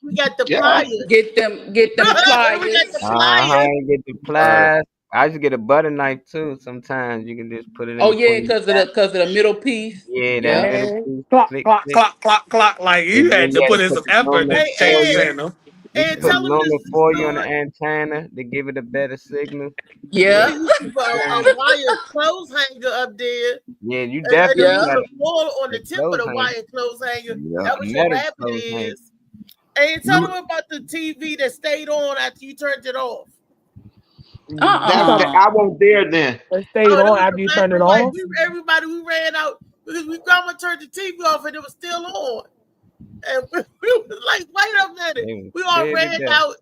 We got the Yeah. pliers. Get them We got pliers. the pliers. Get the pliers. I just get a butter knife too. Sometimes you can just put it in Oh yeah, between. because of the middle piece. Yeah, that Yep. middle Man, piece, clock, click, clock, click. clock, clock, clock. Like And you then had to you had put to in put some the effort to aluminum Hey, change the Ed, foil. channel. You can Ed, put tell them this aluminum is foil on the story. antenna to give it a better signal. We Yep. used to put a wire clothes hanger up there. Yeah, you And definitely then Yeah. got the more on the a tip of clothes the hanger. wire clothes hanger. Yeah. That A was your metal rabbit clothes hanger. is. And tell them about the TV that stayed on after you turned it off. Uh-uh. I won't dare then. It stayed Oh, that on was after the you black turned it and white. off. We ran out because grandma turned the TV off and it was still on. And we was like, wait a minute. They was We all scared to ran death.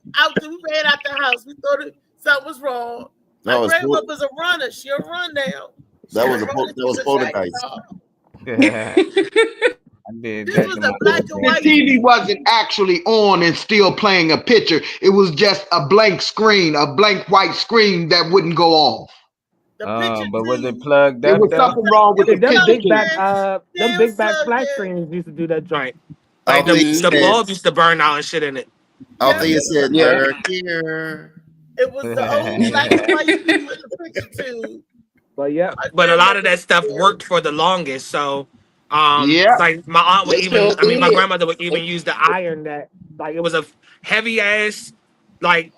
we ran out the house. We thought something was wrong. My That was grandma po- was a runner. She'll run now. that was Poltergeist. poltergeist. I did This that was to a my black and The white TV wasn't actually on and still playing a picture. It was just a blank screen, a blank white screen that wouldn't go off. The picture but was it tube. plugged There up was though? something wrong with It the was Them picture big plugged tube. back, in. them It big was back plugged flat in. screens used to do that joint. I Like don't think it the said. bulb used to burn out and shit in it. I don't think it said Yeah. third tier. It was the old black and white view with the picture tube. But yeah, My but a lot of grandmother that stuff was worked for the longest. So, Yeah. like my aunt would They sure my did. grandmother would even use the iron that, like, it was a heavy ass, like,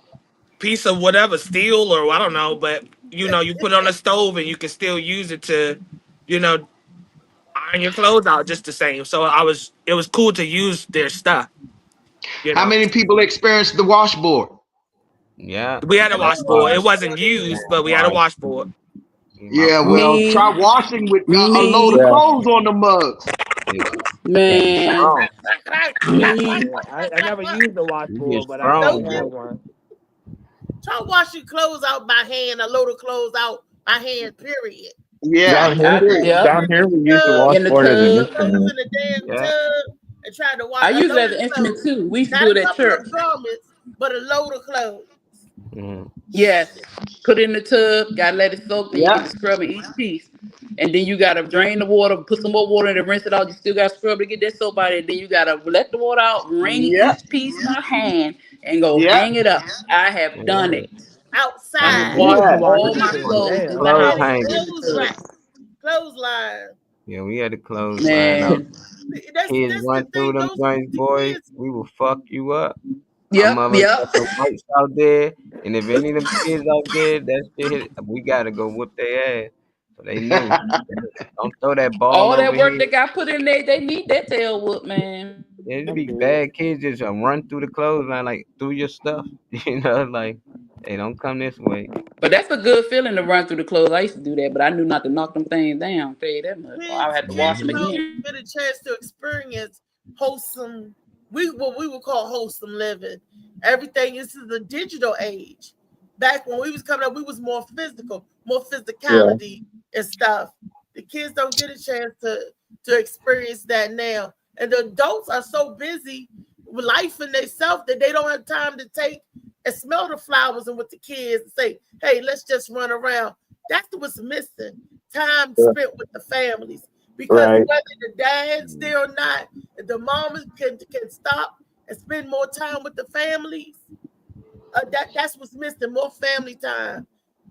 piece of whatever steel or I don't know, but you put it on the stove and you can still use it to, iron your clothes out just the same. So it was cool to use their stuff. How many people experienced the washboard? Yeah. We had a That's washboard. It what wasn't used, but we had a washboard. Yeah, well, Me. try washing with a load Me. of clothes on the mugs. Man. Me. I never used the washboard, but I strong, had bro. one. Try washing clothes out by hand, a load of clothes out by hand, period. Yeah. Down here we use the In the washboard as an tub. Clothes instrument. in the damn Yeah. tub and try to wash. I a use it load as an of instrument clothes. too. We used to Not do a it at couple church. of garments, but a load of clothes. Mhm. Yes. Put it in the tub, gotta let it soak, then you Yeah. get to scrubbing each piece. And then you gotta drain the water, put some more water in it, rinse it out. You still gotta scrub to get that soap out of it. Then you gotta let the water out, wring Yeah. each piece by hand, and go Yeah. hang it up. I have done it. I Outside. washed Yeah. all my Damn. clothes in the Clothes house hangers. in the Clothes tub. rack. Clothesline. Yeah, we had a clothesline out. Man. That's Kids the run through thing. them Those joints, the boy. kids. We will fuck you up. Our Yep, mother yep. got the whites out there, and if any of them kids out there, that shit hit, we gotta go whoop their ass. So they knew. Don't throw that ball All over that work here. they got put in there, they need that tail whoop, man. It'd be bad kids just run through the clothesline, like through your stuff. Like, hey, don't come this way. But that's a good feeling to run through the clothes. I used to do that, but I knew not to knock them things down. I'll tell you that much. Or I had to wash them Kids don't again. get a chance to experience wholesome, what we would call wholesome living. Everything is the digital age. Back when we was coming up, we was more physical, more physicality and stuff. The kids don't get a chance to experience that now. And the adults are so busy with life and themselves that they don't have time to take and smell the flowers and with the kids and say, hey, let's just run around. That's what's missing. Time spent with the families. Because whether the dad's there or not, if the mamas can stop and spend more time with the families, that's what's missing, more family time.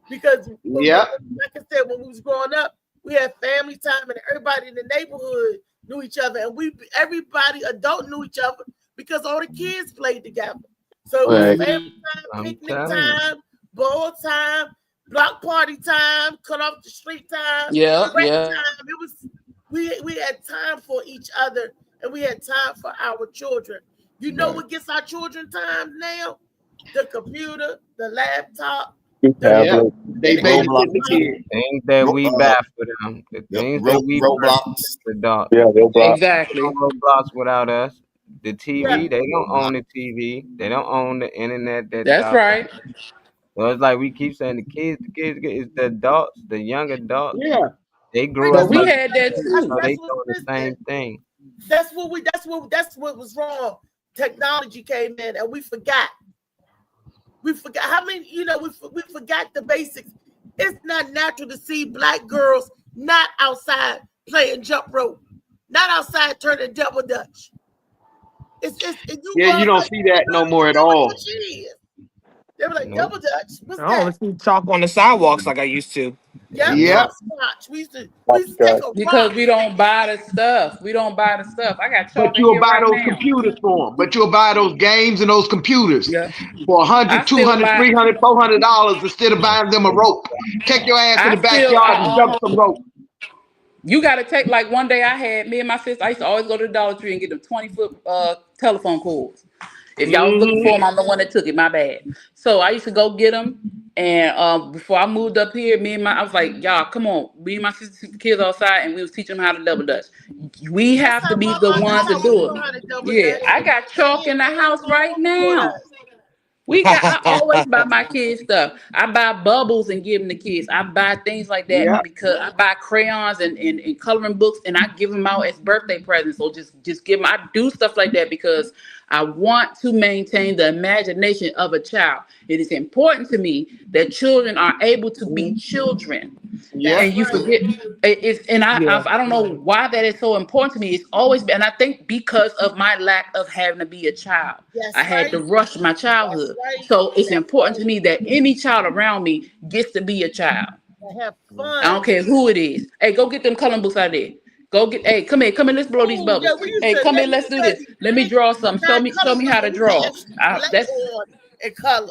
Because like I said, when we was growing up, we had family time and everybody in the neighborhood knew each other, and everybody adult knew each other because all the kids played together. So it was family time, picnic time, ball time, block party time, cut off the street time, time. It was we had time for each other, and we had time for our children. You know what gets our children time now? The computer, the laptop. They babysit the kids. Things that we buy for them. The things that we Roblox. the dog. Yeah, Roblox. Exactly. Roblox without us. The TV, they don't own the TV. They don't own the internet. That's right. So it's like we keep saying the kids it's the adults, the young adults. Yeah. They grew But up. we had that too. So they doing the same thing. That's what was wrong. Technology came in and we forgot. We forgot how many, we forgot the basics. It's not natural to see black girls not outside playing jump rope, not outside turning double dutch. You don't see that no more at all. They were like, double dutch? What's I don't that? see chalk on the sidewalks like I used to. Yeah. We used to take a because rock. we don't buy the stuff. I got chalk. But you'll buy those now. computers for them. But you'll buy those games and those computers for $100, I still $200, buy- $300, $400 instead of buying them a rope. Take your ass in the backyard and jump some rope. You got to take, like one day I had, me and my sister, I used to always go to the Dollar Tree and get them 20-foot telephone cords. If y'all was looking for them, I'm the one that took it, my bad. So I used to go get them. And before I moved up here, I was like, y'all, come on. Me and my sister took the kids outside and we was teaching them how to double dutch. We have to be the ones to do it. Yeah, I got chalk in the house right now. I always buy my kids stuff. I buy bubbles and give them to kids. I buy things like that because I buy crayons and coloring books and I give them out as birthday presents. So just give them. I do stuff like that because I want to maintain the imagination of a child. It is important to me that children are able to be children. Yeah. And you forget I don't know why that is so important to me. It's always been, and I think because of my lack of having to be a child. I had to rush my childhood. So it's important to me that any child around me gets to be a child. Have fun. I don't care who it is. Hey, go get them coloring books out there. Hey, come here, let's blow these bubbles. Hey, come here, let's do this. Let me draw something. Show me how to draw. That's and color.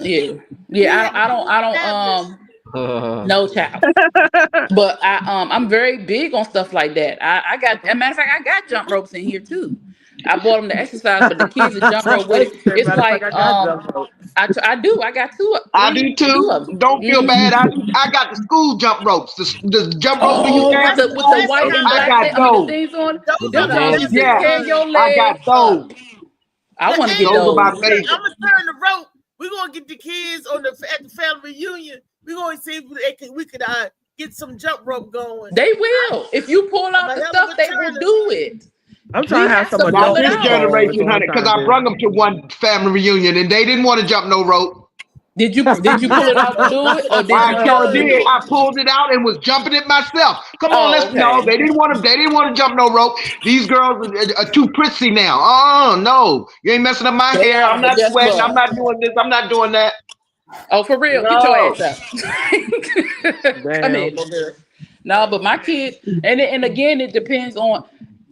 Yeah. I don't no child. But I'm very big on stuff like that. I got, as a matter of fact, I got jump ropes in here too. I bought them to exercise, but the kids that jump rope with it. It's like I do. I got two. I do too. Don't feel bad. I got the school jump ropes. The jump ropes with the white and black things on. I got those. I want to get those. I'm gonna turn the rope. We're gonna get the kids at the family reunion. We're gonna see if we could get some jump rope going. They will. If you pull out the stuff, they will do it. I'm trying to have some adult this generation, honey, because I brought them to one family reunion and they didn't want to jump no rope. Did you pull it out to do it, or did I pulled it out and was jumping it myself. Come on, no. They didn't want to jump no rope. These girls are too prissy now. Oh no, you ain't messing up my hair. I'm not sweating. I'm not doing this. I'm not doing that. Oh, for real? No. Get your ass up. Come here. No, but my kids, and again, it depends on.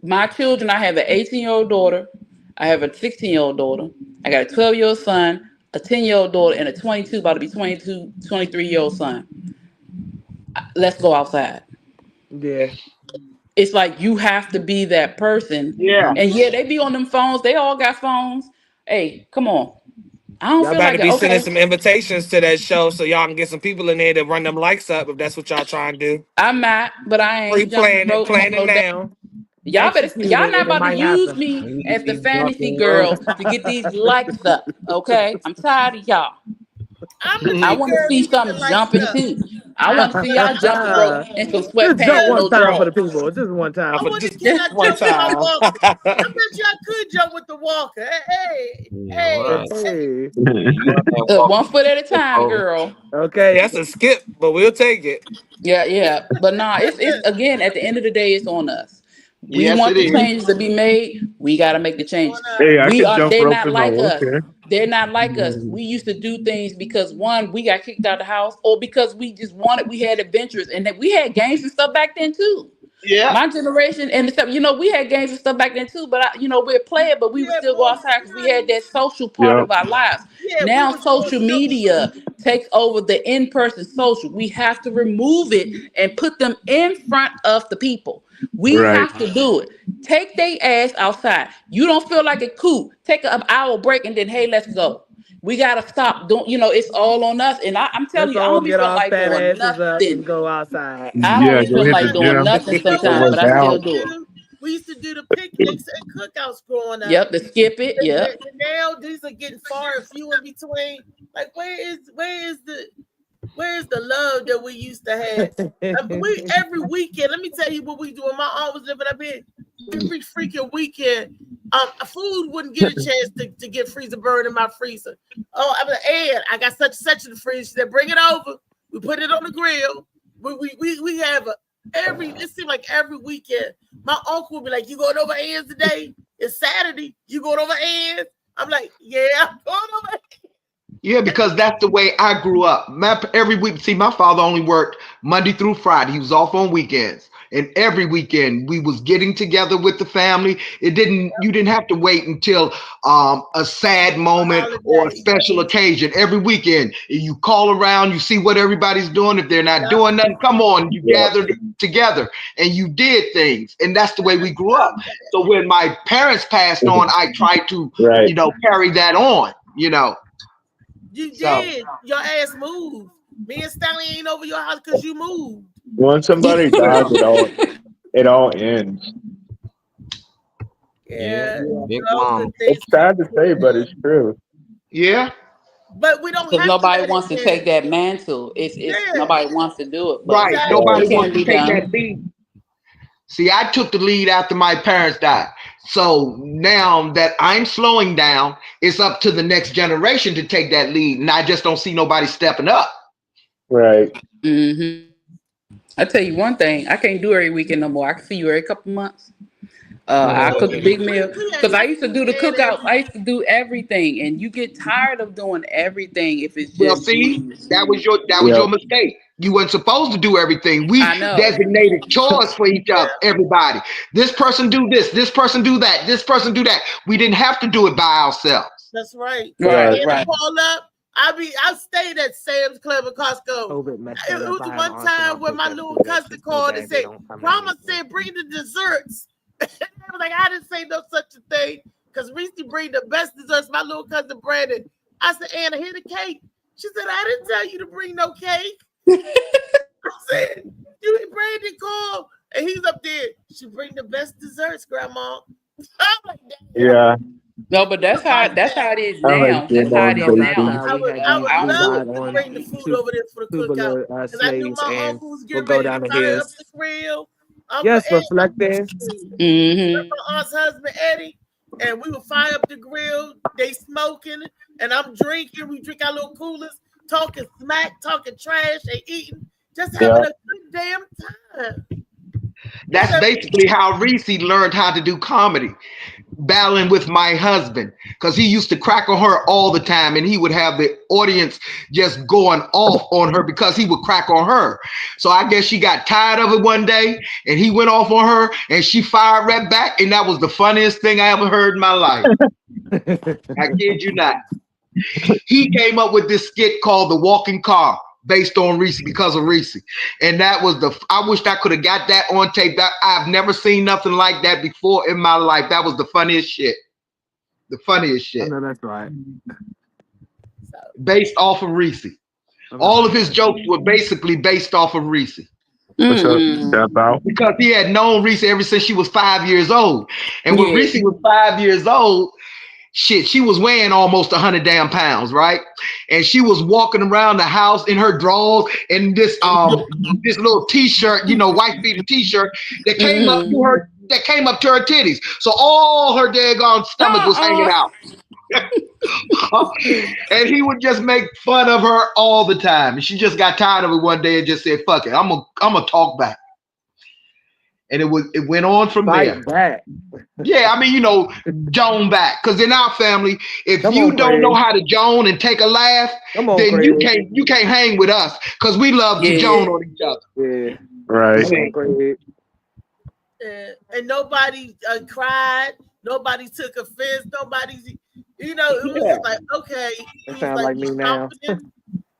My children, I have an 18-year-old daughter, I have a 16-year-old daughter, I got a 12-year-old son, a 10-year-old daughter, and a 22, about to be 22, 23-year-old son. Let's go outside. Yeah. It's like you have to be that person. Yeah. And they be on them phones. They all got phones. Hey, come on. I don't feel like be sending some invitations to that show so y'all can get some people in there to run them likes up if that's what y'all trying to do. I'm not, but I ain't playing it now. Y'all not about to use me as the fantasy girl to get these likes up, okay? I'm tired of y'all. I want to see something jumping too. I want to see y'all jumping rope in some sweatpants. Just one time for the people. Just one time. Just one time. I bet y'all could jump with the walker. Hey. 1 foot at a time, girl. Okay, that's a skip, but we'll take it. Yeah. But nah, it's again, at the end of the day, it's on us. We want the changes to be made. We got to make the changes. They're not like us. They're not like us. We used to do things because one, we got kicked out of the house, or because we just we had adventures, and that we had games and stuff back then too. Yeah, my generation and stuff. We had games and stuff back then too. But we're playing, but we would still go outside because we had that social part of our lives. Now social media takes over the in-person social. We have to remove it and put them in front of the people. We have to do it. Take their ass outside. You don't feel like it, cool. Take an hour break and then, hey, let's go. We gotta stop. It's all on us. And I'm telling you, I don't feel like doing nothing. Go outside. I don't feel like doing nothing sometimes, but I still do it. We used to do the picnics and cookouts growing up. Yep, the skip it. Yep. Now these are getting far and few in between. Like where is the love that we used to have? Every weekend, let me tell you what we do. When my aunt was living up here, every freaking weekend, food wouldn't get a chance to get freezer burn in my freezer. Oh, I'm like, Ed, I got such in the freezer. She said, bring it over. We put it on the grill. We have it seemed like every weekend. My uncle would be like, you going over Ann's today? It's Saturday. You going over Ann's? I'm like, yeah, I'm going over Ann's. Yeah, because that's the way I grew up. Every week, see, my father only worked Monday through Friday. He was off on weekends. And every weekend we was getting together with the family. You didn't have to wait until a sad moment or a special occasion. Every weekend you call around, you see what everybody's doing. If they're not doing nothing, come on, you gathered together and you did things. And that's the way we grew up. So when my parents passed on, I tried to, carry that on, You did. Your ass moved. Me and Stanley ain't over your house because you moved. When somebody dies, it all ends. Yeah. Big mom. It's sad to say, but it's true. Yeah. But we don't have Because nobody wants to take that mantle. It's nobody wants to do it. But Right. Nobody wants to take done. that lead. See, I took the lead after my parents died. So now that I'm slowing down, it's up to the next generation to take that lead. And I just don't see nobody stepping up. Right. Mm-hmm. I tell you one thing, I can't do every weekend no more. I can see you every couple months. I cook a big meal because I used to do the cookout. I used to do everything, and you get tired of doing everything if it's just. Well, see, that was your mistake. You weren't supposed to do everything. We designated chores for each other, everybody. This person do this. This person do that. This person do that. We didn't have to do it by ourselves. That's right. Right. Call up. I stayed at Sam's Club in Costco. It was one time where my little cousin called and said, "Grandma said bring the desserts." I was like, I didn't say no such a thing because Reese bring the best desserts. My little cousin Brandon. I said, Anna, here the cake. She said, I didn't tell you to bring no cake. I said, Brandon called and he's up there. She bring the best desserts, Grandma. I'm like, yeah. No, but that's how it is now. That's how it is now. I would love to bring the food over there for the cookout because I knew my uncle was getting ready to fire up the grill. Yes, reflecting. My aunt's husband Eddie, and we would fire up the grill. They smoking, and I'm drinking. We drink our little coolers, talking smack, talking trash, and eating, just having a good damn time. That's basically how Reese learned how to do comedy, battling with my husband, because he used to crack on her all the time, and he would have the audience just going off on her because he would crack on her. So I guess she got tired of it one day, and he went off on her, and she fired right back, and that was the funniest thing I ever heard in my life. I kid you not. He came up with this skit called The Walking Car, based on Reese, because of Reese. And that was I wished I could have got that on tape. I've never seen nothing like that before in my life. That was the funniest shit. The funniest shit. I know that's right. Based off of Reese. All of his jokes were basically based off of Reese. Because he had known Reese ever since she was 5 years old. And when Reese was 5 years old, shit, she was weighing almost 100 damn pounds, right? And she was walking around the house in her drawers and this little t-shirt, white beater t-shirt that came up to her titties. So all her daggone stomach was hanging out. And he would just make fun of her all the time. And she just got tired of it one day and just said, fuck it, I'm gonna talk back. And it went on from there. Back. Yeah, I mean, Joan back. Because in our family, if you don't know how to Joan and take a laugh, then you can't hang with us. Because we love to Joan on each other. Yeah. Right. And nobody cried. Nobody took offense. Nobody's, it was just like, okay. That sounds like me now.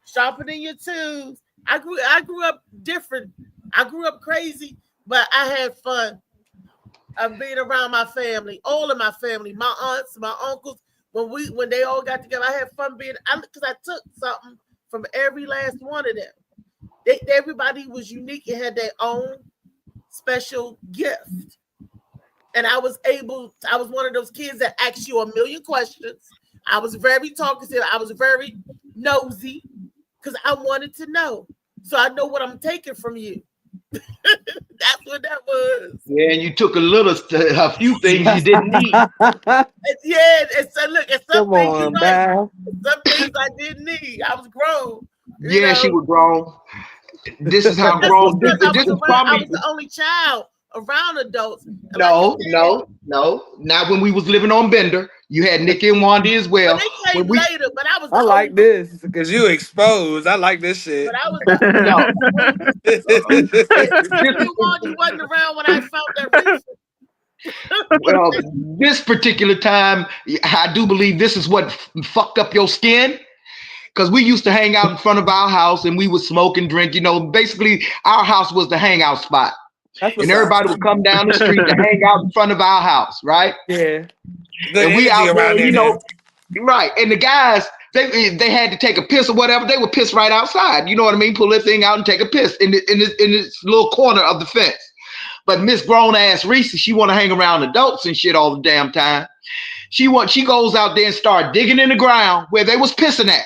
Sharpening your tools. I grew up different. I grew up crazy. But I had fun of being around my family, all of my family, my aunts, my uncles. When they all got together, I had fun because I took something from every last one of them. Everybody was unique and had their own special gift. And I was one of those kids that asked you a million questions. I was very talkative. I was very nosy because I wanted to know. So I know what I'm taking from you. That's what that was. Yeah, and you took a few things you didn't need. Yeah, and so look, and some things I didn't need. I was grown. Yeah, she was grown. This is how grown. I was the only child around adults. No. No, not when we was living on Bender. You had Nikki and Wanda as well. But they came later, but I was I the like oldest. this. Because you exposed. I like this shit. But I was the No, Nikki and Wanda wasn't around when I found that reason. well, this particular time, I do believe this is what fucked up your skin. Because we used to hang out in front of our house and we would smoke and drink. You know, basically our house was the hangout spot. And everybody would come down the street to hang out in front of our house, right? Yeah. Good And we energy out there, around there. you know, right. And the guys, they had to take a piss or whatever. They would piss right outside. You know what I mean? Pull their thing out and take a piss in this little corner of the fence. But Miss Grown Ass Reese, she want to hang around adults and shit all the damn time. She goes out there and start digging in the ground where they was pissing at.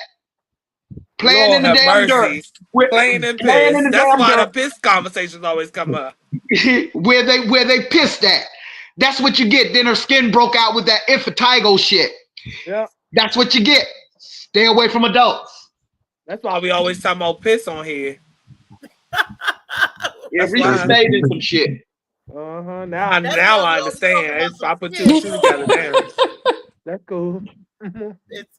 Playing Lord in the have damn mercy. dirt. Playing in Playing piss. in the That's damn why dirt. the piss conversations always come up. where they pissed at. That's what you get. Then her skin broke out with that impetigo shit. Yeah. That's what you get. Stay away from adults. That's why we always talk about piss on here. Yeah, Reese stayed in some shit. Uh-huh. Now I understand. I put two and two together. Damn. That's cool. It's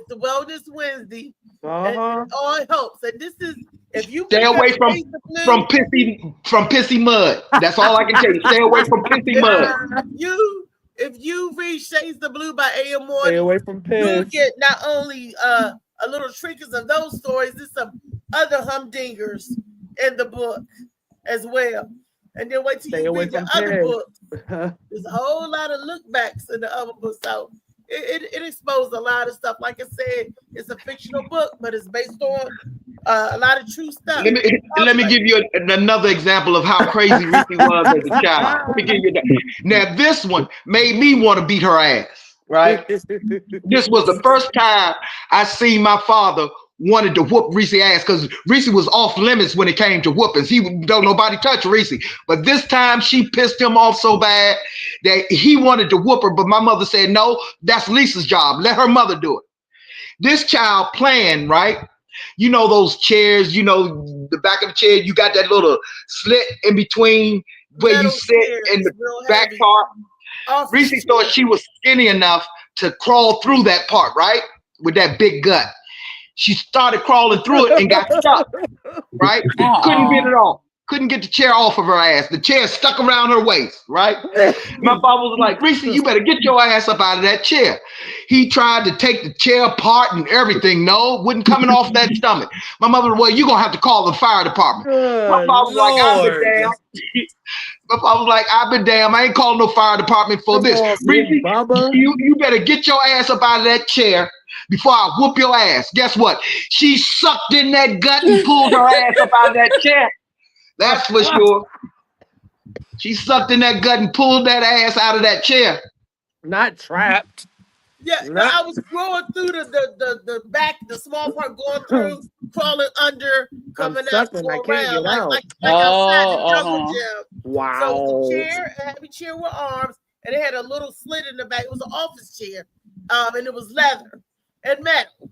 the Wellness Wednesday. Uh-huh. And all it helps. And this is if you Stay away from pissy mud. That's all I can tell you. Stay away from pissy mud. If you read Shades the Blue by A.M. Morning, Stay away from piss. you get not only a little trinkets of those stories, there's some other humdingers in the book as well. And then wait till Stay you away read the from other piss. books. There's a whole lot of look backs in the other books. So it exposed a lot of stuff. Like I said, it's a fictional book, but it's based on a lot of true stuff. Let me give you another example of how crazy Reese was as a child. Let me give you that. Now, this one made me want to beat her ass, right? This was the first time I seen my father wanted to whoop Reese ass because Reese was off limits when it came to whoopings. Don't nobody touch Reese. But this time she pissed him off so bad that he wanted to whoop her. But my mother said, no, that's Lisa's job. Let her mother do it. This child playing, right? You know those chairs, you know, the back of the chair, you got that little slit in between where Metal you sit in the back part. Reese thought she was skinny enough to crawl through that part, right? With that big gut. She started crawling through it and got stuck, right? Couldn't get it off. Couldn't get the chair off of her ass. The chair stuck around her waist, right? My father was like, Reese, you better get your ass up out of that chair. He tried to take the chair apart and everything. No, wasn't coming off that stomach. My mother, well, you're going to have to call the fire department. My father was like, I've been damn. My father was like, I've been damn. I ain't calling no fire department for this. Reese, you better get your ass up out of that chair before I whoop your ass. Guess what? She sucked in that gut and pulled her ass up out of that chair. That's for sure. She sucked in that gut and pulled that ass out of that chair. Not trapped. Yeah, I was crawling through the back, the small part going through, crawling under, coming out, going around, like outside the jungle gym. Wow. So the chair, a heavy chair with arms, and it had a little slit in the back. It was an office chair, and it was leather and metal.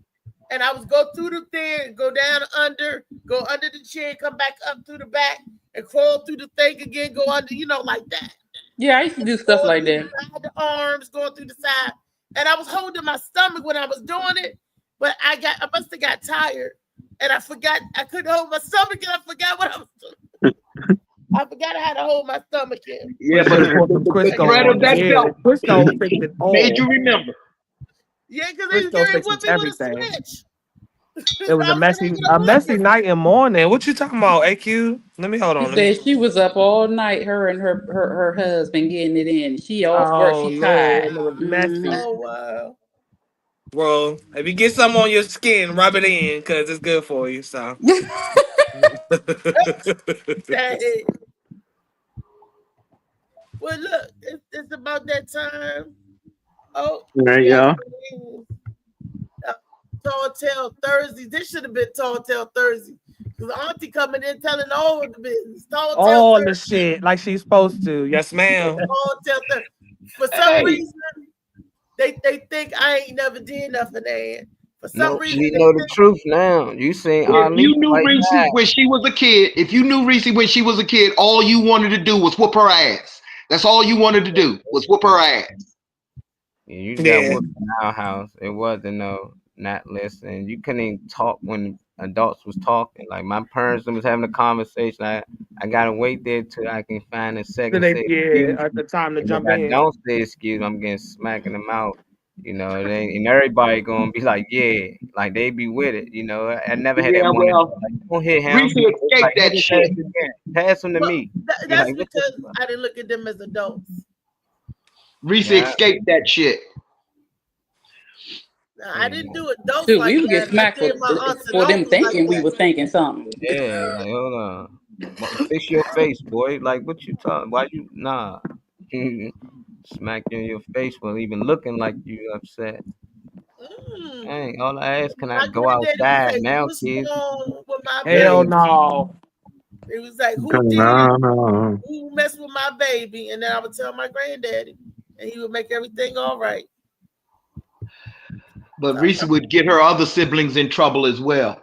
And I would go through the thing, go down under, go under the chair, come back up through the back, and crawl through the thing again, go under, you know, like that. Yeah, I used to do stuff like that. I had the arms going through the side, and I was holding my stomach when I was doing it, but I must have got tired, and I forgot I couldn't hold my stomach, and I forgot what I was doing. I forgot how to hold my stomach in. Yeah, but the threat of that belt made you remember. Yeah, because Crisco fixes everything. It was a messy night and morning. What you talking about, AQ? Let me hold on. She said she was up all night, her and her husband getting it in. She off work, she tired. It was messy. Oh wow. Well, if you get something on your skin, rub it in because it's good for you. So. Well, look, it's about that time. Oh, there you go. Tall Tale Thursday. This should have been Tall Tale Thursday. Because Auntie coming in telling all of the business. All the shit like she's supposed to. Yes, ma'am. Tall Tale Thursday. For some reason, they think I ain't never did nothing, and for some reason, you know the truth now. You seen if you knew Reese when she was a kid, all you wanted to do was whoop her ass. That's all you wanted to do was whoop her ass. Yeah, you got whooped in our house. It wasn't no not listening. You couldn't even talk when adults was talking. Like my parents was having a conversation. I gotta wait there till I can find a second. So Say excuse at the time to and jump if I in. don't say excuse, I'm getting smacked in the mouth. You know, and everybody gonna be like, yeah, like they be with it. You know, I never had that Yeah, one. well, Like, don't hit him. Reese escaped Like, that hit his shit. ass again. Pass him to Well, me. You're that's like, what because the fuck? I didn't look at them as adults. Reese Yeah. escaped that shit. Nah, I didn't do adults Dude, like we would get that. I smacked did my aunts and for them uncles thinking like we that. were thinking something. Yeah, like hold on. Fix your face, boy. Like what you talking? Why you nah? Smack you in your face for even looking like you upset. Dang, all I ask, can I My go granddaddy was outside like, now, "What's kids? wrong with my Hell baby?" no. It was like, "Who Come did it? on. Who messed with my baby?" And then I would tell my granddaddy, and he would make everything all right. But Reese would get her other siblings in trouble as well.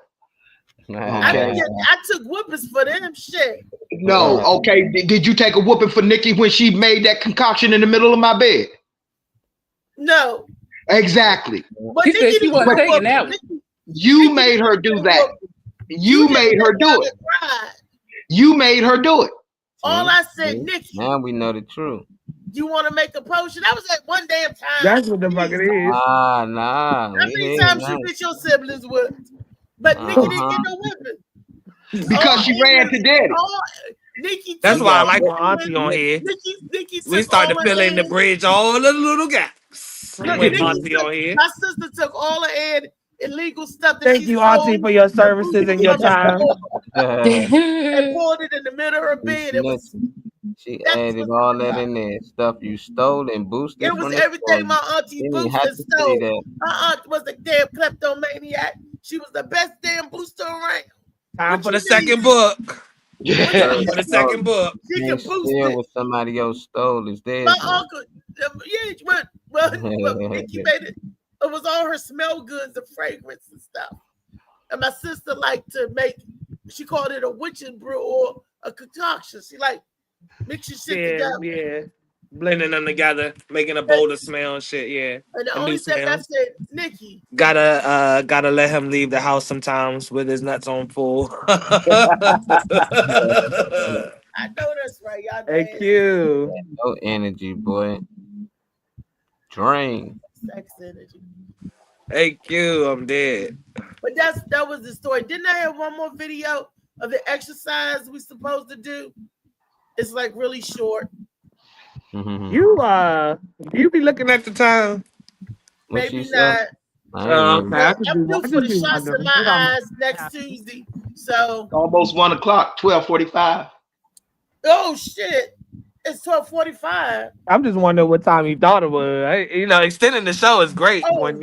Okay. I took whoopings for them. Shit. No, okay. Did you take a whooping for Nikki when she made that concoction in the middle of my bed? No. Exactly. But She said she wasn't taking that one. You made her do that. You made her do it. You made her do it. All I said, Nikki, Now we know the truth. you want to make a potion? That was at one damn time. That's what the fuck it is. Nah. How many times you get your siblings whipped? But Nikki didn't get no whipping. Because she ran to daddy. Nikki, That's why I like my auntie on here. Nikki We started to fill in the bridge, all the little gaps. Look, With Nikki auntie on here. my sister took all the illegal stuff that Thank she you, stole auntie, for your services and your time. and poured it in the middle of her bed. It was She added all that in there. Stuff you stole and boosted. It was everything my auntie boosted stole. That. My aunt was a damn kleptomaniac. She was the best damn booster around. Time for the second book. Time for the second book. She can boost it. What somebody else stole is theirs. My uncle, well, Nikki made it. It was all her smell goods, the fragrance and stuff. And my sister liked to make. She called it a witch's brew or a concoction. She like mixing shit together. Yeah. Blending them together, making a bowl of smell and shit, yeah. And the only thing I said, Nikki. Gotta let him leave the house sometimes with his nuts on full. I know that's right, y'all. Thank you. No energy, boy. Drain. Sex energy. Thank you. I'm dead. But that was the story. Didn't I have one more video of the exercise we supposed to do? It's like really short. You be looking at the time. Maybe not. Okay. I'm due for the shots in my eyes next Tuesday. So almost 1 o'clock, 12:45. Oh shit. It's 12:45. I'm just wondering what time you thought it was. Extending the show is great when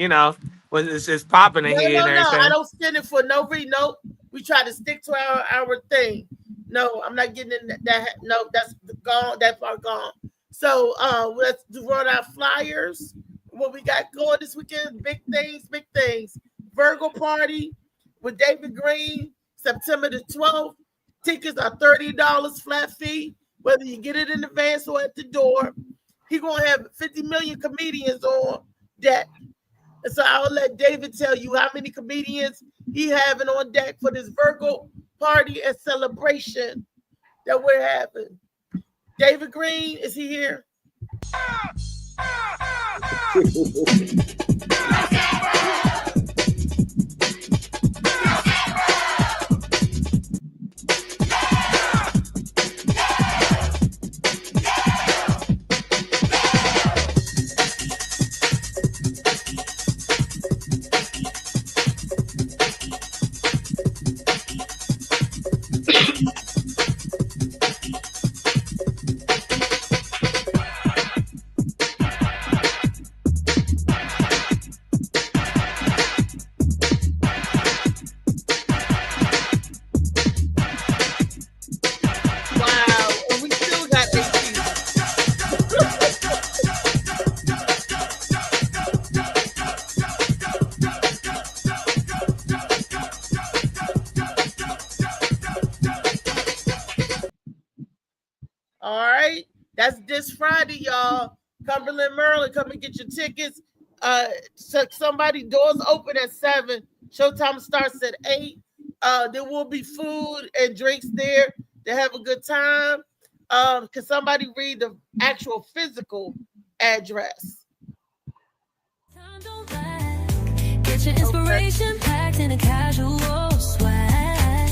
when it's popping in here and everything. No, I don't stand it for no reason. No, we try to stick to our thing. No, I'm not getting in that. No, that's gone. That part gone. So let's run our flyers. What we got going this weekend? Big things. Virgo party with David Green, September the 12th. Tickets are $30 flat fee, whether you get it in advance or at the door. He's gonna have 50 million comedians on deck. And so I'll let David tell you how many comedians he having on deck for this Virgo party and celebration that we're having. David Green, is he here? That's this Friday, y'all. Cumberland, Maryland. Come and get your tickets. So somebody doors open at 7. Showtime starts at 8. There will be food and drinks there to have a good time. Can somebody read the actual physical address? Get your inspiration packed in a casual swag.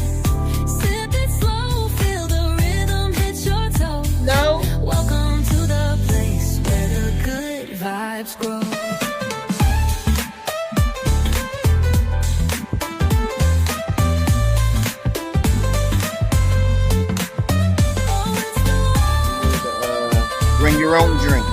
Sip it slow, feel the rhythm hit your toes. No. Welcome to the place where the good vibes grow. Bring your own drink.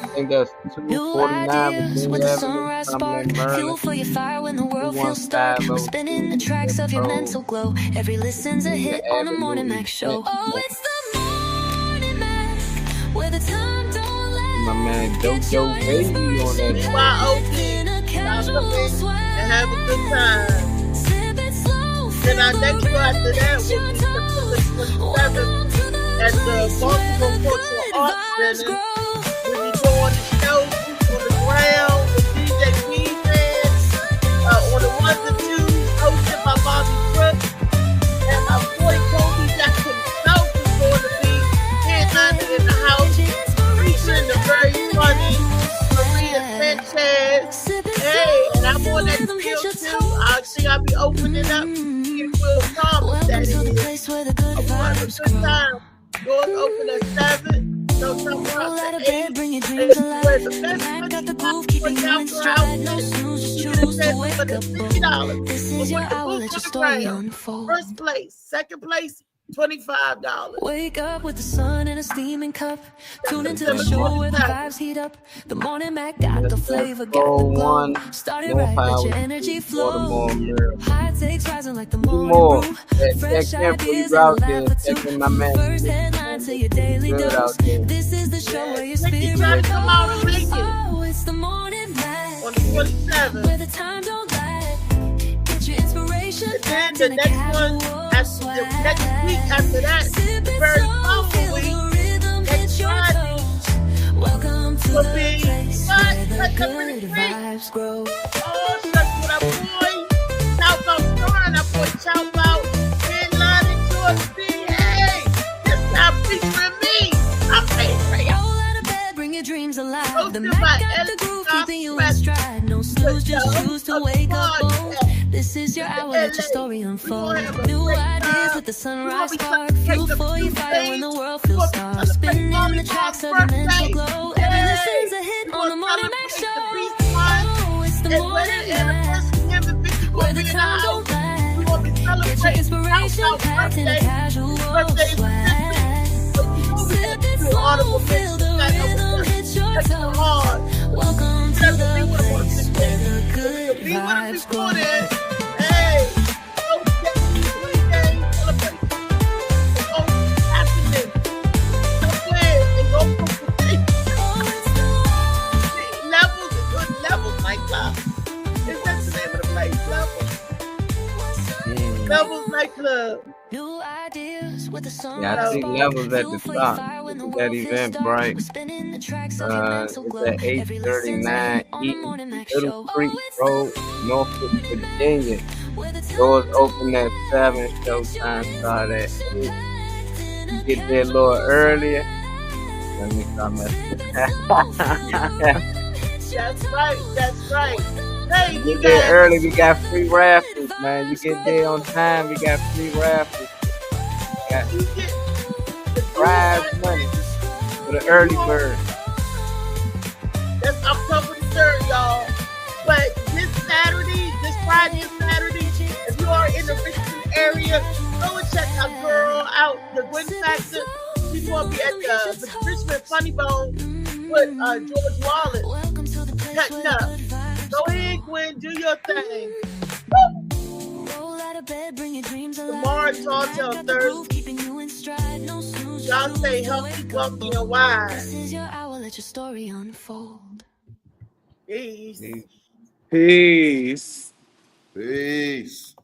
I think that's 249 with a sunrise spark, fuel for your fire when the world feels stuck. We're spinning the tracks of your mental glow. Every listen's a hit on the Morning Mac Show. Oh, it's the Morning Mac, where the time don't last. My man Dojo Baby on that. And have a good time. Then our next show after that will be September 27th at the Baltimore Cultural Arts Center. We'll be doing the show on the ground with DJ Weeman, on the 1s and 2s, hosted by Bobby Brooks. And my boy Kobe Jackson himself is going to be headlining in the house, featuring the very funny Maria Sanchez. Hey, and I'm on that field too. I think I'll be opening up. Will Thomas, that is. I'm having a good time. Doors open at 7. So come out at 8. Bring your dreams alive. I got the groove, keeping you in stride. No snooze, just choose to wake up. This is your hour, let your story unfold. First place, second place, $25. Wake up with the sun in a steaming cup. Tune into the show where the vibes heat up. The Morning Mac got the flavor, got the glow. Started right, let your energy flow. High takes rising like the morning brew. Fresh ideas and laughter. First headline to your daily dose. This is the show where your spirit come out and make it. Oh, it's the Morning Mac. On the 27th. Where the time don't lag. Get your inspiration. And then the next one, after the next week after that, the very following week, next Friday, welcome to will the be place what? where the Let's good vibes grow. Oh, that's what our boy, South Out Star, and our boy Chow Out, headline in Georgia B. Hey, this time featuring me. I'm paying for you. Roll out of bed, bring your dreams alive. The Hosted Mac by got the Ellis groove, Scott keeping you in Smith. stride. No snooze, just choose to wake up bold. Podcast. This is your hour, let your story unfold. have a New great ideas time. with the sunrise We spark. gonna be Fuel celebrating for your the fire when the Tuesdays. world We feels gonna be dark. Spinning celebrating in the Mommy's tracks of your birthday. mental glow. Every Hey. listen's a hit We on the gonna Morning Mac celebrate the Show. Beast One. Oh, it's the And Morning wedding Mac, anniversary and Vicky where gonna the be in the time house. don't lag. We gonna be Get your celebrating inspiration South packed in a birthday. casual Birthday swag. Sip it slow, feel the rhythm hit your toes. Welcome to the place where the good vibes grow. Hey, okay, weekday celebration. It's on happening. Somewhere in local Levels is good levels, nightclub. Is that the name of the place? Levels. Levels nightclub. New ideas with the sun. Yeah, I see Levels at the top. That event, right? It's at 839 East Little Creek Road, Norfolk, Virginia. Doors open at 7. Showtime start at 8. You get there a little earlier. Let me stop messing. That's right. That's right. Hey, You you get there guys. early, we got free raffles, man. You get there on time, we got free raffles. Got You get prize money for the early bird. That's October 3rd, y'all. But this Saturday, this Friday and Saturday, if you are in the Richmond area, go and check our girl out, the Gwen Factor. She's going to be at the Richmond Funny Bone with George Wallace. Cutting up. Go ahead, Gwen, do your thing. Tomorrow, y'all till Thursday. Y'all stay healthy, wealthy, and wise. This is your hour, let your story unfold. Peace. Peace. Peace.